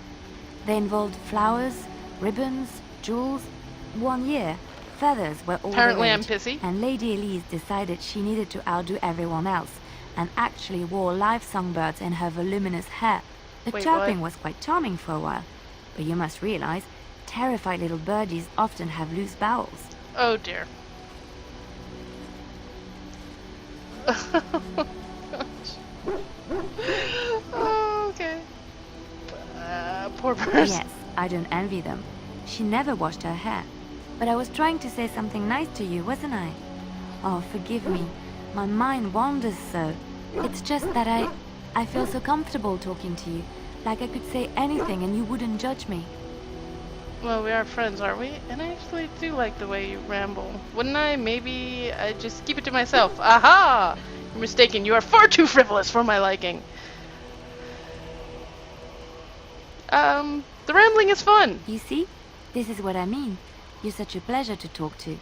They involved flowers, ribbons, jewels. One year, feathers were all Apparently the I'm rage, pissy. and Lady Elise decided she needed to outdo everyone else, and actually wore live songbirds in her voluminous hair. The Wait, chirping what? was quite charming for a while, but you must realize, terrified little birdies often have loose bowels. Oh dear. Oh, okay. Poor person. Yes, I don't envy them. She never washed her hair. But I was trying to say something nice to you, wasn't I? Oh, forgive me. My mind wanders so. It's just that I feel so comfortable talking to you. Like I could say anything and you wouldn't judge me. Well, we are friends, aren't we? And I actually do like the way you ramble. Wouldn't I? Maybe I just keep it to myself. Aha! You're mistaken. You are far too frivolous for my liking. The rambling is fun. You see? This is what I mean. You're such a pleasure to talk to.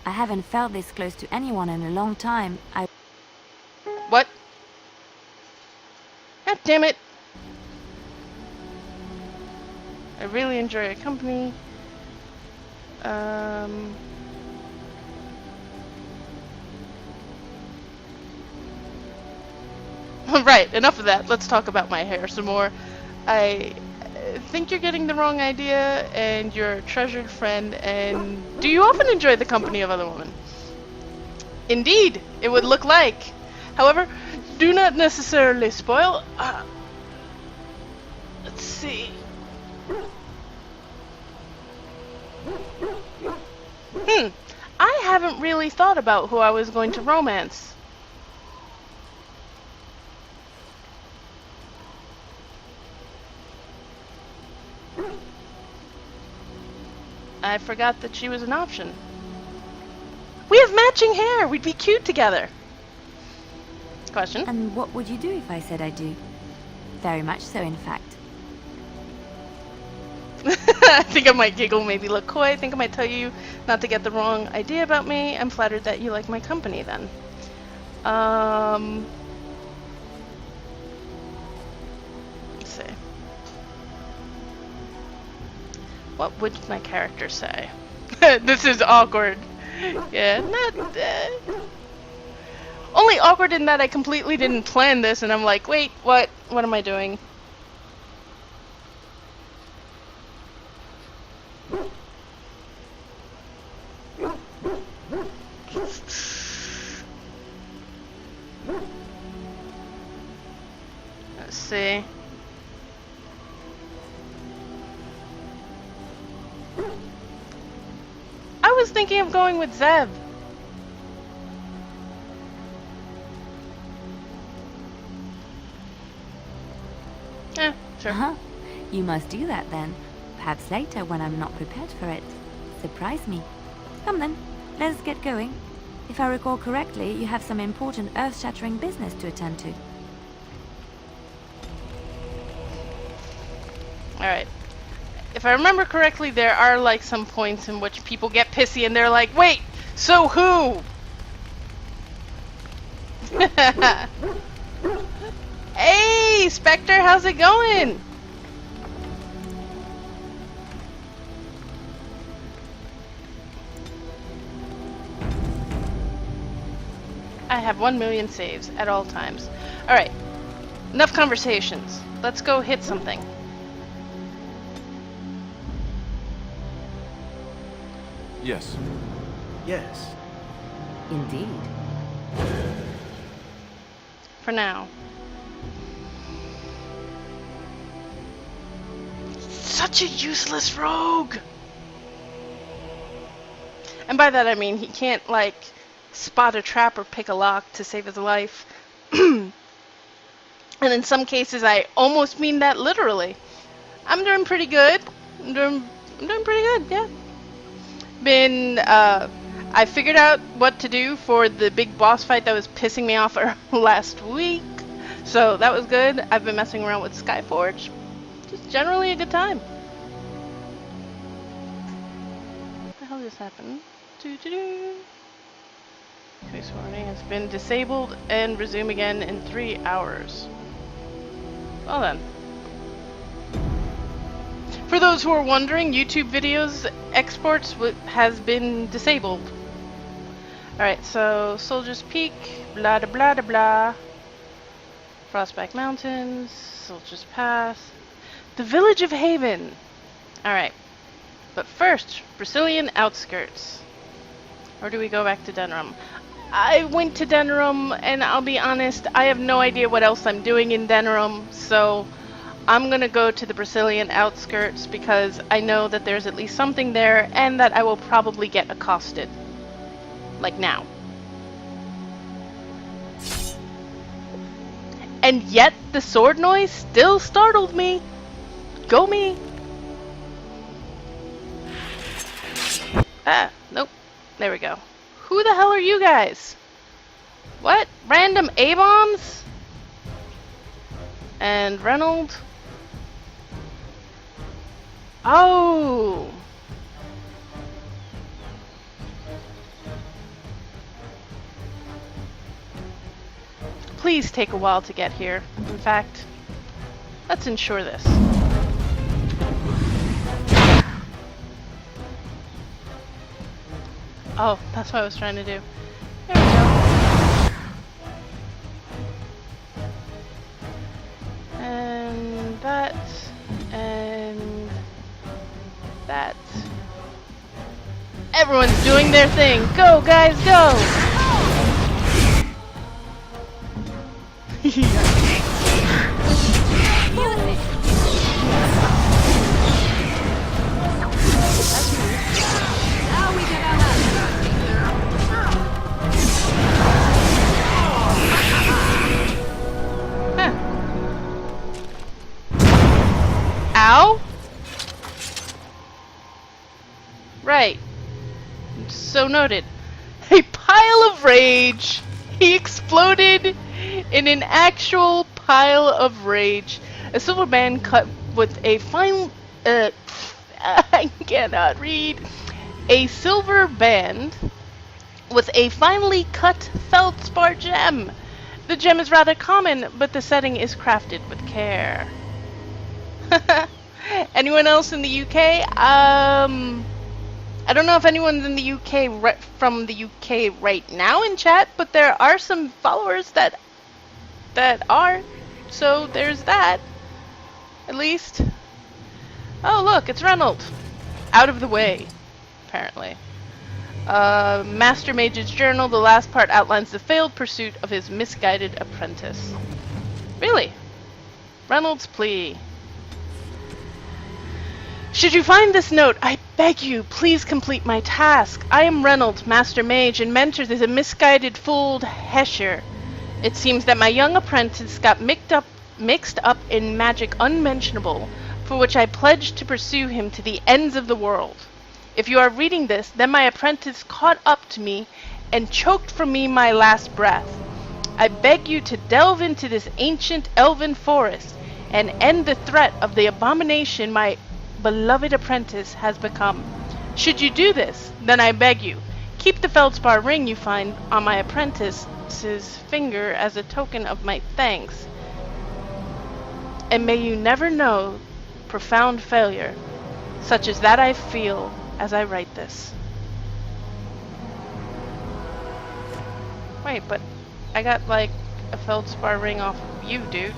I haven't felt this close to anyone in a long time. What? God damn it. I really enjoy your company. Right, enough of that. Let's talk about my hair some more. I think you're getting the wrong idea, and you're a treasured friend, and do you often enjoy the company of other women? Indeed, it would look like. However, do not necessarily spoil. Let's see. I haven't really thought about who I was going to romance. I forgot that she was an option. We have matching hair! We'd be cute together! Question? And what would you do if I said I do? Very much so, in fact. I think I might giggle, maybe look coy. I think I might tell you not to get the wrong idea about me. I'm flattered that you like my company then. Let's see. What would my character say? This is awkward. Yeah, not... only awkward in that I completely didn't plan this and I'm like, wait, what? What am I doing? Let's see. I was thinking of going with Zeb. Sure. You must do that then. Perhaps later when I'm not prepared for it. Surprise me. Come then, let's get going. If I recall correctly, you have some important earth-shattering business to attend to. Alright. If I remember correctly, there are like some points in which people get pissy and they're like, wait, so who? Hey, Spectre, how's it going? I have 1 million saves at all times. Alright, enough conversations. Let's go hit something. Yes. Yes. Indeed. For now. Such a useless rogue! And by that I mean he can't, like, spot a trap or pick a lock to save his life. And in some cases I almost mean that literally. I'm doing pretty good. I'm doing pretty good, yeah. I figured out what to do for the big boss fight that was pissing me off last week. So that was good. I've been messing around with Skyforge. Just generally a good time. What the hell just happened? Face warning has been disabled and resume again in 3 hours. Well then. For those who are wondering, YouTube videos exports has been disabled. Alright, so Soldier's Peak, blah da blah da blah. Frostback Mountains, Soldier's Pass, the Village of Haven. Alright, but first, Brazilian Outskirts. Or do we go back to Denram? I went to Denram, and I'll be honest, I have no idea what else I'm doing in Denram, so I'm gonna go to the Brazilian Outskirts because I know that there's at least something there, and that I will probably get accosted. Like now. And yet, the sword noise still startled me. Go me. Ah, nope. There we go. Who the hell are you guys? What? Random A-bombs? And Reynold? Oh! Please take a while to get here. In fact, let's ensure this. Oh, that's what I was trying to do. There we go. And that. And that. Everyone's doing their thing. Go, guys, go! Ow? Right. So noted. A pile of rage. He exploded in an actual pile of rage. A silver band cut with a fine I cannot read. A silver band with a finely cut feldspar gem. The gem is rather common, but the setting is crafted with care. Anyone else in the UK? I don't know if anyone's in the UK from the UK right now in chat, but there are some followers that are. So there's that. At least. Oh look, it's Reynolds. Out of the way, apparently. Master Mage's journal, the last part outlines the failed pursuit of his misguided apprentice. Really? Reynolds' plea. Should you find this note, I beg you, please complete my task. I am Reynolds, Master Mage, and mentor is a misguided, fooled Hesher. It seems that my young apprentice got mixed up in magic unmentionable, for which I pledged to pursue him to the ends of the world. If you are reading this, then my apprentice caught up to me and choked from me my last breath. I beg you to delve into this ancient elven forest and end the threat of the abomination my beloved apprentice has become. Should you do this, then I beg you, keep the feldspar ring you find on my apprentice's finger as a token of my thanks. And may you never know profound failure, such as that I feel as I write this. Wait, but I got like a feldspar ring off of you, dude.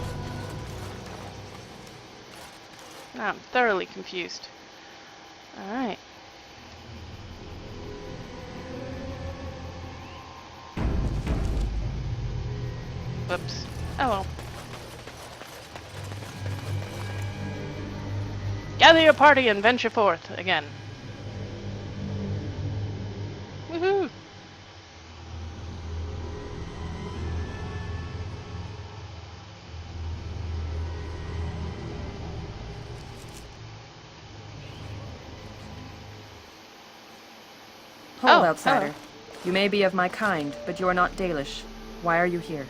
I'm thoroughly confused. Alright. Whoops. Oh well. Gather your party and venture forth again. Woohoo! Hold, outsider. You may be of my kind, but you are not Dalish. Why are you here?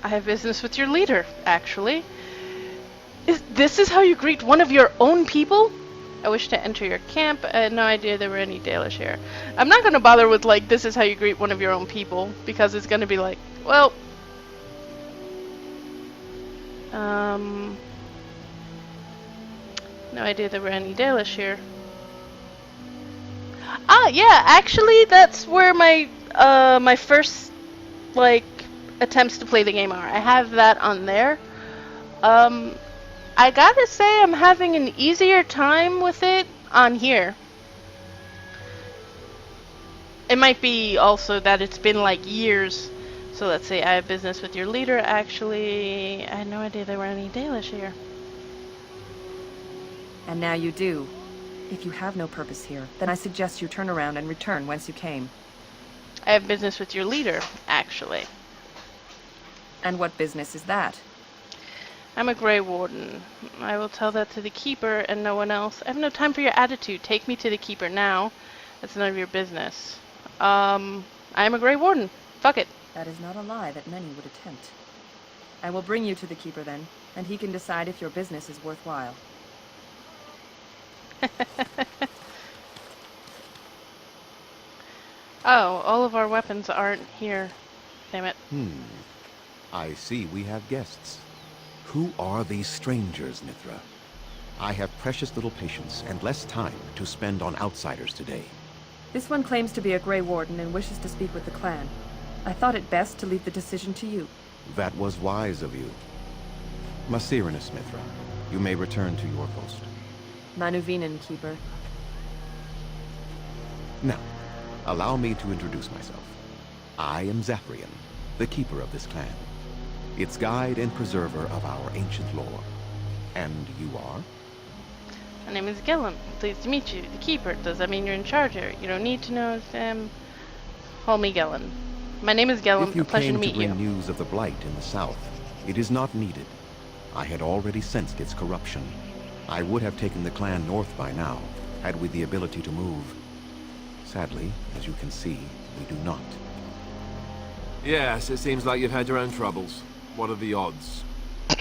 I have business with your leader, actually. This is how you greet one of your own people? I wish to enter your camp. I had no idea there were any Dalish here. I'm not gonna bother with, like, this is how you greet one of your own people, because it's gonna be like, well... no idea there were any Dalish here. Ah, yeah, actually, that's where my, my first, like, attempts to play the game are. I have that on there. I gotta say I'm having an easier time with it on here. It might be also that it's been like years. So let's say I have business with your leader. Actually, I had no idea there were any Dalish here. And now you do. If you have no purpose here, then I suggest you turn around and return whence you came. I have business with your leader, actually. And what business is that? I'm a Grey Warden. I will tell that to the Keeper and no one else. I have no time for your attitude. Take me to the Keeper now. That's none of your business. I am a Grey Warden. Fuck it. That is not a lie that many would attempt. I will bring you to the Keeper then, and he can decide if your business is worthwhile. Oh, all of our weapons aren't here. Damn it. I see we have guests. Who are these strangers, Mithra? I have precious little patience and less time to spend on outsiders today. This one claims to be a Grey Warden and wishes to speak with the clan. I thought it best to leave the decision to you. That was wise of you. Masirinus, Mithra, you may return to your post. Manuvinen, Keeper. Now, allow me to introduce myself. I am Zephyrian, the keeper of this clan. Its guide and preserver of our ancient lore. And you are? My name is Gillen. Pleased to meet you. The Keeper. Does that mean you're in charge here? You don't need to know them. Call me Gillen. My name is Gillen. If you A pleasure to came meet to bring you. news of the Blight in the south, it is not needed. I had already sensed its corruption. I would have taken the clan north by now, had we the ability to move. Sadly, as you can see, we do not. Yes, it seems like you've had your own troubles. What are the odds?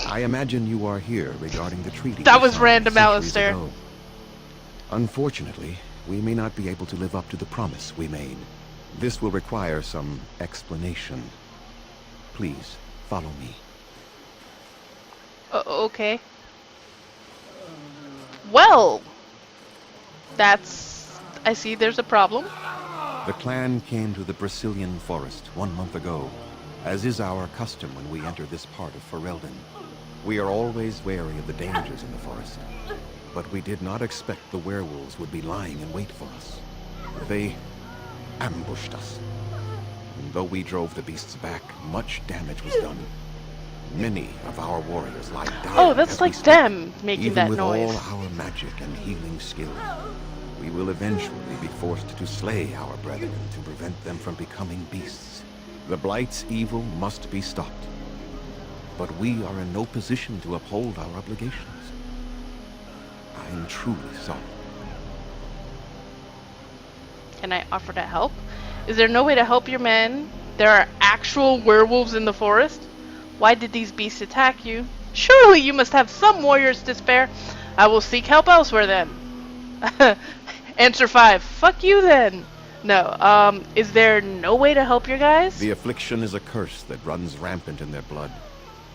I imagine you are here regarding the treaty. That we was signed random, centuries Alistair. ago. Unfortunately, we may not be able to live up to the promise we made. This will require some explanation. Please, follow me. Okay. Well, I see there's a problem. The clan came to the Brazilian forest 1 month ago, as is our custom when we enter this part of Ferelden. We are always wary of the dangers in the forest, but we did not expect the werewolves would be lying in wait for us. They ambushed us. And though we drove the beasts back, much damage was done. Many of our warriors lie dying. Oh, that's like them making Even that with noise. all our magic and healing skill, we will eventually be forced to slay our brethren to prevent them from becoming beasts. The Blight's evil must be stopped. But we are in no position to uphold our obligations. I am truly sorry. Can I offer to help? Is there no way to help your men? There are actual werewolves in the forest? Why did these beasts attack you? Surely you must have some warriors to spare. I will seek help elsewhere then. Answer 5. Fuck you then. No, is there no way to help your guys? The affliction is a curse that runs rampant in their blood,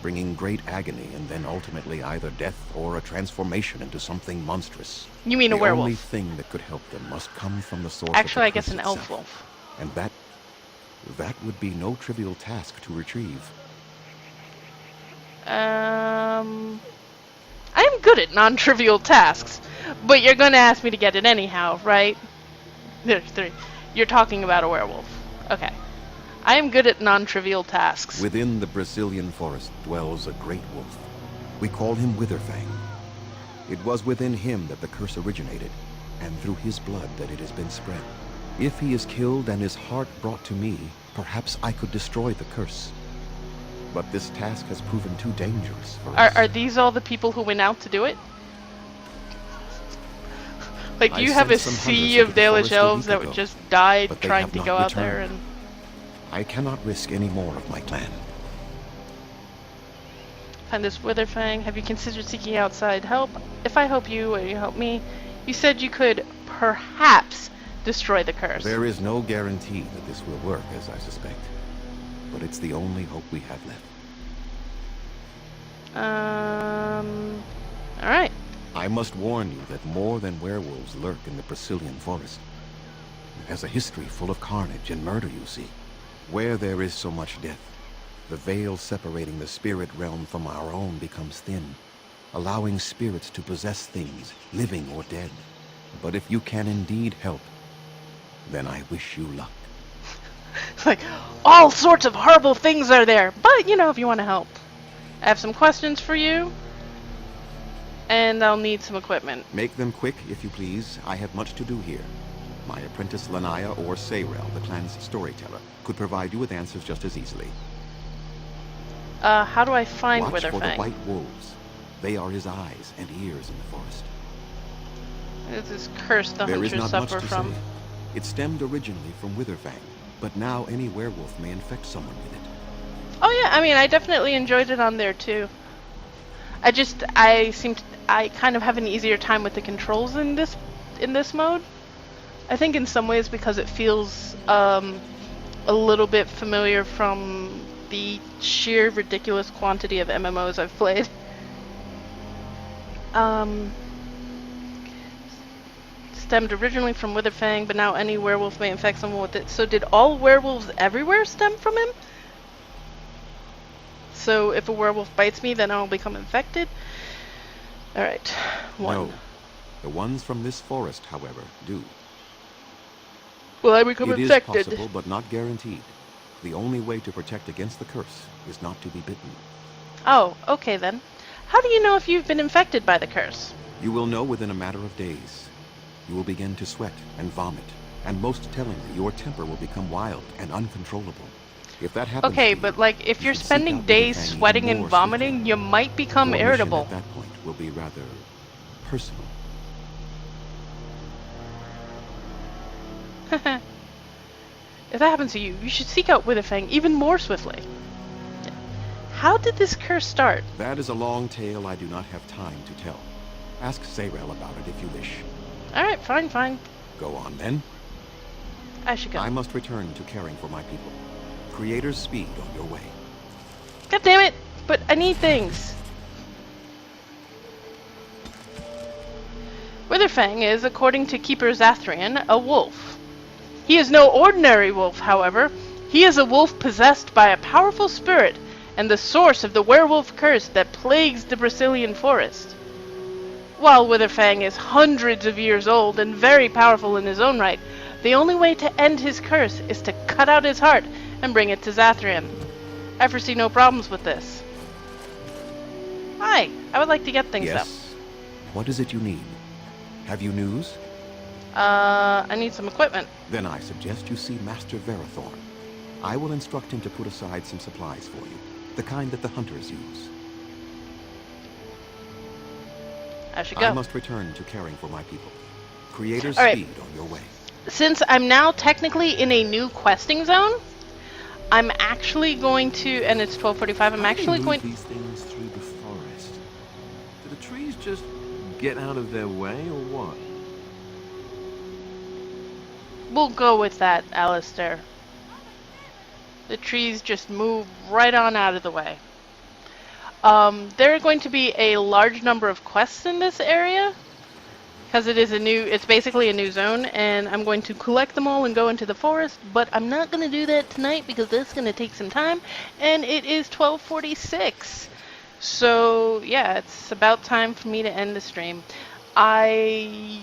bringing great agony and then ultimately either death or a transformation into something monstrous. You mean a werewolf? The only thing that could help them must come from the source Actually, I of the guess curse an itself. elf wolf. And that would be no trivial task to retrieve. I'm good at non-trivial tasks, but you're gonna ask me to get it anyhow, right? There's 3. You're talking about a werewolf. Okay. I am good at non-trivial tasks. Within the Brazilian forest dwells a great wolf. We call him Witherfang. It was within him that the curse originated, and through his blood that it has been spread. If he is killed and his heart brought to me, perhaps I could destroy the curse. But this task has proven too dangerous for us. Are these all the people who went out to do it? Like, do you have a sent some sea hunters of into the Dalish forest a elves week that ago, just died but they trying have to not go out there returned. and... I cannot risk any more of my clan. Find this Witherfang. Have you considered seeking outside help? If I help you or you help me, you said you could perhaps destroy the curse. There is no guarantee that this will work, as I suspect. But it's the only hope we have left. Alright. I must warn you that more than werewolves lurk in the Brazilian forest. It has a history full of carnage and murder, you see. Where there is so much death, the veil separating the spirit realm from our own becomes thin, allowing spirits to possess things, living or dead. But if you can indeed help, then I wish you luck. Like, all sorts of horrible things are there, but, you know, if you want to help. I have some questions for you, and I'll need some equipment. Make them quick, if you please. I have much to do here. My apprentice Lanaya or Sayrel, the clan's storyteller, could provide you with answers just as easily. How do I find Watch for the Witherfang? white wolves. They are his eyes and ears in the forest. This is curse the There is hunters not much suffer to from. say. It stemmed originally from Witherfang, but now any werewolf may infect someone with it. Oh yeah, I mean, I definitely enjoyed it on there too. I kind of have an easier time with the controls in this mode. I think in some ways because it feels a little bit familiar from the sheer ridiculous quantity of MMOs I've played. Stemmed originally from Witherfang, but now any werewolf may infect someone with it. So did all werewolves everywhere stem from him? So if a werewolf bites me, then I'll become infected? Alright, 1. No. The ones from this forest, however, do. Will I become infected? It is possible, but not guaranteed. The only way to protect against the curse is not to be bitten. Oh, okay then. How do you know if you've been infected by the curse? You will know within a matter of days. You will begin to sweat and vomit, and most tellingly, your temper will become wild and uncontrollable. If that happens Okay, to you, but like, if you're should seek spending out days Witherfang even sweating and more vomiting, you might become Your mission irritable. at that point will be rather personal. If that happens to you, you should seek out Witherfang even more swiftly. How did this curse start? That is a long tale I do not have time to tell. Ask Serel about it if you wish. Alright, fine. Go on, then. I should go. I must return to caring for my people. Creator's speed on your way. God damn it! But I need things. Witherfang is, according to Keeper Zathrian, a wolf. He is no ordinary wolf, however. He is a wolf possessed by a powerful spirit and the source of the werewolf curse that plagues the Brazilian forest. While Witherfang is hundreds of years old and very powerful in his own right, the only way to end his curse is to cut out his heart and bring it to Zathrian. I foresee no problems with this. Hi, I would like to get things yes. up. What is it you need? Have you news? I need some equipment. Then I suggest you see Master Verathorn. I will instruct him to put aside some supplies for you, the kind that the hunters use. I should go. I must return to caring for my people. Creator's All right. speed on your way. Since I'm now technically in a new questing zone, I'm actually going to, and it's 12:45. I'm actually going. These things through the forest. Do the trees just get out of their way, or what? We'll go with that, Alistair. The trees just move right on out of the way. There are going to be a large number of quests in this area, because it's basically a new zone, and I'm going to collect them all and go into the forest, but I'm not going to do that tonight because that's going to take some time, and it is 12:46. So, yeah, it's about time for me to end the stream. I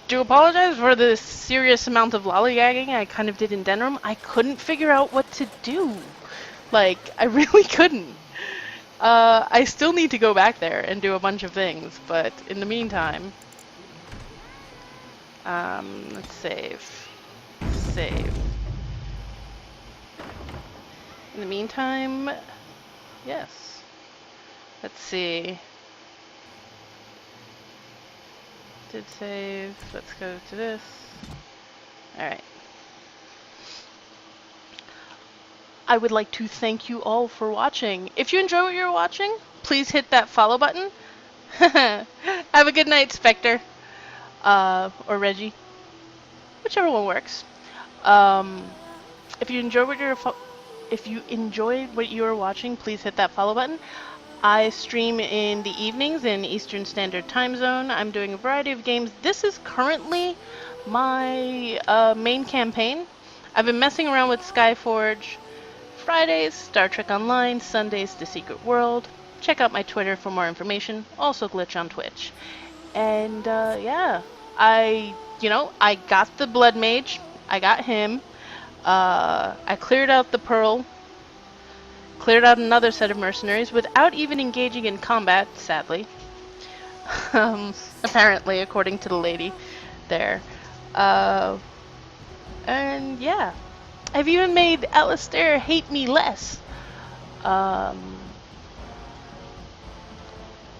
do apologize for the serious amount of lollygagging I kind of did in Denram. I couldn't figure out what to do. Like, I really couldn't. I still need to go back there and do a bunch of things, but in the meantime... let's save. Save. In the meantime... Yes. Let's see. Did save. Let's go to this. Alright. I would like to thank you all for watching. If you enjoy what you're watching, please hit that follow button. Have a good night, Spectre. Or Reggie. Whichever one works. If you enjoy what you're watching, please hit that follow button. I stream in the evenings in Eastern Standard Time Zone. I'm doing a variety of games. This is currently my main campaign. I've been messing around with Skyforge. Fridays, Star Trek Online. Sundays, The Secret World. Check out my Twitter for more information. Also Glitchontwitch. And yeah, I got the Blood Mage. I got him. I cleared out the Pearl. Cleared out another set of mercenaries without even engaging in combat, sadly. Apparently, according to the lady there. And yeah. I've even made Alistair hate me less.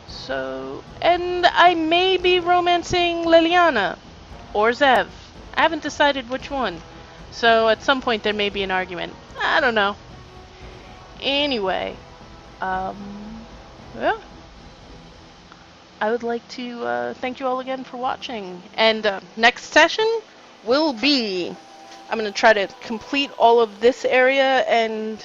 So, and I may be romancing Liliana or Zev. I haven't decided which one. So at some point there may be an argument. I don't know. Anyway, yeah. I would like to thank you all again for watching. And next session will be... I'm going to try to complete all of this area and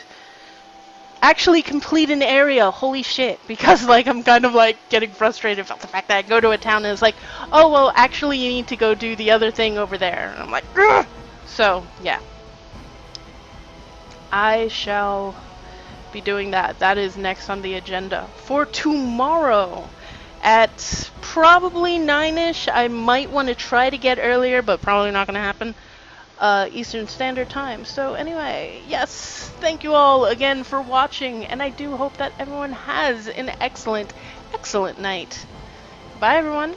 actually complete an area. Holy shit. Because like I'm kind of like getting frustrated about the fact that I go to a town and it's like, oh well, actually you need to go do the other thing over there. And I'm like, ugh! So yeah. I shall be doing that. That is next on the agenda for tomorrow at probably 9ish. I might want to try to get earlier, but probably not going to happen. Eastern Standard Time. So anyway, yes, thank you all again for watching, and I do hope that everyone has an excellent, excellent night. Bye everyone.